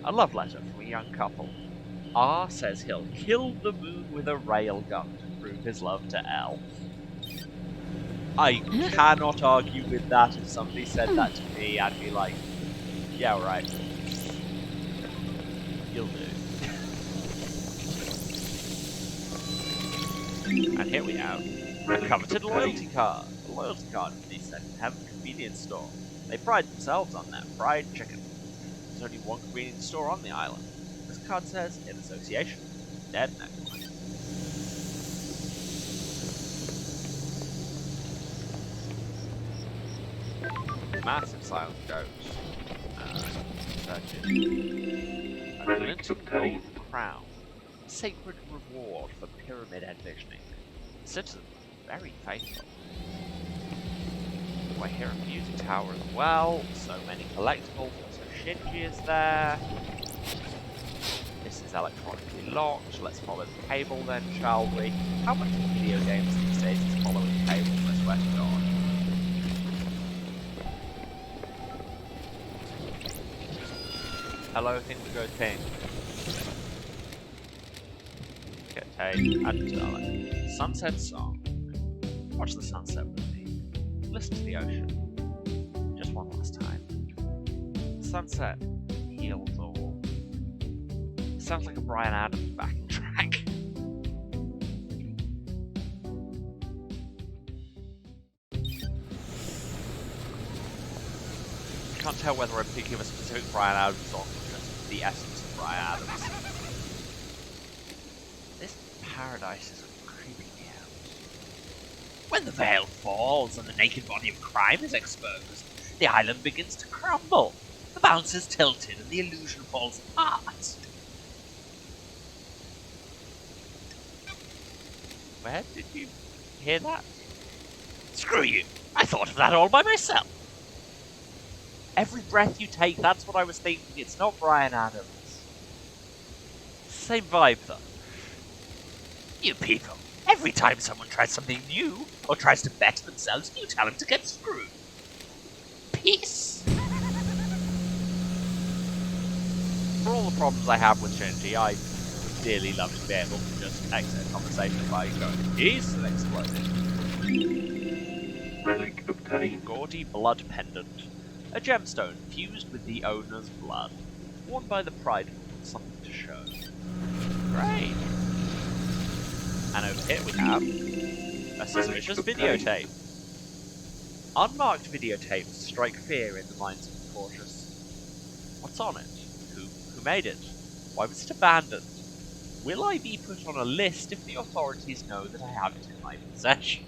A love letter from a young couple. R says he'll kill the moon with a railgun to prove his love to L. I cannot argue with that. If somebody said that to me, I'd be like, yeah, right. You'll do. And here we have a coveted loyalty card. A loyalty card for the Second Heaven convenience store. They pride themselves on their fried chicken. There's only one convenience store on the island. This card says, in association, Dead Nebula. massive silent ghost. Search it. A glinting golden crown. Sacred reward for pyramid envisioning. Citizen, very faithful. We're here at the music tower as well. So many collectibles. Also Shinji is there. This is electronically locked. Let's follow the cable then, shall we? How much in video games these days is following cables, I swear to God? Hello, Indigo King. Okay, add to that. Sunset song. Watch the sunset with me. Listen to the ocean. Just one last time. Sunset heals all. Sounds like a Bryan Adams backing track. I can't tell whether I'm thinking of a specific Bryan Adams song or just the essence of Bryan Adams. This paradise is creeping me out. When the veil falls and the naked body of crime is exposed, the island begins to crumble. The bounce is tilted and the illusion falls apart. Where did you hear that? Screw you! I thought of that all by myself! Every breath you take, that's what I was thinking. It's not Bryan Adams. Same vibe, though. You people, every time someone tries something new, or tries to better themselves, you tell them to get screwed. Peace! For all the problems I have with Shinji, I would dearly love to be able to just exit a conversation by going, peace, and exploding. Relic obtained. Gaudy blood pendant. A gemstone fused with the owner's blood, worn by the prideful with something to show. Great! And over here we have a suspicious videotape. Unmarked videotapes strike fear in the minds of the cautious. What's on it? Who made it? Why was it abandoned? Will I be put on a list if the authorities know that I have it in my possession?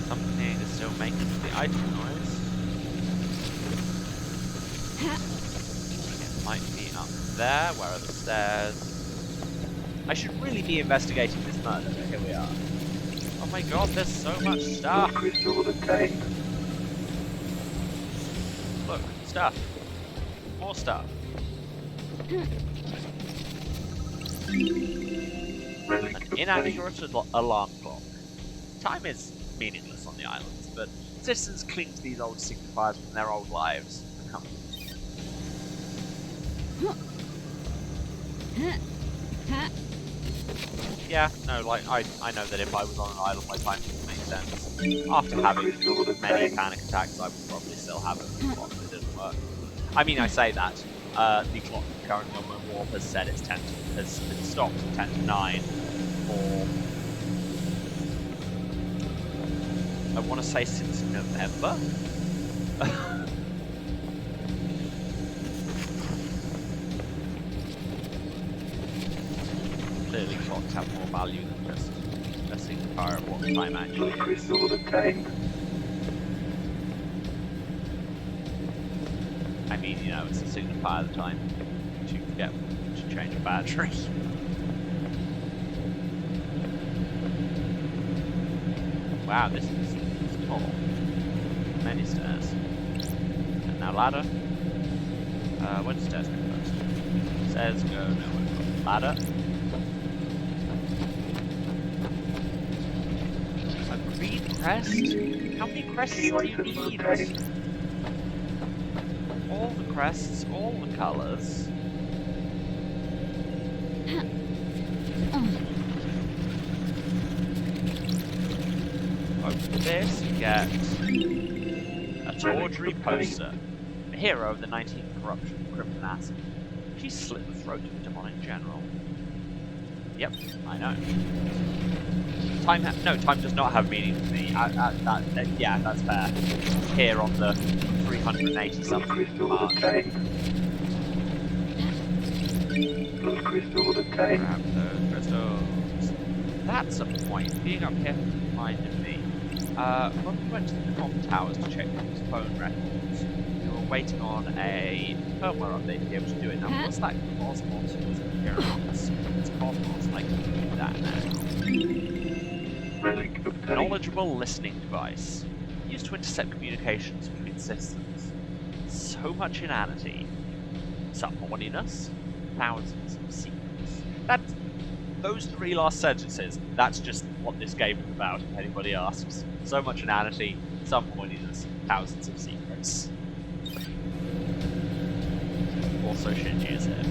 Something is still making the item noise. It might be up there. Where are the stairs? I should really be investigating this murder, but here we are. Oh my god, there's so much stuff! Crystal obtained. Look, stuff. More stuff. An inaccurate alarm clock. Time is meaningless on the islands, but citizens cling to these old signifiers from their old lives. Yeah, no, like, I know that if I was on an island, my time would make sense. After having many panic attacks, I would probably still have it if it didn't work. I mean, I say that. The clock currently on my warp has said it's has been stopped at 10 to 9 for, I want to say since November? Clearly clocks have more value than just a signifier at what time actually is. Crystal obtained. I mean, you know, it's a signifier of the time to get to change a battery. Wow, this is tall. Many stairs. And now ladder. Where do stairs go first? Stairs go nowhere. Ladder. A green crest? How many crests do you need? All the crests, all the colours. Open this, you get a tawdry poster. A hero of the 19th corruption of Crimson Acid. She slit the throat of a demonic general. Yep, I know. Time does not have meaning to me. Yeah, that's fair. Here on the 380 something mark. Crystal obtained. Grab those crystals. That's a point. Being up here reminded me. When we went to the comm towers to check his phone records, we were waiting on a firmware update to be able to do it. Now, was that Cosmos or was it Pyramids? It's Cosmos, and I can do that now. Relic obtained. Knowledgeable listening device. Used to intercept communications between systems. So much inanity. Some horniness. Thousands of secrets. Those three last sentences, that's just what this game is about, if anybody asks. So much inanity, some horniness, thousands of secrets. Also Shinji's here.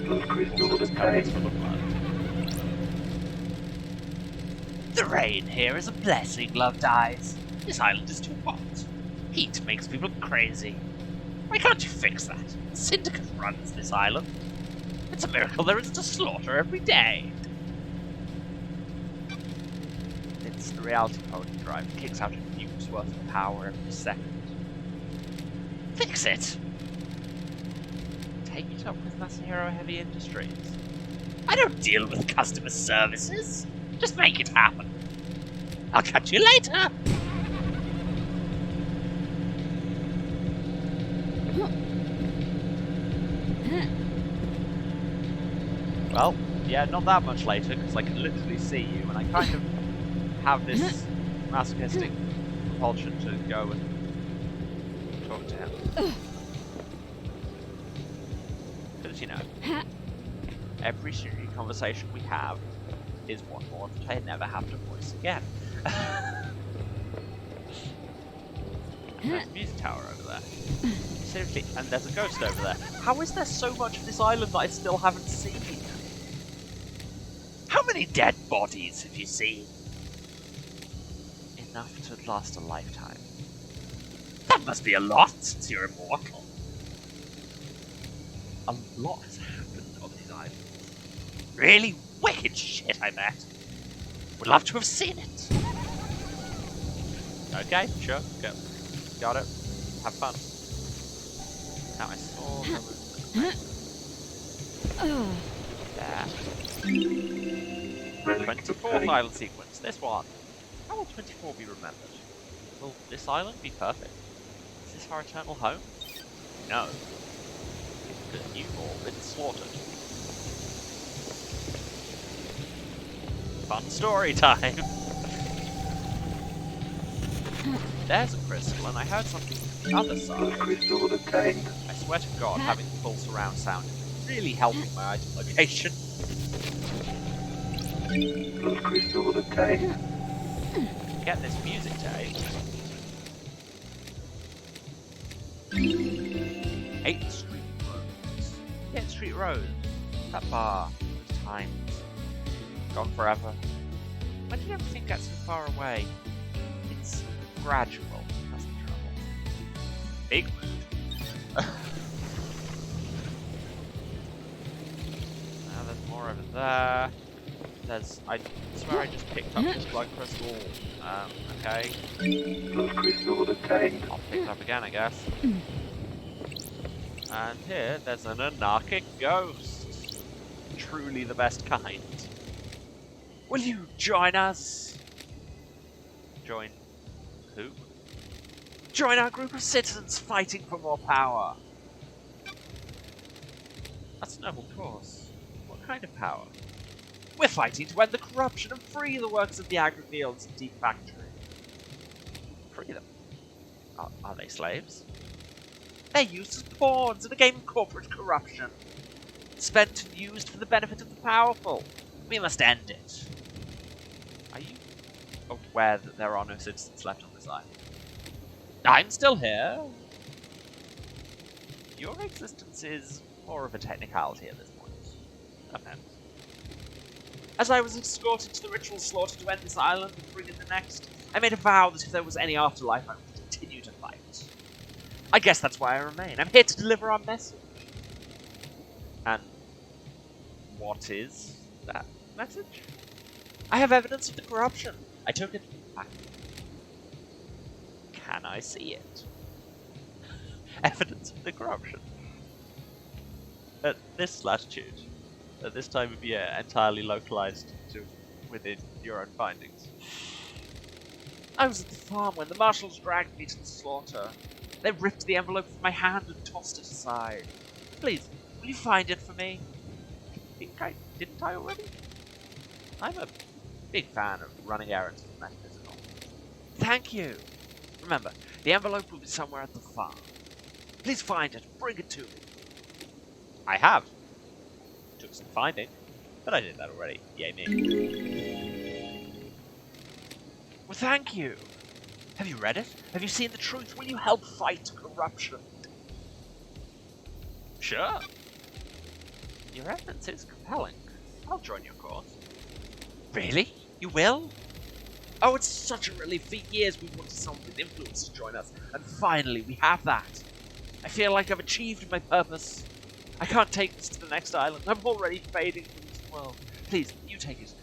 Blood crystal Also this cupboard's obtained. full of blood. The rain here is a blessing, loved eyes. This island is too hot. Heat makes people crazy. Why can't you fix that? The Syndicate runs this island. It's a miracle there isn't a slaughter every day. It's the reality code drive. It kicks out a nuke's worth of power every second. Fix it! Take it up with Masahiro Heavy Industries. I don't deal with customer services. Just make it happen. I'll catch you later! Well, yeah, not that much later, because I can literally see you, and I kind of have this masochistic compulsion to go and talk to him. Because, you know, every Shinji conversation we have is one more that I never have to voice again. And there's a music tower over there. Seriously, and there's a ghost over there. How is there so much of this island that I still haven't seen? How many dead bodies have you seen? Enough to last a lifetime. That must be a lot, since you're immortal. A lot has happened on these islands. Really wicked shit, I bet. Would love to have seen it. Okay, sure, go. Got it. Have fun. Now I saw there was... There. Relic 24th obtained. island sequence. This one. How will 24 be remembered? Will this island be perfect? Is this our eternal home? No. Because you've all been slaughtered. Fun story time! There's a crystal, and I heard something from the other Blood side. crystal obtained. I swear to God, having the full surround sound is really helping my item location. Blood crystal obtained. Get this music tape. 8th Street Roads. 8th Street Road. That bar. Those times. Gone forever. Why did everything get so far away? It's gradual. That's the trouble. Big mood. Now there's more over there. I swear I just picked up this blood crystal. Okay. Blood crystal obtained. I'll pick it up again, I guess. And here, there's an anarchic ghost. Truly the best kind. Will you join us? Join who? Join our group of citizens fighting for more power. That's a noble cause. What kind of power? We're fighting to end the corruption and free the workers of the agri-fields and deep factory. Free them? Are they slaves? They're used as pawns in a game of corporate corruption. Spent and used for the benefit of the powerful. We must end it. Are you aware that there are no citizens left on this island? I'm still here. Your existence is more of a technicality at this point. Offense. As I was escorted to the ritual slaughter to end this island and bring in the next, I made a vow that if there was any afterlife, I would continue to fight. I guess that's why I remain. I'm here to deliver our message. And what is that message? I have evidence of the corruption. I took it back. Can I see it? Evidence of the corruption. At this latitude, at this time of year, entirely localized to within your own findings. I was at the farm when the marshals dragged me to the slaughter. They ripped the envelope from my hand and tossed it aside. Please, will you find it for me? Didn't I already? I'm a big fan of running errands for metaphysical. Thank you! Remember, the envelope will be somewhere at the farm. Please find it, bring it to me. I have. Took some finding, but I did that already. Yay me. Well, thank you! Have you read it? Have you seen the truth? Will you help fight corruption? Sure. Your evidence is compelling. I'll join your cause. Really? You will? Oh, it's such a relief. For years we wanted someone with influence to join us, and finally we have that. I feel like I've achieved my purpose. I can't take this to the next island. I'm already fading from this world. Please, you take it.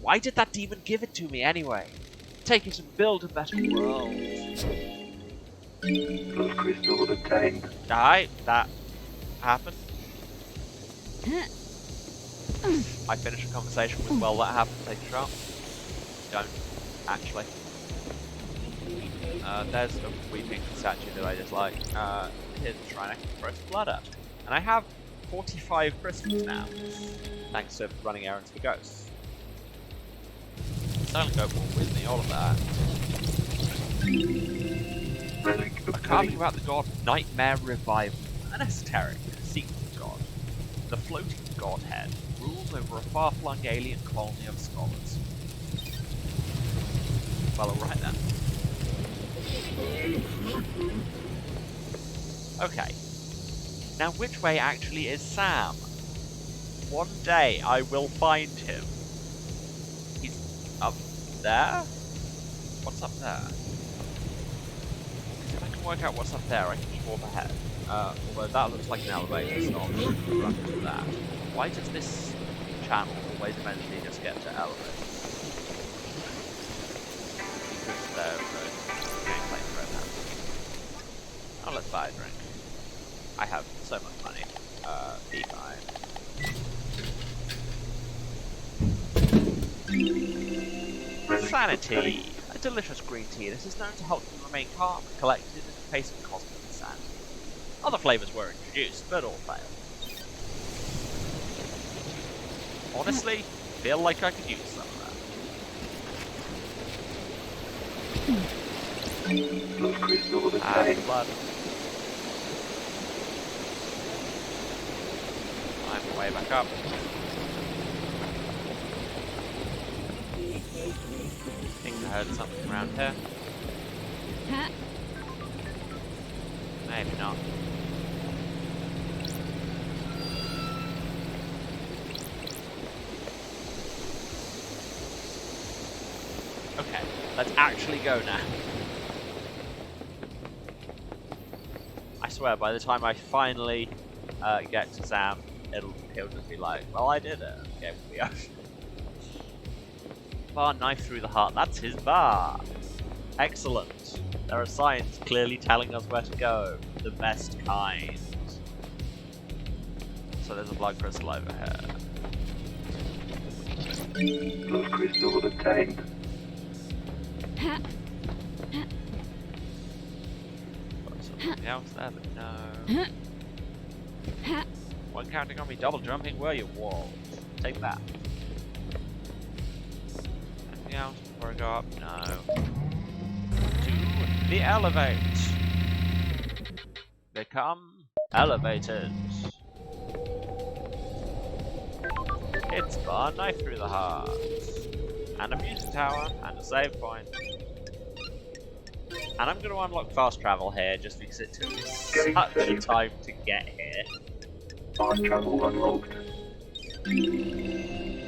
Why did that demon give it to me anyway? Take it and build a better world. Blood crystal obtained. Aye, that happened. I finish a conversation with, well, that happened, take a shot. Don't, actually. There's a weeping statue that I dislike. Here's a shrine I can throw some blood at. And I have 45 crystals now, thanks to running errands for ghosts. Silent Goat will with me, all of that. Relic A carving obtained. about the god Nightmare Revival, an esoteric, secret god. The floating godhead rules over a far-flung alien colony of scholars. Well, alright then. Okay. Now, which way actually is Sam? One day I will find him. He's up there? What's up there? If I can work out what's up there, I can just walk ahead. Although that looks like an elevator, so I'll just run to that. Why does this channel always eventually just get to elevators? Because they're gameplay roadhouse. Oh, let's buy a drink. I have so much money. Be fine. Sanity! A delicious green tea that is known to help you remain calm and collected in the face of cosmic insanity. Other flavours were introduced, but all failed. Honestly, feel like I could use some of that. Blood crystal And obtained. blood. I'm way back up. I think I heard something around here. Ha. Maybe not. Okay, let's actually go now. I swear, by the time I finally get to Sam, he'll just be like, well, I did it. Okay, we go. Bar knife through the heart. That's his bar. Excellent. There are signs clearly telling us where to go. The best kind. So there's a blood crystal over here. Blood crystal obtained. Ha. Got something else there, but no. Ha. One counting on me double jumping, were you, walls? Take that. Anything else before I go up? No. To the elevate. Become elevated. It's bar knife through the heart. And a music tower, and a save point. And I'm going to unlock fast travel here, just because it took me such a time to get here. Fast travel unlocked.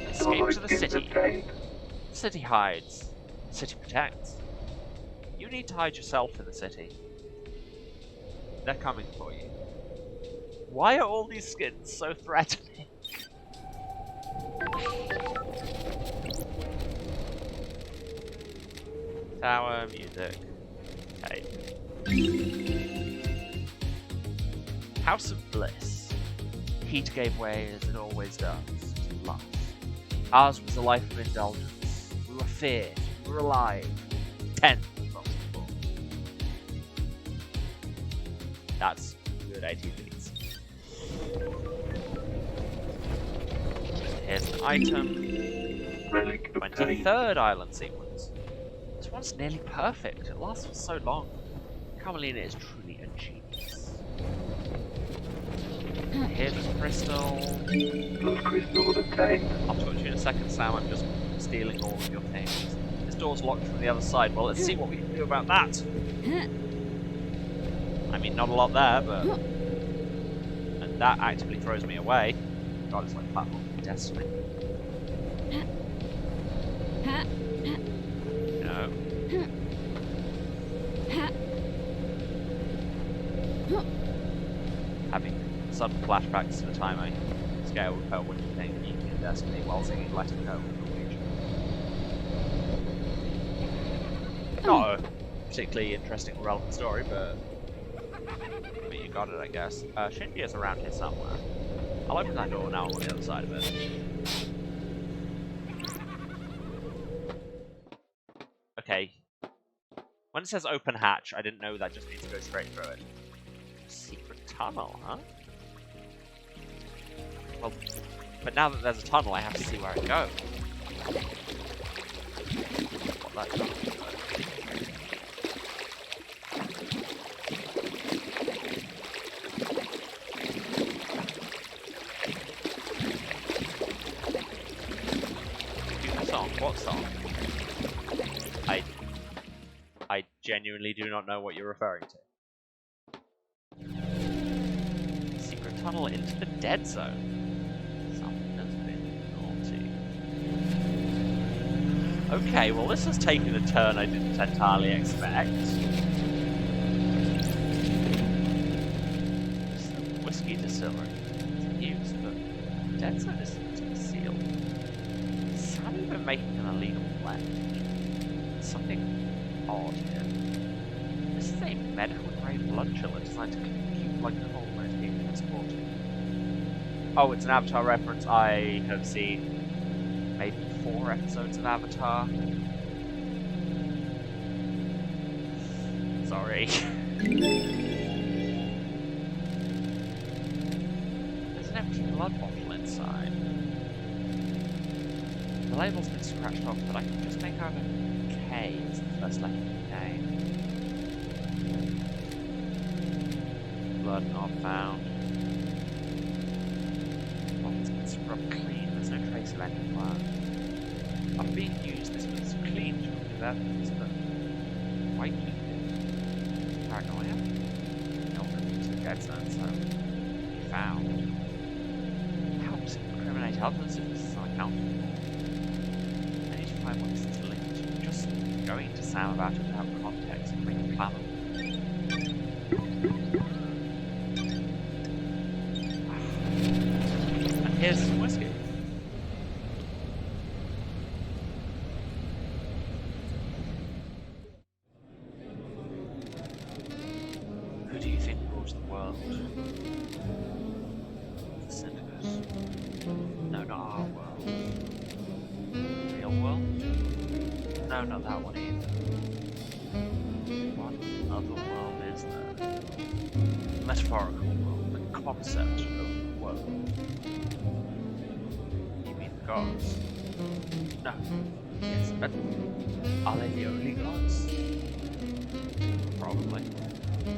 Escape to the Items city. obtained. City hides. City protects. You need to hide yourself in the city. They're coming for you. Why are all these skins so threatening? Tower music. Okay. House of Bliss. Heat gave way as it always does to lust. Ours was a life of indulgence. We were feared. We were alive. 10 from before. That's good 18 beats. Here's an item. Relic obtained. 23rd island sequence. This one's nearly perfect. It lasts for so long. Carmelina is truly a genius. Here's a crystal. Plus crystal obtained. I'll talk to you in a second, Sam. I'm just stealing all of your things. This door's locked from the other side. Well, let's see what we can do about that. I mean, not a lot there, but... And that actively throws me away. God, it's like platform destiny. No. Having sudden flashbacks to the time I scaled her winter thing in Destiny while singing Let It Go in Norwegian. Not a particularly interesting or relevant story, but I mean, you got it, I guess. Shinji is around here somewhere. I'll open that door now. I'm on the other side of it. Okay. When it says open hatch, I didn't know that just means to go straight through it. Secret tunnel, huh? Well, but now that there's a tunnel, I have to see where it goes. What that tunnel is. What song? I genuinely do not know what you're referring to. Secret tunnel into the dead zone. Something has been naughty. Okay, well this has taken a turn I didn't entirely expect. This is a whiskey distillery. It's in use, but the dead zone is concealed. Sam even making an illegal blend. Something odd here. This is a medical grade blood chiller designed to keep blood cold when it's being transported. Oh, it's an Avatar reference. I have seen maybe 4 episodes of Avatar. Sorry. There's an empty blood bottle inside. The label's been scratched off, but I can just make out a K as the first letter of the name. Blood not found. Bottle's been scrubbed clean, there's no trace of any blood. After being used, this was clean to remove evidence, but why keep it? Paranoia? No one into the dead zone, so be found. Helps incriminate others if this is unaccountable. Find what this is linked to. Just going to Sam about it without context and make a plan. And here's some whiskey. Who do you think rules the world? The Syndicate? No, not our world. No, not that one either. What other world is there? Metaphorical world, the concept of world. You mean the gods? No. Yes, but are they the only gods? Probably.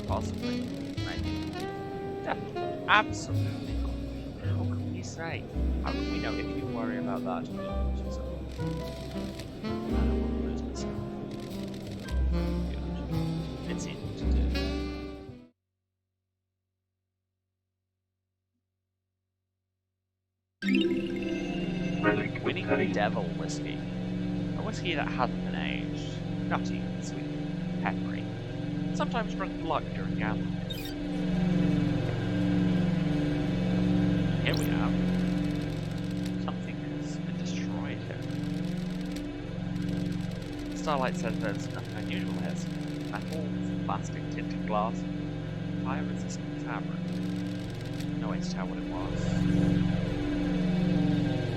Possibly. Maybe. Definitely. Absolutely. How can we say? How can we know if you worry about that? It's easy to do. Winning the Devil whiskey. A whiskey that hasn't been aged. Nutty, sweet, peppery. Sometimes drunk blood during gambling. Here we have something has been destroyed here. Starlight says there's nothing unusual here. Metal, plastic, tinted glass, fire-resistant fabric. No way to tell what it was.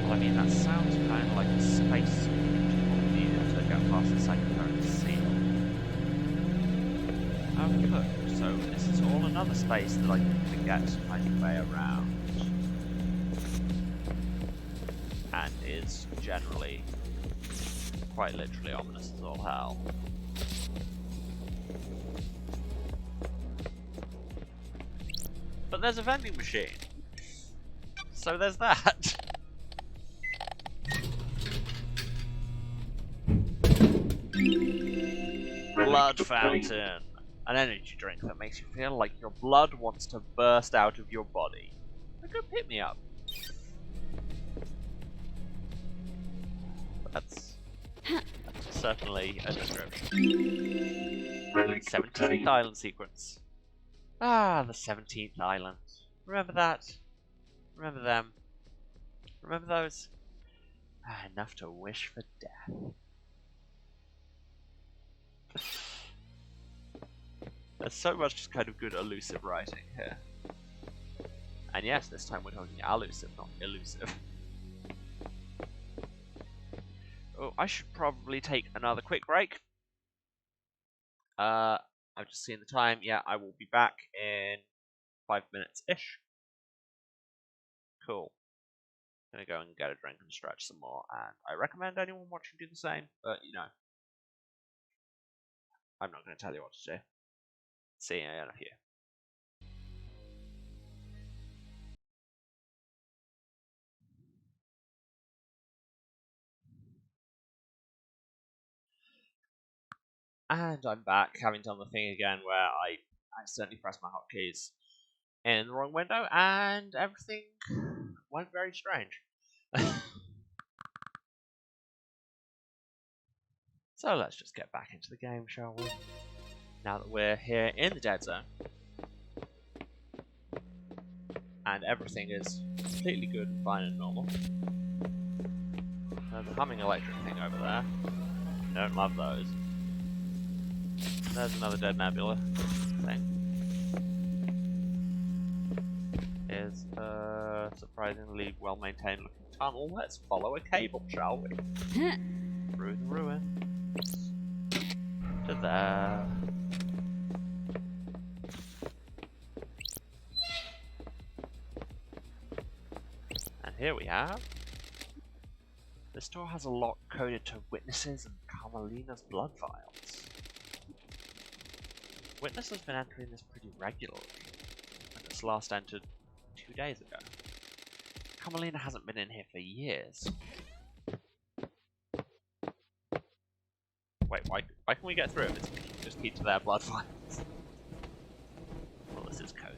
Well, I mean, that sounds kind of like a space suit people needed to get past the psychotherapy seal. Oh, good. So this is all another space that I can get to find a way around. And is generally, quite literally, ominous as all hell. But there's a vending machine. So there's that. Blood fountain. An energy drink that makes you feel like your blood wants to burst out of your body. A good pick me up. That's certainly a description. Relic 17th obtained. island sequence. Ah, the 17th island. Remember that? Remember them? Remember those? Ah, enough to wish for death. There's so much just kind of good elusive writing here. And yes, this time we're talking elusive, not elusive. Oh, I should probably take another quick break. I've just seen the time. Yeah, I will be back in 5 minutes-ish. Cool. Gonna go and get a drink and stretch some more, and I recommend anyone watching do the same, but you know, I'm not gonna tell you what to do. See you in a few. And I'm back, having done the thing again where I accidentally pressed my hotkeys in the wrong window, and everything went very strange. So let's just get back into the game, shall we? Now that we're here in the dead zone, and everything is completely good and fine and normal. There's a humming electric thing over there. Don't love those. There's another dead nebula thing. Is a surprisingly well-maintained looking tunnel. Let's follow a cable, shall we? Through the ruins. To there. And here we have. This door has a lock coded to witnesses and Carmelina's blood vials. Witness has been entering this pretty regularly, and this last entered 2 days ago. Carmelina hasn't been in here for years. Wait, why can we get through if it's just key to their blood vials? Well, this is cozy.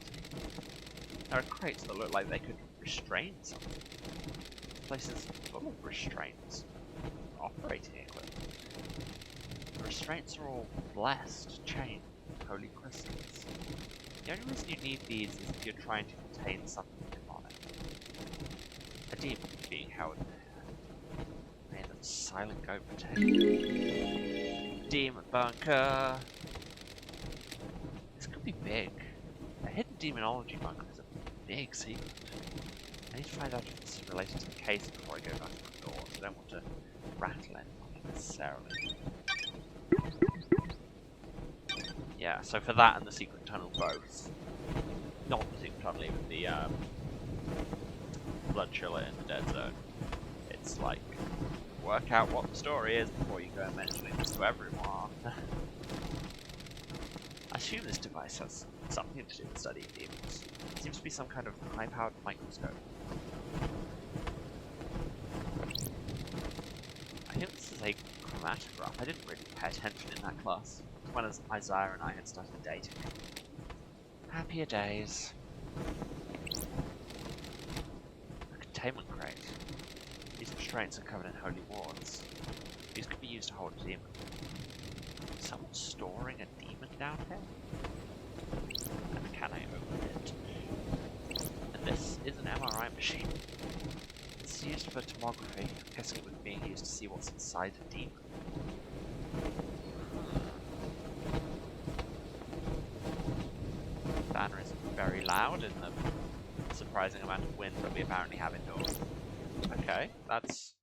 There are crates that look like they could restrain something. This place is full of restraints. Operating equipment. The restraints are all blessed, chained, holy crystals. The only reason you need these is if you're trying to contain something demonic. A demon being held in there. May the silent goat protect you. Demon bunker. This could be big. A hidden demonology bunker is a big secret. I need to find out if this is related to the case before I go back to the doors. I don't want to rattle anyone necessarily. Yeah, so for that and the secret tunnel both. Not the secret tunnel, even the blood chiller in the dead zone. It's like, work out what the story is before you go mentioning this to everyone. I assume this device has something to do with studying demons. It seems to be some kind of high-powered microscope. I think this is a chromatograph. I didn't really pay attention in that class. When Isaiah and I had started dating. Happier days. A containment crate. These restraints are covered in holy wards. These could be used to hold a demon. Is someone storing a demon down here? And can I open it? And this is an MRI machine. It's used for tomography. I'm guessing it was being used to see what's inside a demon. Banner is very loud in the surprising amount of wind that we apparently have indoors. Okay, that's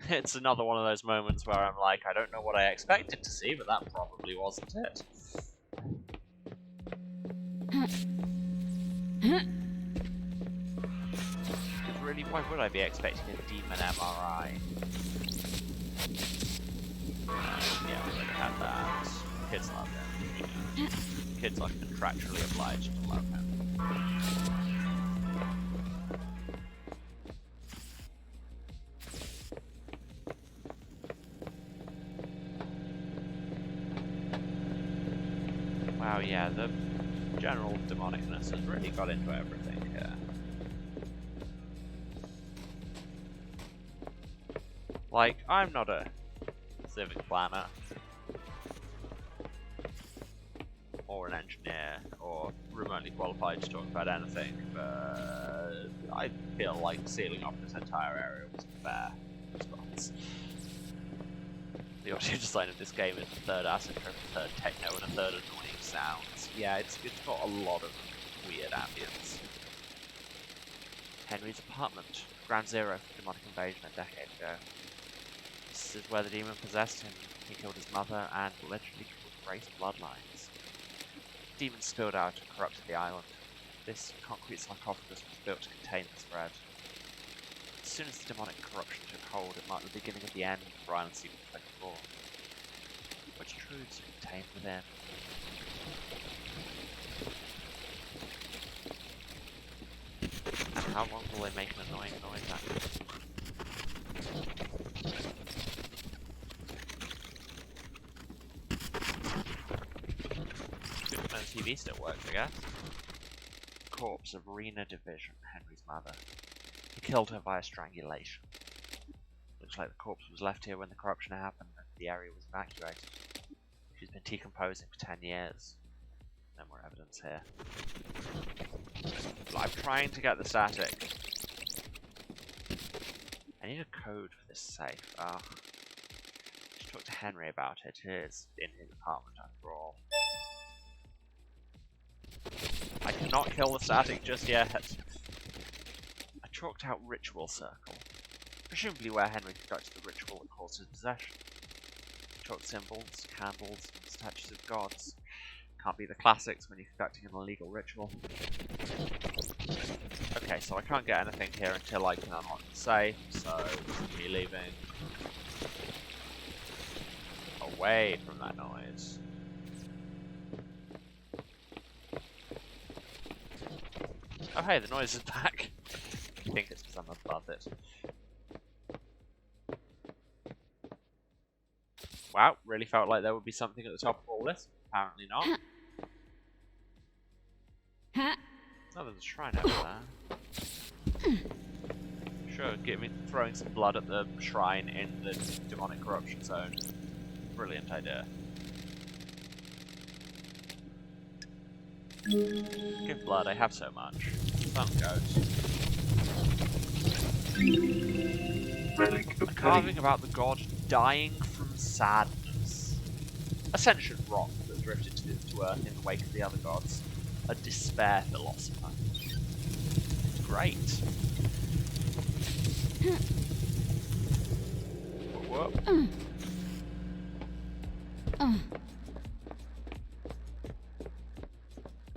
It's another one of those moments where I'm like, I don't know what I expected to see, but that probably wasn't it. Because really, why would I be expecting a demon MRI? Yeah, we already had that. Kids love him. Kids are contractually obliged to love him. Wow, yeah, the general demonicness has really got into everything here. Like, I'm not a civic planner, or an engineer, or remotely qualified to talk about anything, but I feel like sealing off this entire area was a fair response. The audio design of this game is a third acid trip, a third techno, and a third annoying sounds. Yeah, it's got a lot of weird ambience. Henry's apartment. Ground zero for demonic invasion a decade ago. This is where the demon possessed him. He killed his mother and literally killed race bloodlines. The demon spilled out and corrupted the island. This concrete sarcophagus was built to contain the spread. As soon as the demonic corruption took hold, it marked the beginning of the end for Island Secret 24. Which truths are contained within? And how long will they make an annoying noise after? Good to know the TV still works, I guess. Corpse of Rena Division, Henry's mother. He killed her via strangulation. Looks like the corpse was left here when the corruption happened and the area was evacuated. She's been decomposing for 10 years. No more evidence here. I'm trying to get the static. I need a code for this safe. I should talk to Henry about it. It is in his apartment after all. I cannot kill the static just yet. A chalked out ritual circle. Presumably where Henry conducted the ritual that caused his possession. Chalked symbols, candles, and statues of gods. Can't be the classics when you're conducting an illegal ritual. Okay, so I can't get anything here until I can unlock the safe, so this is me leaving. Away from that noise. Oh hey, the noise is back. I think it's because I'm above it. Wow, really felt like there would be something at the top of all this. Apparently not. Oh, there's a shrine over there. Sure, get me throwing some blood at the shrine in the demonic corruption zone. Brilliant idea. Give blood, I have so much. Some goes. A carving about the god dying from sadness. A sentient rock that drifted to Earth in the wake of the other gods. A despair philosopher. Great. Whoop, whoop.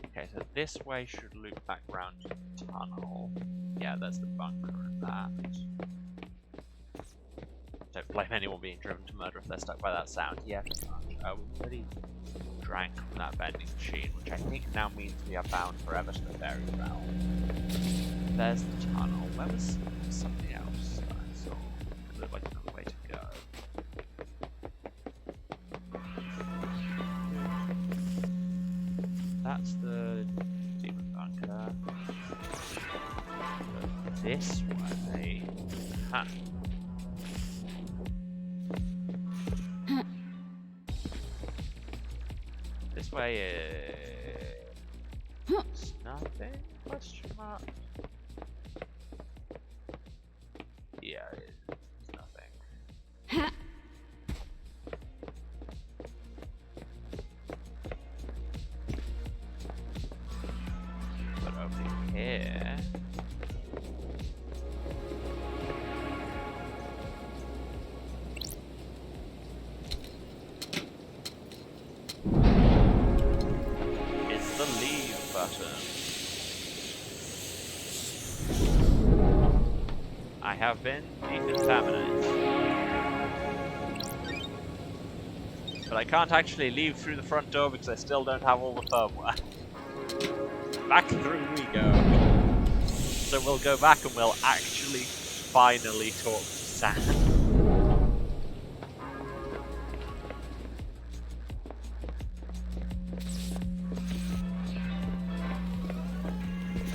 Okay, so this way should loop back round to the tunnel. Yeah, there's the bunker and that. Don't blame anyone being driven to murder if they're stuck by that sound. Yeah, pretty much. We already drank from that vending machine, which I think now means we are bound forever to the fairy realm. There's the tunnel. There was something else that I saw. It looked like another way to go. That's the demon bunker. But this way. Huh. This way is nothing? Question mark. Yeah, it's nothing. But over here. the leave button. I have been decontaminated. But I can't actually leave through the front door because I still don't have all the firmware. Back through we go. So we'll go back and we'll actually finally talk to Sam.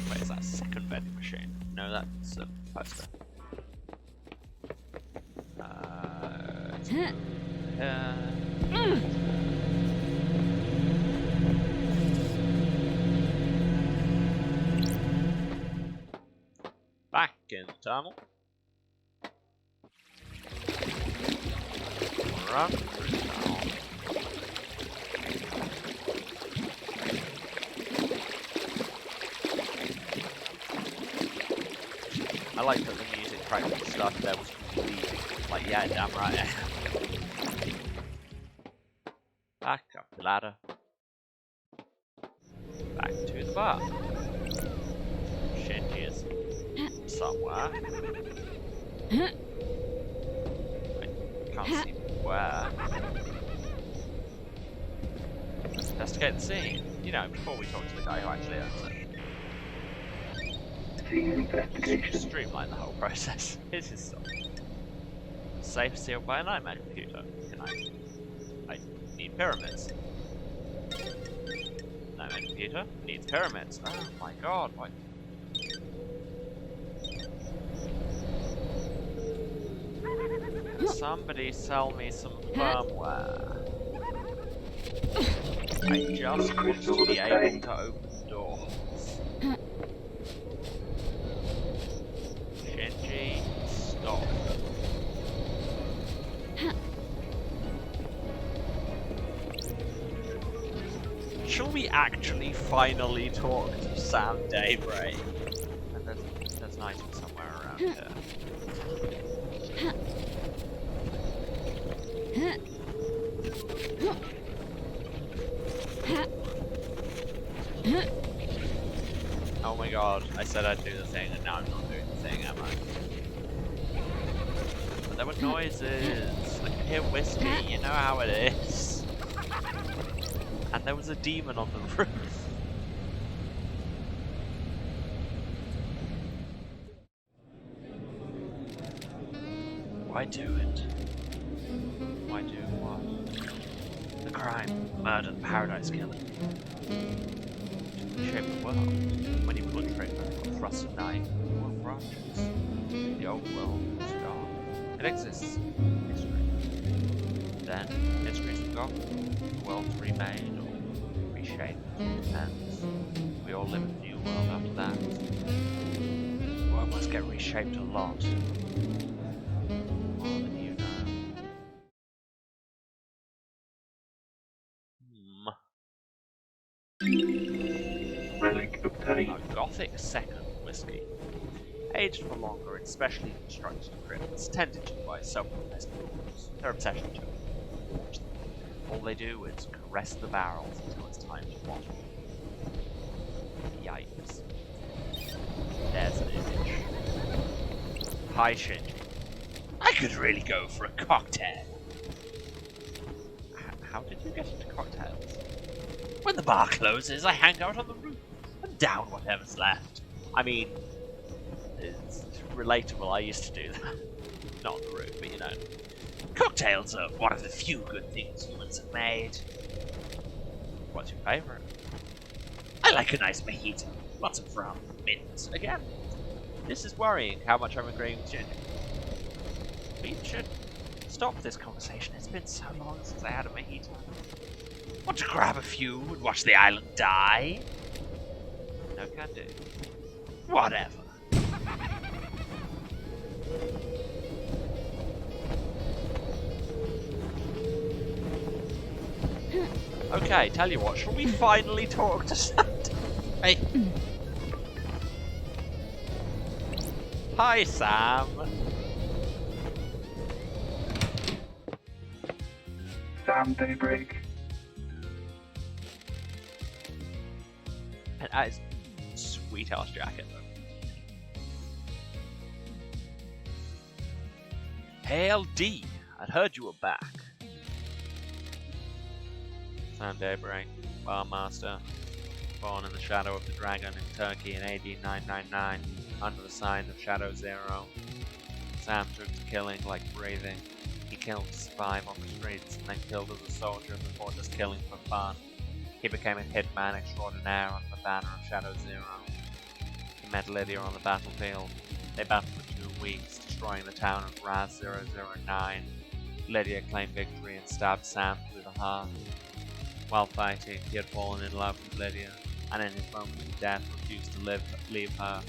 Wait, is that a second vending machine? No, that's a poster. Back in the tunnel. Run through the tunnel. I like that the music practically started there was completely like, yeah, damn right. Back up the ladder. Back to the bar. Shinji is somewhere. I can't see where. Let's investigate the scene. You know, before we talk to the guy who actually owns it. Scene investigation. Streamline the whole process. Here's his stuff. Safe sealed by a nightmare computer. Can I need pyramids. Nightmare computer needs pyramids. Oh my god, what? Can somebody sell me some firmware? I just want to be able to open doors. Shinji, stop. Shall we actually finally talk to Sam Daybreak? And there's an item somewhere around here. Oh my god, I said I'd do the thing and now I'm not doing the thing, am I? But there were noises. I could hear whiskey, you know how it is. And there was a demon on the roof. Why do it? Why do what? The crime, murder, the paradise killing. Shape the world. When you pull a trigger, or thrust a knife, or branches. The old world is gone. It exists in history. Then, history is forgotten. The world's remade or reshaped. And we all live in a new world after that. The world must get reshaped a lot. More than you know. Relic obtained. A Gothic second whiskey. Aged for longer in specially constructed crypts, tended to by self-professed fools. Their obsession to watch them. All they do is caress the barrels until it's time to bottle. Yikes. There's an image. Hi, Shinji. I could really go for a cocktail. How did you get into cocktails? When the bar closes, I hang out on the roof and down whatever's left. I mean, it's relatable, I used to do that. Not on the roof, but you know. Cocktails are one of the few good things humans have made. What's your favourite? I like a nice mojito. Lots of rum, mint. Again, this is worrying how much I'm agreeing with Ginger. We should stop this conversation. It's been so long since I had a mojito. Want to grab a few and watch the island die? No can do. Whatever. Okay, tell you what, shall we finally talk to Sam? Hey. Hi, Sam. Sam Daybreak. That is sweet ass jacket though. Hey LD, I'd heard you were back. Sam Daybreak, Barmaster, born in the shadow of the dragon in Turkey in AD 999, under the sign of Shadow Zero. Sam took to killing like breathing. He killed to survive on the streets and then killed as a soldier before just killing for fun. He became a hitman extraordinaire under the banner of Shadow Zero. He met Lydia on the battlefield. They battled for 2 weeks, destroying the town of Raz 009. Lydia claimed victory and stabbed Sam through the heart. While fighting, he had fallen in love with Lydia, and in his moment of death refused to leave her.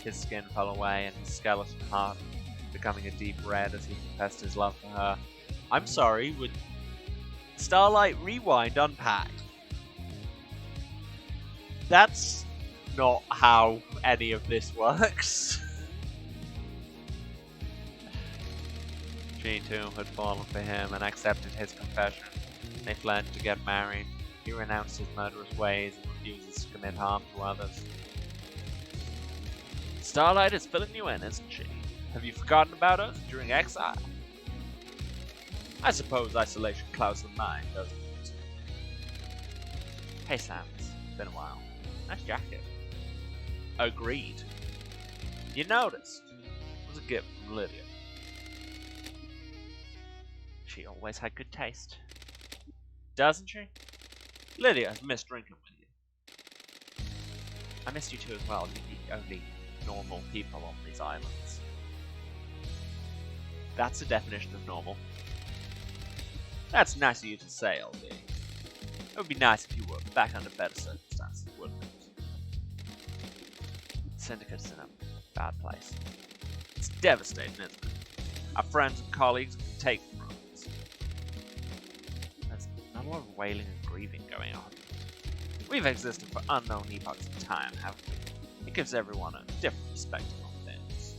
His skin fell away and his skeleton hardened, becoming a deep red as he confessed his love for her. I'm sorry, would Starlight Rewind unpack? That's not how any of this works. She too had fallen for him and accepted his confession. They fled to get married. He renounced his murderous ways and refuses to commit harm to others. Starlight is filling you in, isn't she? Have you forgotten about us during exile? I suppose isolation clouds the mind, doesn't it? Hey Sam, it's been a while. Nice jacket. Agreed. You noticed. It was a gift from Lydia. She always had good taste. Doesn't she? Lydia has missed drinking with you. I missed you too as well. You're the only normal people on these islands. That's the definition of normal. That's nice of you to say, LD. It would be nice if you were back under better circumstances, wouldn't it? Syndicate's in a bad place. It's devastating, isn't it? Our friends and colleagues can take from us. There's not a lot of wailing and grieving going on. We've existed for unknown epochs of time, haven't we? It gives everyone a different perspective on things.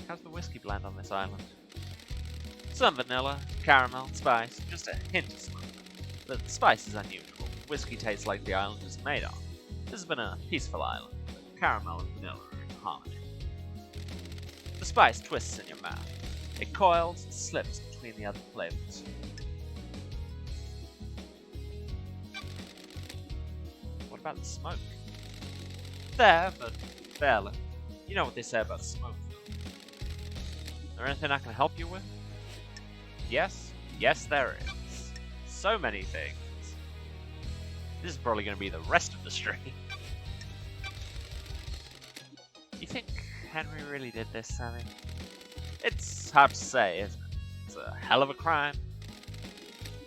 How's the whiskey blend on this island? Some vanilla, caramel, spice, just a hint of smoke. But the spice is unusual. Whiskey tastes like the island is made of. This has been a peaceful island, but caramel and vanilla are in harmony. The spice twists in your mouth. It coils and slips between the other flavors. What about the smoke? There, but barely. You know what they say about smoke. Is there anything I can help you with? Yes? Yes, there is. So many things. This is probably going to be the rest of the stream. You think Henry really did this, Sammy? It's hard to say, isn't it? It's a hell of a crime.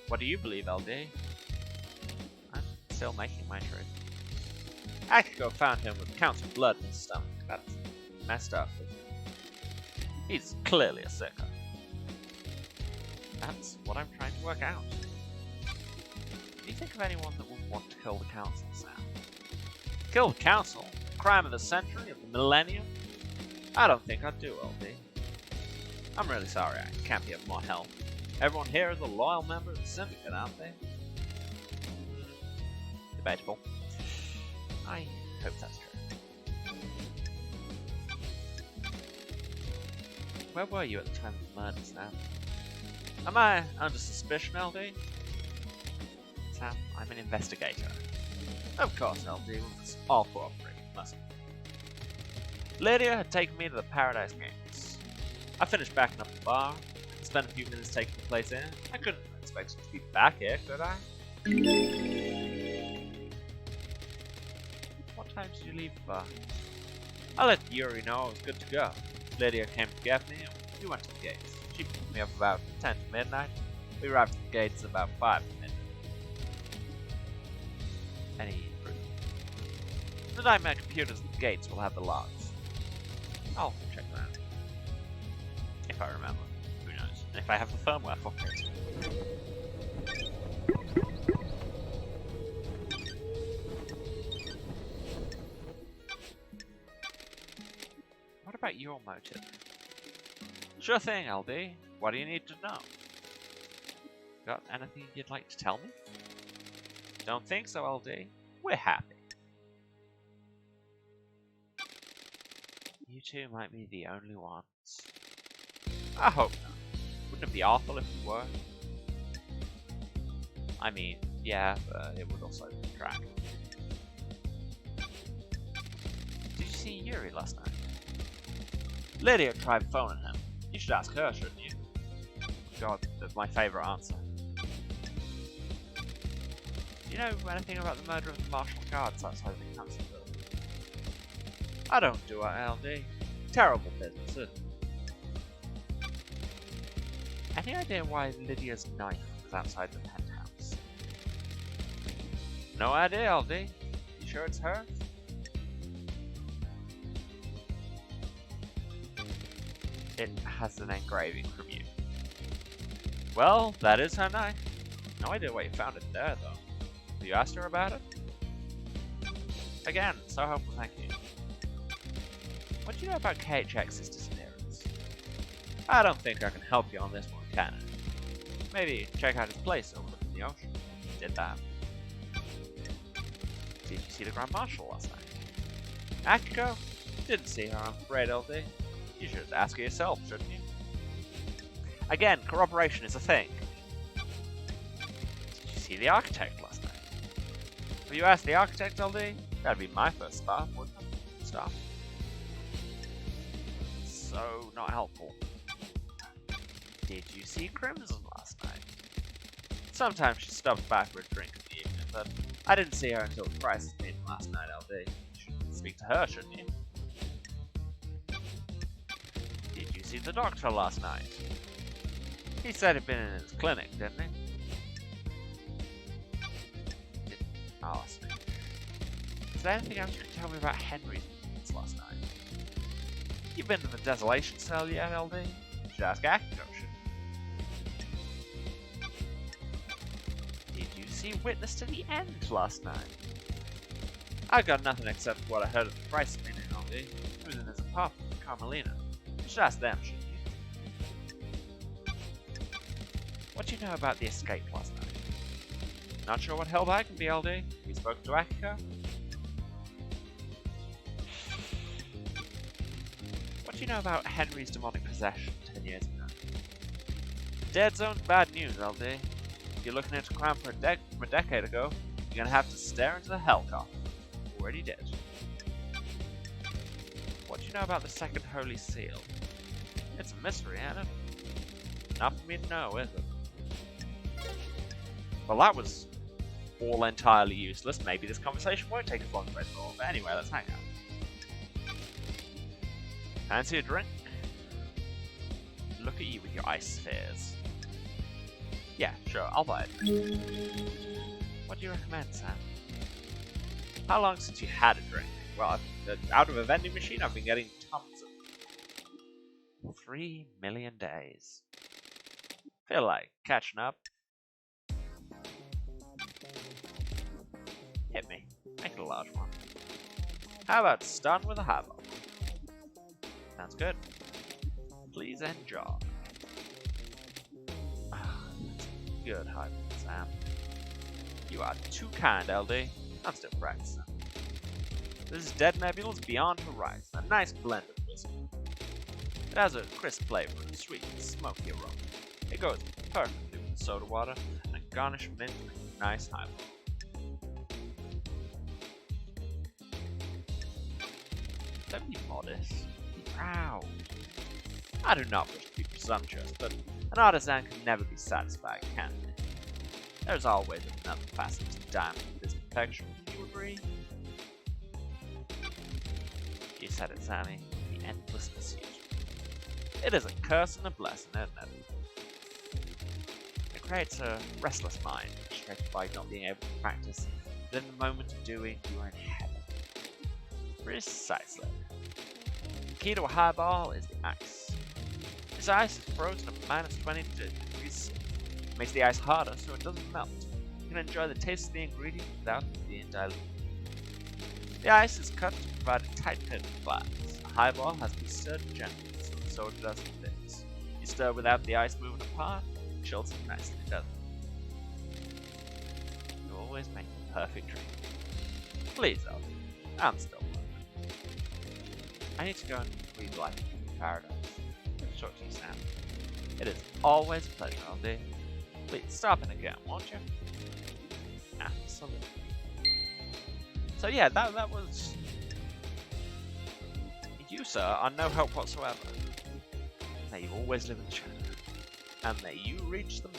What do you believe, LD? I'm still making my truth. Akiko found him with counts of blood in his stomach. That's messed up. He's clearly a sicko. That's what I'm trying to work out. Do you think of anyone that would want to kill the council, Sam? Kill the council? Crime of the century, of the millennium? I don't think I'd do, LD. I'm really sorry I can't be of more help. Everyone here is a loyal member of the syndicate, aren't they? Debatable. I hope that's true. Where were you at the time of the murder, Sam? Am I under suspicion, LD? Sam, I'm an investigator. Of course, LD, we'll just all cooperate, mustn't we? Lydia had taken me to the Paradise Games. I finished backing up the bar, spent a few minutes taking the place in. I couldn't expect you to be back here, could I? What time did you leave the bar? I let Yuri know I was good to go. Lydia came to get me, and we went to the gates. She picked me up about 10 to midnight. We arrived at the gates about 5 to midnight. Any proof? The nightmare computers at the gates will have the logs. I'll check that out. If I remember. Who knows? And if I have the firmware for it. What about your motive? Sure thing, LD. What do you need to know? Got anything you'd like to tell me? Don't think so, LD. We're happy. You two might be the only ones. I hope not. Wouldn't it be awful if we were? I mean, yeah, but it would also detract. Did you see Yuri last night? Lydia tried phoning him. You should ask her, shouldn't you? God, that's my favourite answer. Do you know anything about the murder of the martial guards outside the council building? I don't do it, LD. Terrible business, isn't it? Any idea why Lydia's knife was outside the penthouse? No idea, LD. You sure it's hers? It has an engraving from you. Well, that is her knife. No idea why you found it there, though. Have you asked her about it? Again, so helpful, thank you. What do you know about KHX's disappearance? I don't think I can help you on this one, can I? Maybe check out his place overlooking the ocean. Did that. Did you see the Grand Marshal last night? Akiko? Didn't see her, I'm afraid, LD. You should ask her yourself, shouldn't you? Again, corroboration is a thing. Did you see the architect last night? Have you asked the architect, LD? That'd be my first stop, wouldn't it? Stop. So, not helpful. Did you see Crimson last night? Sometimes she stops by for a drink in the evening, but I didn't see her until the crisis meeting last night, LD. You should speak to her, shouldn't you? Did you see the doctor last night? He said he'd been in his clinic, didn't he? Didn't ask me. Is there anything else you can tell me about Henry's movements last night? You been to the desolation cell yet, LD? You should ask Akiko, Did you see Witness to the End last night? I got nothing except what I heard of the crisis meeting, LD. He was in his apartment with Carmelina. You should ask them, shouldn't you? What do you know about the escape last night? Not sure what help I can be, LD. We spoke to Akiko? What do you know about Henry's demonic possession 10 years ago? Dead zone's bad news, LD. If you're looking into crime from a decade ago, you're gonna have to stare into the hell coffin. Already did. What do you know about the second Holy Seal? It's a mystery, ain't it? Not for me to know, is it? Well, that was all entirely useless. Maybe this conversation won't take as long as I thought, but anyway, let's hang out. Fancy a drink? Look at you with your ice spheres. Yeah, sure, I'll buy it. What do you recommend, Sam? How long since you had a drink? Well, out of a vending machine, I've been getting tons of 3 million days. Feel like catching up. Hit me. Make it a large one. How about starting with a highball? Sounds good. Please enjoy. Good highball, Sam. You are too kind, LD. I'm still practicing. This is Dead Nebula's Beyond Horizon, a nice blend of whiskey. It has a crisp flavor and a sweet, smoky aroma. It goes perfectly with soda water and a garnishment with a nice highball. Don't be modest. Be proud. I do not wish to be presumptuous, but an artisan can never be satisfied, can they? There's always another facet to diamond this perfection. Do you agree? You said it, Sammy. The endless pursuit. It is a curse and a blessing, isn't it? It creates a restless mind, frustrated by not being able to practice, but in the moment of doing, you are in heaven. Precisely. The key to a highball is the ice. This ice is frozen at minus 20 degrees. It makes the ice harder so it doesn't melt. You can enjoy the taste of the ingredient without being diluted. The ice is cut to provide a tight fit of glass. A highball has to be stirred gently so the soda doesn't mix. You stir without the ice moving apart, it chills it nicely, doesn't it? You always make the perfect drink. Please, Elton. I'm still learning. I need to go and read Life in Paradise. Talk to you, Sam. It is always a pleasure, LD. Please stop in again, won't you? Absolutely. So yeah, that was... You, sir, are no help whatsoever. May you always live in the shadow. And may you reach the moon.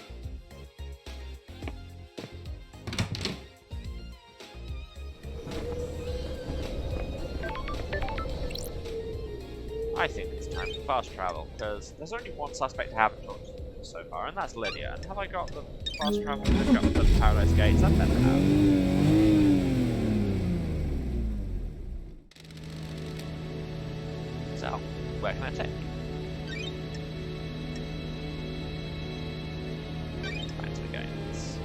I think it's time to fast travel, because there's only one suspect I haven't talked to so far, and that's Lydia. And have I got the fast travel to pick up to the Paradise Gates? I better have. So, where can I take you? Back to the gates.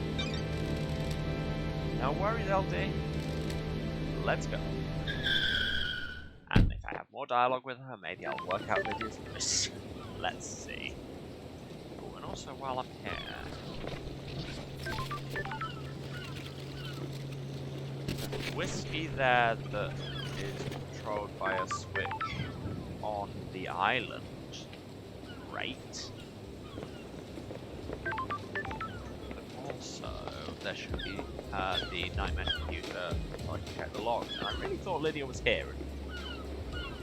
No worries, LD. Let's go. And if I have more dialogue with her, maybe I'll work out Lydia's voice. Let's see. Oh, and also while I'm here, the whiskey there that is controlled by a switch on the island. Great. But also, there should be the nightmare computer so I can check the logs. And I really thought Lydia was here.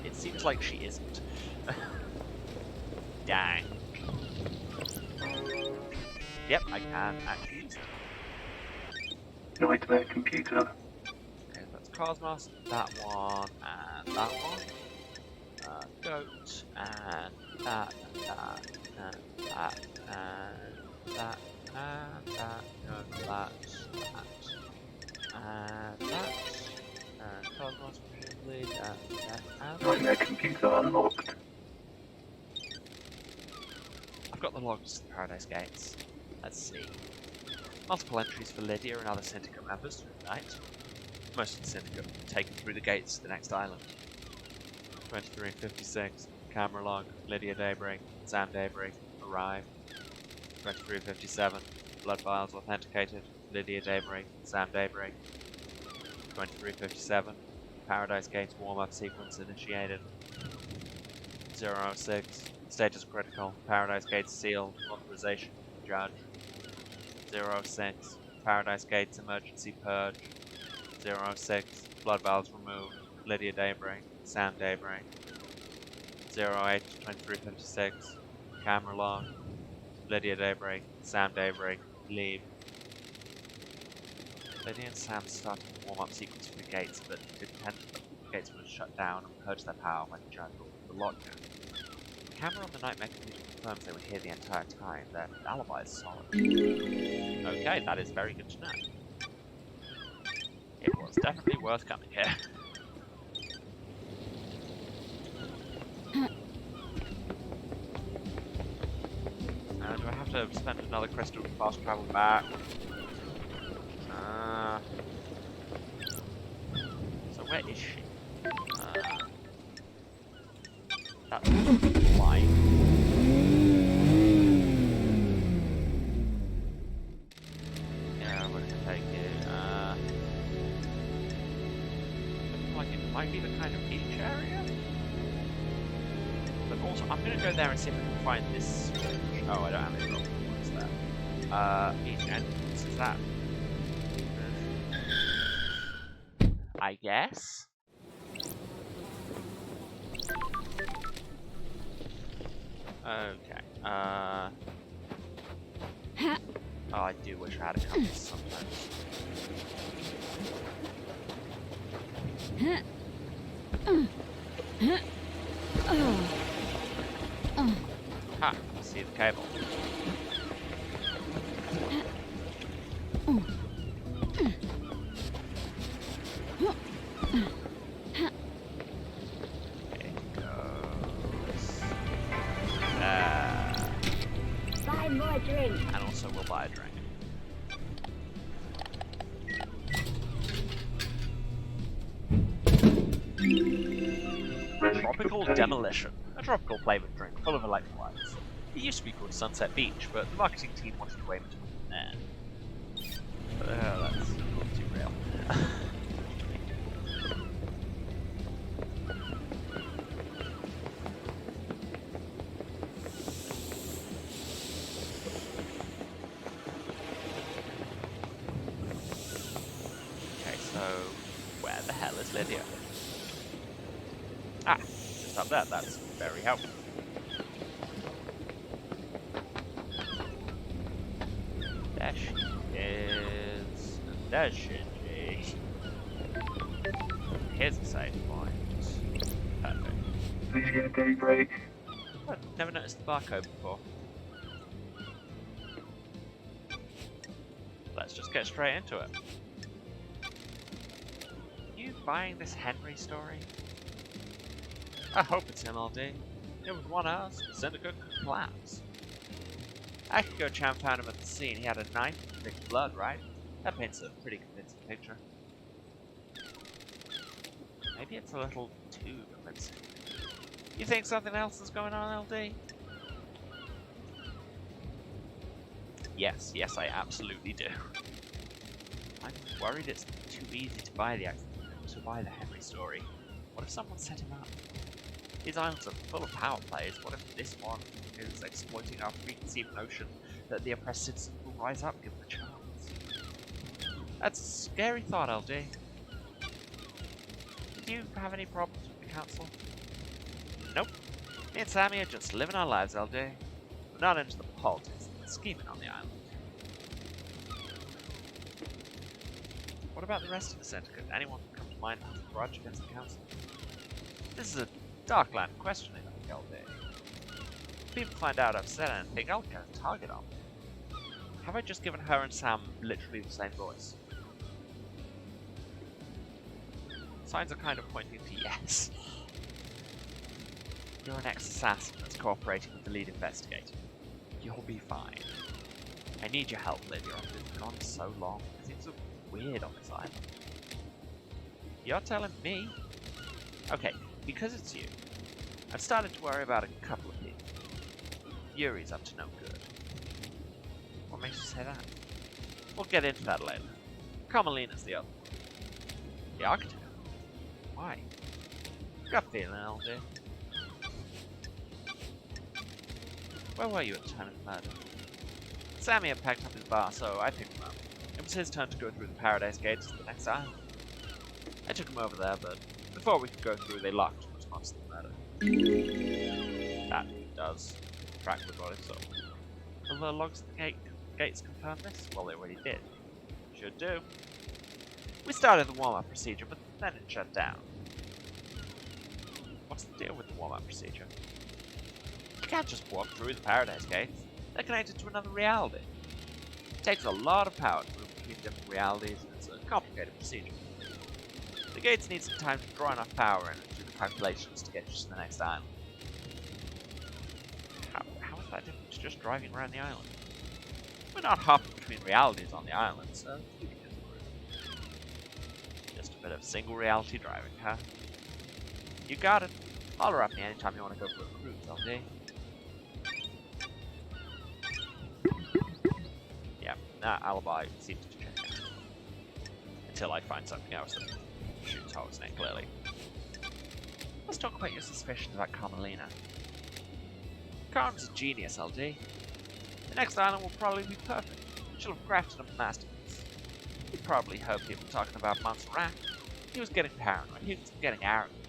It seems like she isn't. Dang. Yep, I can actually use it. Nightmare computer. Okay, that's Cosmos, that one, and that one. Goat, and that, and that, and that, and that, and that, no, that, and that, and Cosmos, presumably, that, and Nightmare computer unlocked. I've got the logs to the Paradise Gates. Let's see. Multiple entries for Lydia and other Syndicate members through the night. Most of the Syndicate taken through the gates to the next island. 2356, camera log, Lydia Daybreak, Sam Daybreak, arrived. 2357, blood vials authenticated, Lydia Daybreak, Sam Daybreak. 2357, Paradise Gates warm-up sequence initiated. 006, status critical, Paradise Gates sealed, authorization, judge. 06, Paradise Gates emergency purge. 06, blood valves removed, Lydia Daybreak, Sam Daybreak. 08, 2356, camera log, Lydia Daybreak, Sam Daybreak, leave. Lydia and Sam started the warm-up sequence for the gates, but the gates were shut down and purged their power when the judge ordered the lockdown. The camera on the nightmare computer confirms they were here the entire time. Their alibi is solid. Okay, that is very good to know. It was definitely worth coming here. Do I have to spend another crystal to fast travel back? So where is she? That's light. Yeah, we're gonna take it. Looks like it might be the kind of beach area. But also, I'm gonna go there and see if I can find this switch. Oh, I don't have any rope. What's that? Beach entrance, is that? I guess? Okay, oh, I do wish I had a compass sometimes. Ha! I see the cable. It goes. Buy more drink. And also we'll buy a drink. Tropical Demolition. A tropical flavored drink full of electrolytes. It used to be called Sunset Beach, but the marketing team wanted to aim it there. That's not too real. this Lydia? Ah, just up there. That's very helpful. There she is. And there's Shinji. Here's a save point. Perfect. Please get a day break. I've never noticed the barcode before. Let's just get straight into it. You buying this Henry story? I hope it's him, LD. It was one of us. The syndicate could collapse. Akiko-chan found him at the scene. He had a knife and thick blood, right? That paints a pretty convincing picture. Maybe it's a little too convincing. You think something else is going on, LD? Yes, I absolutely do. I'm worried it's too easy to buy the Henry story. What if someone set him up? These islands are full of power plays. What if this one is exploiting our preconceived notion that the oppressed citizens will rise up given the chance? That's a scary thought, LD. Do you have any problems with the council? Nope. Me and Sammy are just living our lives, LD. We're not into the politics and scheming on the island. What about the rest of the syndicate? Anyone come to mind who has a grudge against the council? This is a dark line of questioning, I think, LD. If people find out I've said anything, I'll get a target on me. Have I just given her and Sam literally the same voice? Signs are kind of pointing to yes. You're an ex-assassin that's cooperating with the lead investigator. You'll be fine. I need your help, Lydia. I've been gone so long. Things are weird on this island. You're telling me? Okay, because it's you, I've started to worry about a couple of people. Yuri's up to no good. What makes you say that? We'll get into that later. Carmelina's the other one. The architect? Why? Gut feeling, LD. Where were you at the time of the murder? Sammy had packed up his bar, so I picked him up. It was his turn to go through the Paradise Gates to the next island. I took him over there, but before we could go through, they locked in response to the murder. That does track with what I saw. Will the logs at the gates confirm this? Well, they already did. Should do. We started the warm-up procedure, but then it shut down. What's the deal with the warm-up procedure? You can't just walk through the Paradise Gates. They're connected to another reality. It takes a lot of power to move between different realities, and it's a complicated procedure. The gates need some time to draw enough power in and do the calculations to get you to the next island. How is that different to just driving around the island? We're not hopping between realities on the island, so you can get through. Just a bit of single reality driving, huh? You got it. Holler at me anytime you want to go for a cruise, LD. Yeah, that alibi seems to check out. Until I find something else that shoots holes in it, clearly. Let's talk about your suspicions about Carmelina. Carmen's a genius, LD. The next island will probably be perfect. She'll have crafted a masterpiece. You probably heard people talking about Montserrat. He was getting paranoid. He was getting arrogant.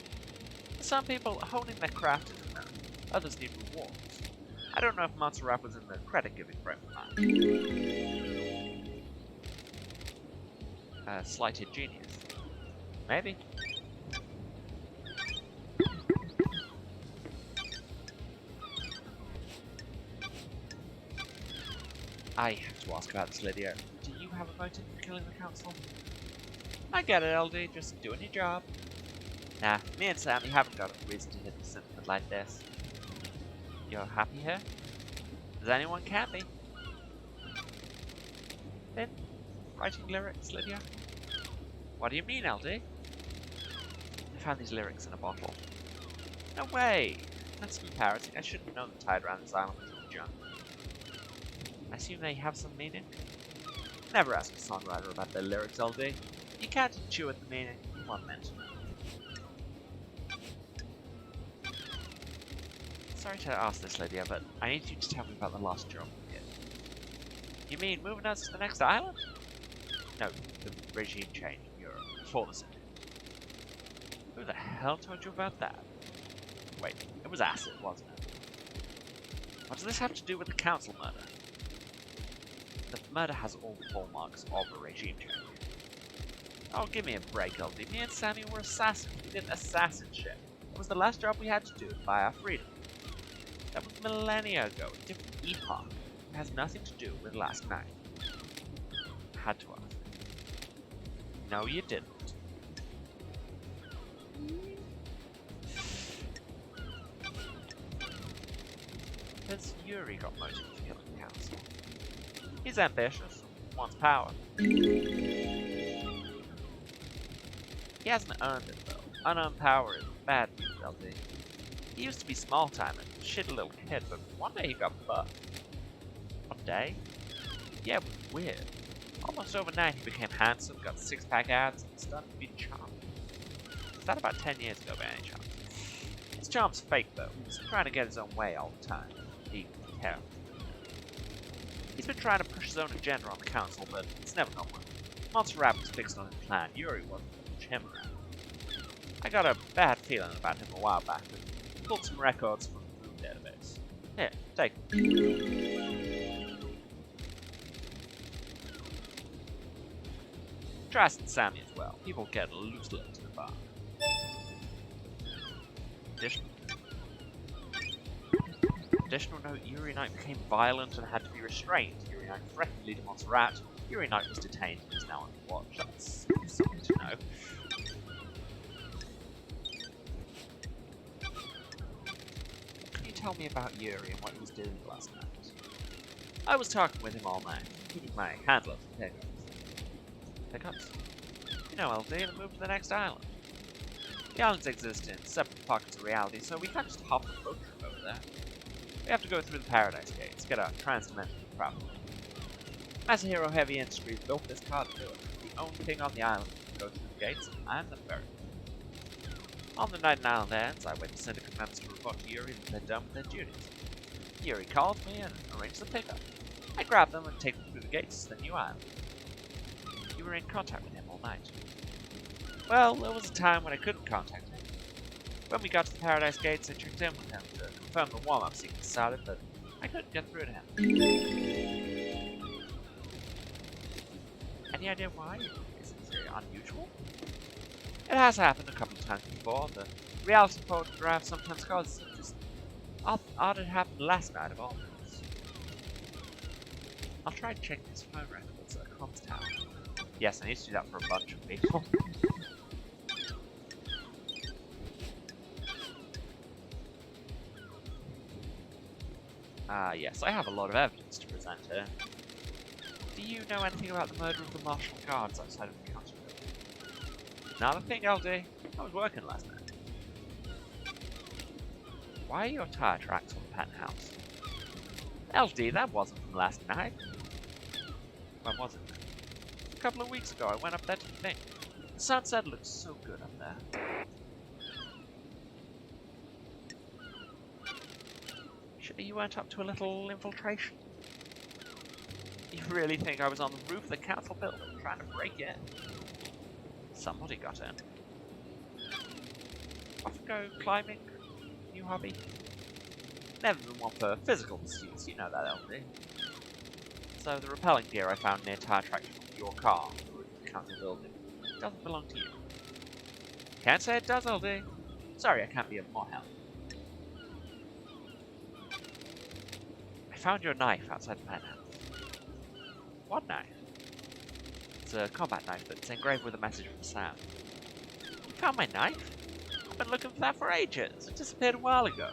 For some people, honing their craft is enough. Others need rewards. I don't know if Montserrat was in the credit-giving frame of mind. Slighted genius. Maybe. I have to ask about this, Lydia. Do you have a motive for killing the council? I get it, LD. Just doing your job. Nah, me and Sammy haven't got a reason to hit the syndicate like this. You're happy here? As anyone can be. Then, writing lyrics, Lydia? What do you mean, LD? I found these lyrics in a bottle. No way! That's embarrassing. I should have known the tide around this island was junk. I assume they have some meaning? Never ask a songwriter about their lyrics, LD. You can't intuit the meaning you want meant. Sorry to ask this, Lydia, but I need you to tell me about the last job we did. You mean moving us to the next island? No, the regime change in Europe, before the Senate. hell told you about that? Wait, it was acid, wasn't it? What does this have to do with the council murder? The murder has all the hallmarks of a regime change. Oh, give me a break, LD. Me and Sammy were assassins. We did assassin shit. It was the last job we had to do to buy our freedom. That was millennia ago, a different epoch. It has nothing to do with last night. Had to ask. No, you didn't. Has Yuri got motive for killing the council? He's ambitious, wants power. He hasn't earned it though. Unearned power is bad news, LD. He used to be small-time and a shitty little kid, but one day he got buffed. One day? Yeah, it was weird. Almost overnight he became handsome, got six-pack abs, and started to be charming. Was that about 10 years ago by any chance? His charm's fake though. He's trying to get his own way all the time. He can't. He's been trying to push his own agenda on the council, but it's never gone well. Montserrat was fixed on his plan. Yuri wasn't going to push him around. I got a bad feeling about him a while back and pulled some records from the food database. Here, take them. Trask and Sammy as well. People get loose lips in the bar. Additional note, Yuri Knight became violent and had to be restrained. Yuri Knight threatened Leader Montserrat. Yuri Knight was detained and is now on watch. That's something to know. What can you tell me about Yuri and what he was doing last night? I was talking with him all night. He was my handler for pickups. Pickups? You know, LD, to move to the next island. The islands exist in separate pockets of reality, so we can't just hop a boat trip over there. We have to go through the Paradise Gates, get our transdimensional travel. Masahiro Heavy Industries built this car to do it. The only thing on the island to go through the gates, and the ferry. On the night an island ends, I wait for Syndicate members to report to Yuri that they're done with their duties. Yuri calls me and arranges the pickup. I grab them and take them through the gates to the new island. You were in contact with him all night. Well, there was a time when I couldn't contact him. When we got to the Paradise Gates, I checked in with him to confirm the warm-up sequence started, but I couldn't get through to him. Any idea why? Is it unusual? It has happened a couple of times before. The reality photograph sometimes causes it. Just odd it happened last night of all things. I'll try to check his phone records at Comms Tower. Yes, I need to do that for a bunch of people. Yes, I have a lot of evidence to present here. Do you know anything about the murder of the martial guards outside of the council building? Not a thing, LD. I was working last night. Why are your tire tracks on the penthouse? LD, that wasn't from last night. When was it? A couple of weeks ago, I went up there to think. The sunset looks so good up there. Sure you went up to a little infiltration? You really think I was on the roof of the council building trying to break in? Somebody got in. Off to go climbing? New hobby? Never been one for physical pursuits, you know that, LD. So the rappelling gear I found near tire tracks from your car on the roof of the council building doesn't belong to you. Can't say it does, LD. Sorry, I can't be of more help. I found your knife outside the penthouse. What knife? It's a combat knife that's engraved with a message from Sam. You found my knife? I've been looking for that for ages. It disappeared a while ago.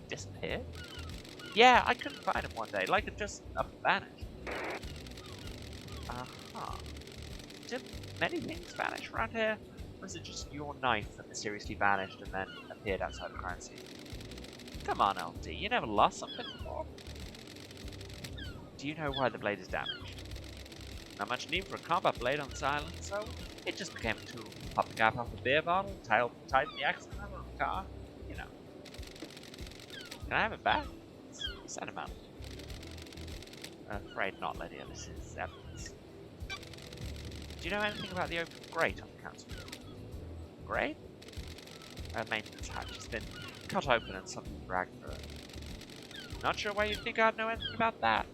Disappeared? Yeah, I couldn't find him one day, like it just vanished. Uh-huh. Did many things vanish around here? Or is it just your knife that mysteriously vanished and then appeared outside the crime scene? Come on, LD, you never lost something before? Do you know why the blade is damaged? Not much need for a combat blade on this island, so it just became a tool. Pop the cap off the beer bottle, tighten the accident handle on the car, you know. Can I have it back? It's sentimental. I'm afraid not, Lydia. This is evidence. Do you know anything about the open grate on the council building? grate? A maintenance hatch has been cut open and something dragged through it. Not sure why you'd think I'd know anything about that.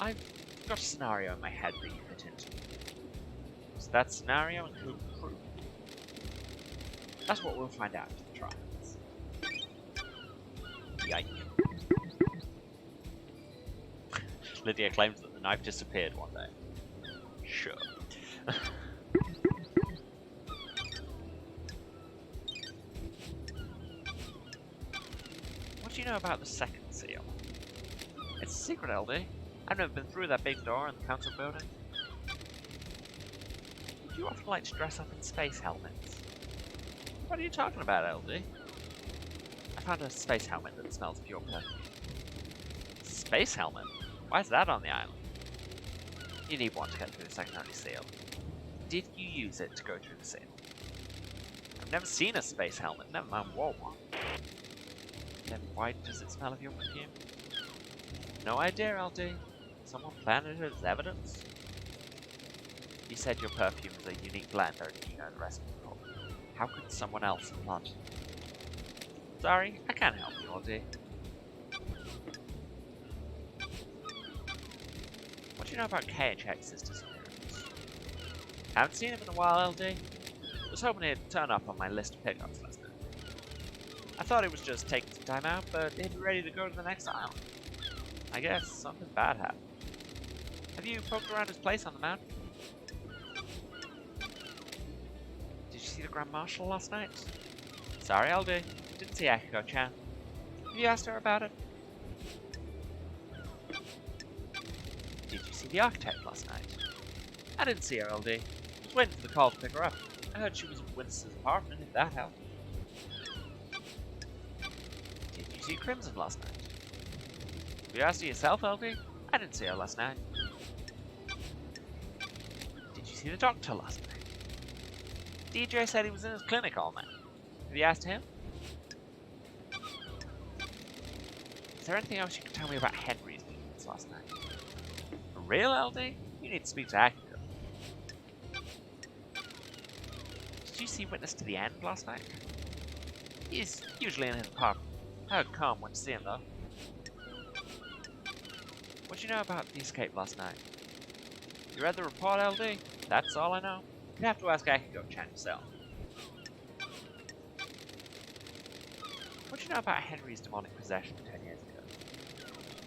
I've got a scenario in my head that you fit into. Does that scenario include crew? That's what we'll find out in the trials. Yike. Lydia claims that the knife disappeared one day. Sure. What do you know about the second seal? It's a secret, LD. I've never been through that big door in the council building. Would you often like to dress up in space helmets? What are you talking about, LD? I found a space helmet that smells of your perfume. Space helmet? Why is that on the island? You need one to get through the secondary seal. Did you use it to go through the seal? I've never seen a space helmet, never mind wore one. Then why does it smell of your perfume? No idea, LD. Someone planted it as evidence? You said your perfume is a unique blend, or do you know the recipe for it? How could someone else have planted it? Sorry, I can't help you, LD. What do you know about KHX's disappearance? Haven't seen him in a while, LD. Was hoping he'd turn up on my list of pickups last night. I thought he was just taking some time out, but he'd be ready to go to the next island. I guess something bad happened. Have you poked around his place on the mountain? Did you see the Grand Marshal last night? Sorry, LD. Didn't see Akiko-chan. Have you asked her about it? Did you see the architect last night? I didn't see her, LD. I was waiting for the call to pick her up. I heard she was in Winston's apartment, if that helped. Did you see Crimson last night? Have you asked her yourself, LD? I didn't see her last night. Did you see the doctor last night? DJ said he was in his clinic all night. Have you asked him? Is there anything else you can tell me about Henry's movements last night? For real, LD? You need to speak to Akiko. Did you see Witness to the End last night? He's usually in his apartment. I heard Calm went to see him though. What do you know about the escape last night? You read the report, LD? That's all I know. You'd have to ask Akiko-chan yourself. What do you know about Henry's demonic possession 10 years ago?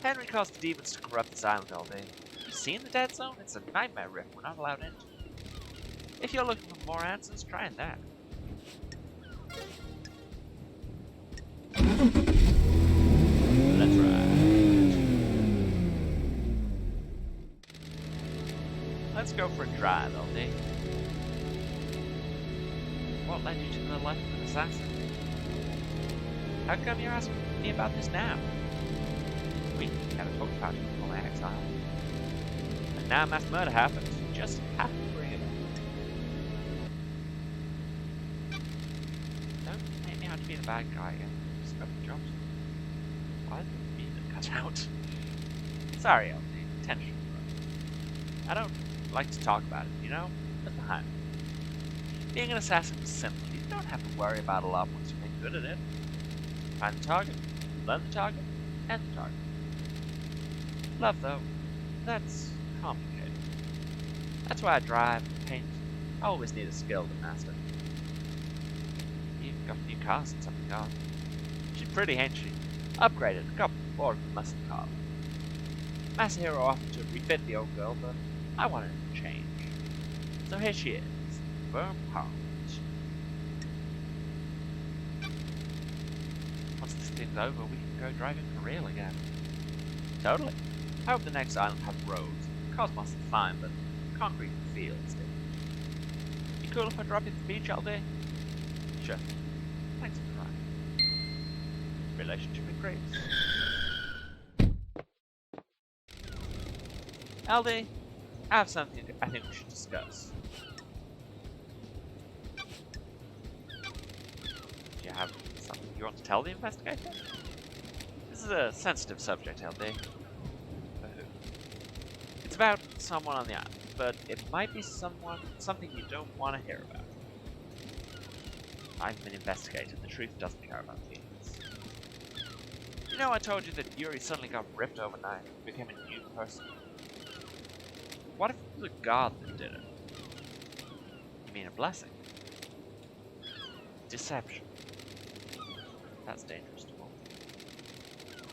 Henry caused the demons to corrupt this island, LD. Have you seen the Dead Zone? It's a nightmare rift we're not allowed into. If you're looking for more answers, try that. Let's ride. Let's go for a drive, LD. What led you to the life of an assassin? How come you're asking me about this now? We never talked about it before my exile. And now mass murder happens. You just have to bring it up. Don't make me out to be the bad guy again. Just got the jobs. Why did the meter cut out? Sorry, LD. Intentional. I don't like to talk about it, you know? But behind it. Being an assassin is simple. You don't have to worry about a lot once you get good at it. Find the target, learn the target, and the target. Love, though, that's complicated. That's why I drive and paint. I always need a skill to master. You've got a new car since I've been gone. She's pretty, ain't she? Upgraded a couple more of the muscle car. Masahiro offered to refit the old girl, but I wanted to change. So here she is, firm heart. Once this thing's over, we can go driving for real again. Totally. I hope the next island has roads. Cosmos is fine, but concrete fields. You cool if I drop you at the beach all day? Sure. Thanks for trying. Relationship increase. LD, I have something I think we should discuss. Do you have something you want to tell the investigator? This is a sensitive subject, LD. For who? It's about someone on the island. but it might be something you don't want to hear about. I've been investigating. The truth doesn't care about feelings. You know, I told you that Yuri suddenly got ripped overnight and became a new person. What if it was a god that did it? You mean a blessing? Deception. That's dangerous to all.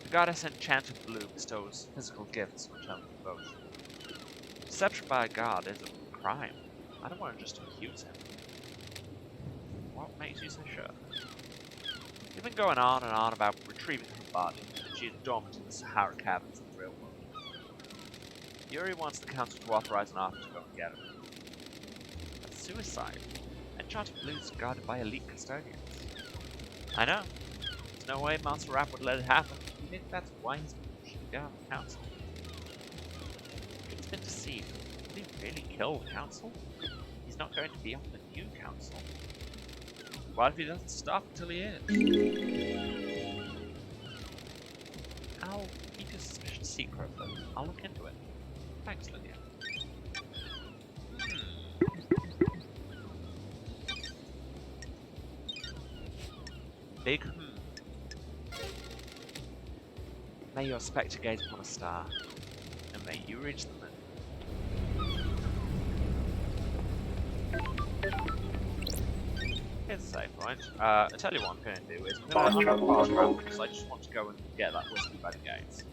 The goddess enchanted blue bestows physical gifts in return for both. Deception by a god is a crime. I don't want to just accuse him. What makes you so sure? You've been going on and on about retrieving her body, and she is dormant in the Sahara caverns of the real world. Yuri wants the council to authorize an army to go and get her. That's suicide. Enchanted Blue is guarded by elite custodians. I know. There's no way Master Rapp would let it happen. I think that's why he's been pushing down the council. He's been deceived. Did he really kill the council? He's not going to be on the new council. What if he doesn't stop until he is? I'll keep your suspicion secret, but I'll look into it. Thanks, Lydia. Big May your spectre gaze upon a star, and may you reach the moon. Here's a save point. I tell you what I'm going to do is I'm going to fast travel because I just want to go and get that whiskey by the gates.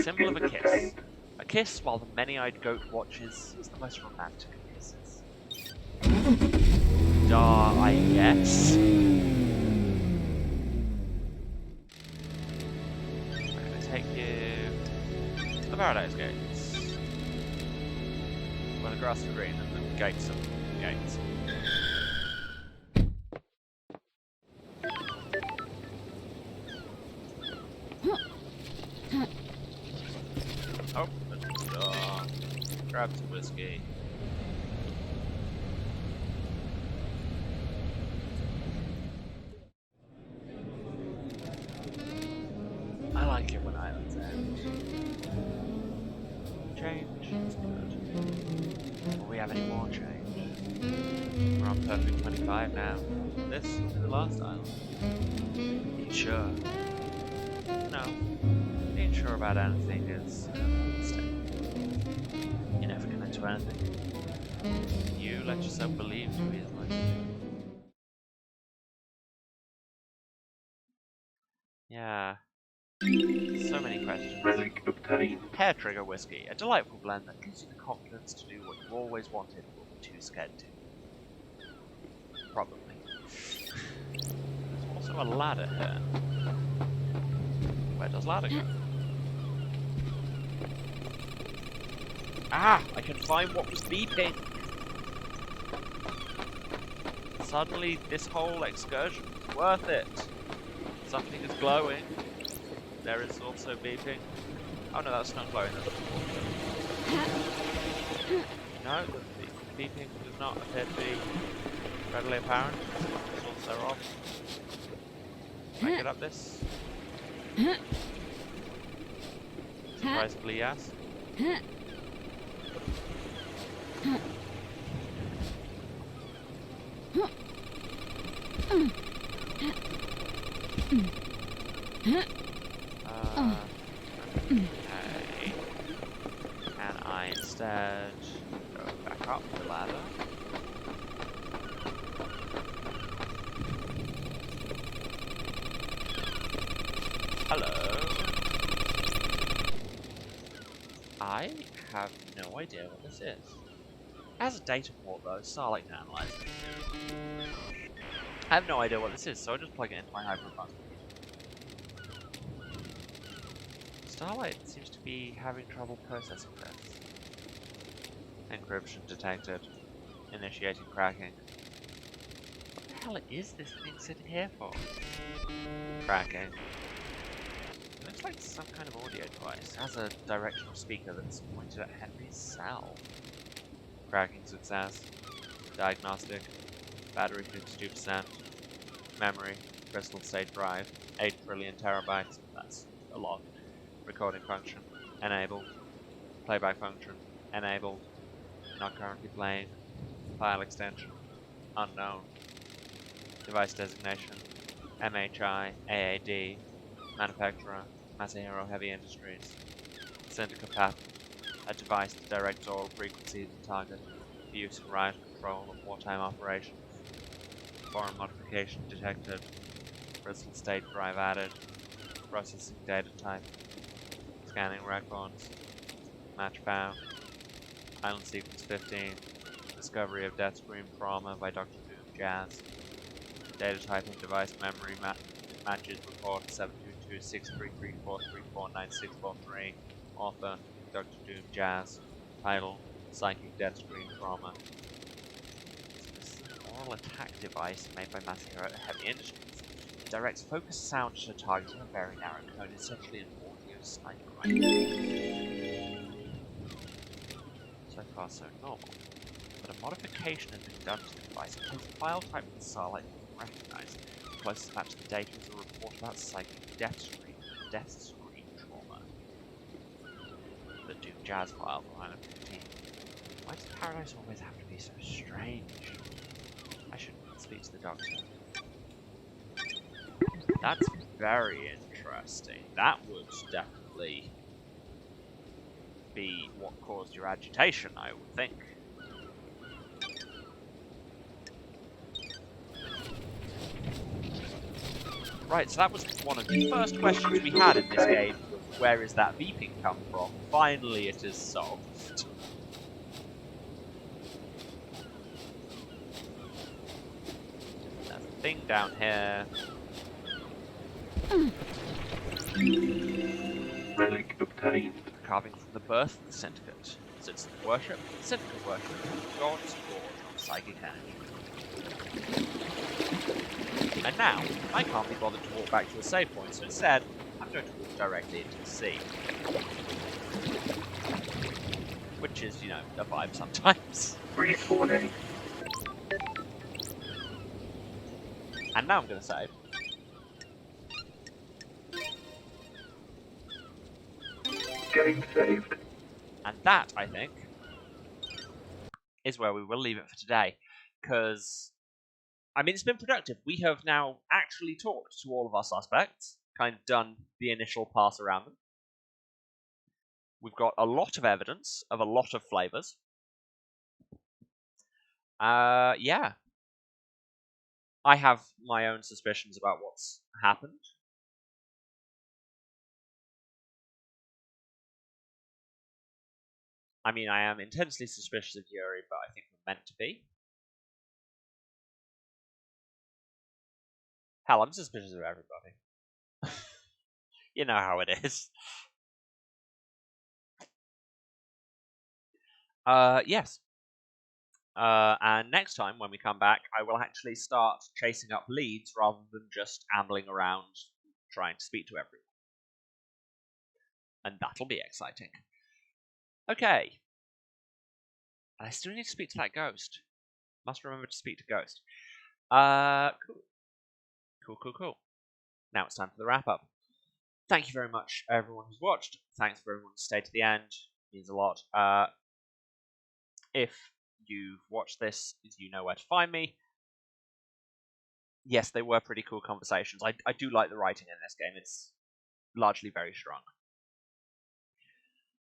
Symbol of a kiss. A kiss while the many-eyed goat watches is the most romantic of kisses. Duh, I guess. I'm going to take you to the Paradise Gates. Where the grass is green and the gates are gates. Open the door. Grab some whiskey. I like it when islands end. Change is good. Will we have any more change? We're on perfect 25 now. This is the last island. Are you sure? No. Being sure about anything is a mistake. You never commit to anything. You let yourself believe too easily. Yeah. So many questions. Hair Trigger Whiskey, a delightful blend that gives you the confidence to do what you always wanted but were too scared to. Probably. There's also a ladder here. Where does ladder go? Ah! I can find what was beeping! Suddenly, this whole excursion was worth it. Something is glowing. There is also beeping. Oh no, that's not glowing. That's no, the beeping does not appear to be readily apparent. It's also off. Can I get up this? Surprisingly, yes. Okay. Can I instead go back up the ladder? Hello. I have no idea what this is. As a data port though, Starlight can analyze it. I have no idea what this is, so I'll just plug it into my hyper-advanced computer. Starlight seems to be having trouble processing this. Encryption detected. Initiating cracking. What the hell is this thing sitting here for? Cracking. Looks like some kind of audio device. It has a directional speaker that's pointed at Henry's cell. Cracking success. Diagnostic. Battery 52%. Memory. Crystal state drive. 8 trillion terabytes. That's a lot. Recording function. Enabled. Playback function enabled. Not currently playing. File extension unknown. Device designation MHI AAD. Manufacturer Masahiro Heavy Industries. Syndicate patent. A device that directs all frequencies and target for use in riot control of wartime operations. Foreign modification detected. Crystal state drive added. Processing data type. Scanning records. Match found. Island sequence 15. Discovery of death screen trauma by Dr. Doom Jazz. Data type and device memory matches report 722-633-434-9643. Author Dr. Doom Jazz. Title Psychic Death Screen Trauma. This is an oral attack device made by Masahiro Heavy Industries. It directs focused sound to a target in a very narrow cone, essentially an audio sniper rifle. So far so normal. But a modification has been done to the device in case the file type of the starlight is recognized. The closest match to the data is a report about psychic death screen trauma. The Doom Jazz file from Island 15. Why does Paradise always have to be so strange? I should speak to the doctor. That's very interesting. That would definitely be what caused your agitation, I would think. Right, so that was one of the first questions we had in this game. Where is that beeping come from? Finally it is solved. There's a thing down here. Relic obtained. A carving from the birth of the Syndicate. Since worship, Syndicate worship, God's forge on psychic energy. And now, I can't be bothered to walk back to a save point, so instead, I'm going to walk directly into the sea. Which is, you know, a vibe sometimes. Brief warning. And now I'm going to save. Game saved. And that, I think, is where we will leave it for today. Because, I mean, it's been productive. We have now actually talked to all of our suspects, kind of done the initial pass around them. We've got a lot of evidence of a lot of flavors. Yeah. I have my own suspicions about what's happened. I mean, I am intensely suspicious of Yuri, but I think we're meant to be. Hell, I'm suspicious of everybody. You know how it is. Yes. And next time when we come back, I will actually start chasing up leads rather than just ambling around trying to speak to everyone. And that'll be exciting. Okay. And I still need to speak to that ghost. Must remember to speak to Ghost. Cool. Now it's time for the wrap-up. Thank you very much, everyone who's watched. Thanks for everyone who stayed to the end. It means a lot. If you've watched this, you know where to find me. Yes, they were pretty cool conversations. I do like the writing in this game. It's largely very strong.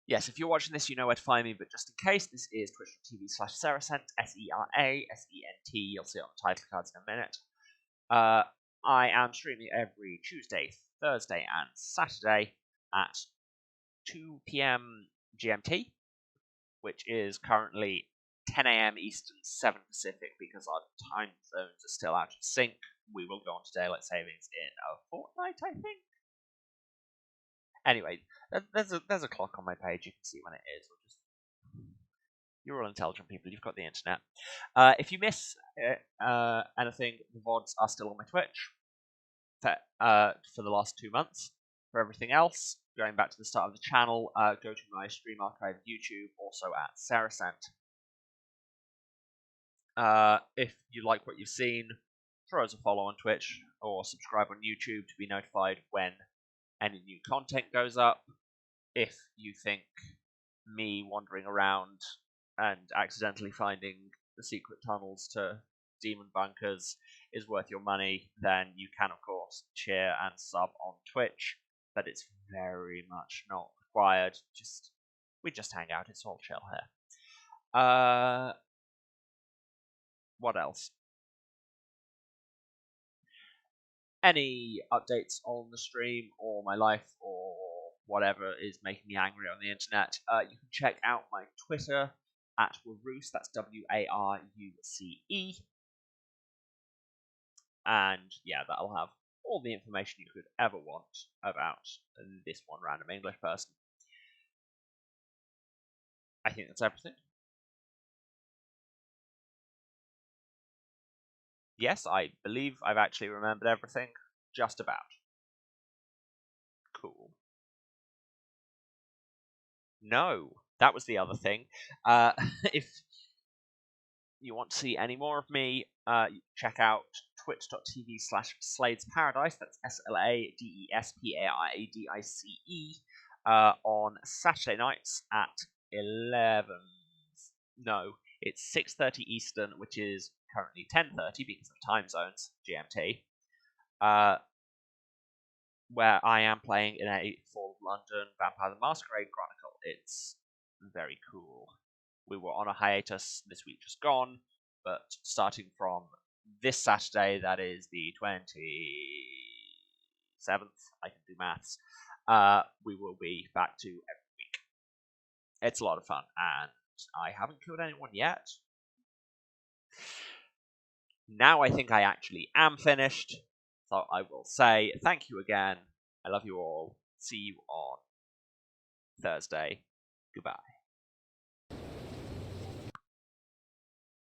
Yes, if you're watching this, you know where to find me, but just in case, this is twitch.tv/Serasent, S-E-R-A-S-E-N-T. You'll see it on the title cards in a minute. I am streaming every Tuesday, Thursday, and Saturday at 2 p.m. GMT, which is currently 10 a.m. Eastern, 7 Pacific, because our time zones are still out of sync. We will go on to daylight savings in a fortnight, I think. Anyway, there's a clock on my page. You can see when it is. You're all intelligent people. You've got the internet. If you miss anything, the VODs are still on my Twitch for the last 2 months. For everything else, going back to the start of the channel, go to my stream archive on YouTube, also at Serasent. If you like what you've seen, throw us a follow on Twitch or subscribe on YouTube to be notified when any new content goes up. If you think me wandering around and accidentally finding the secret tunnels to demon bunkers is worth your money, then you can, of course, cheer and sub on Twitch. But it's very much not required. We just hang out. It's all chill here. What else? Any updates on the stream or my life or whatever is making me angry on the internet, you can check out my Twitter at Waruce, that's Waruce, and yeah, that'll have all the information you could ever want about this one random English person. I think that's everything. Yes, I believe I've actually remembered everything, just about. Cool. No, that was the other thing. If you want to see any more of me, check out twitch.tv/SladesParadise, that's SLADESPARADICE, on Saturday nights at 11. No, it's 6:30 Eastern, which is currently 10:30 because of time zones, GMT, where I am playing in a Fall of London Vampire the Masquerade Chronicle. It's very cool. We were on a hiatus this week just gone, but starting from this Saturday, that is the 27th, I can do maths, we will be back to every week. It's a lot of fun, and I haven't killed anyone yet. Now I think I actually am finished, so I will say thank you again. I love you all. See you on Thursday. Goodbye.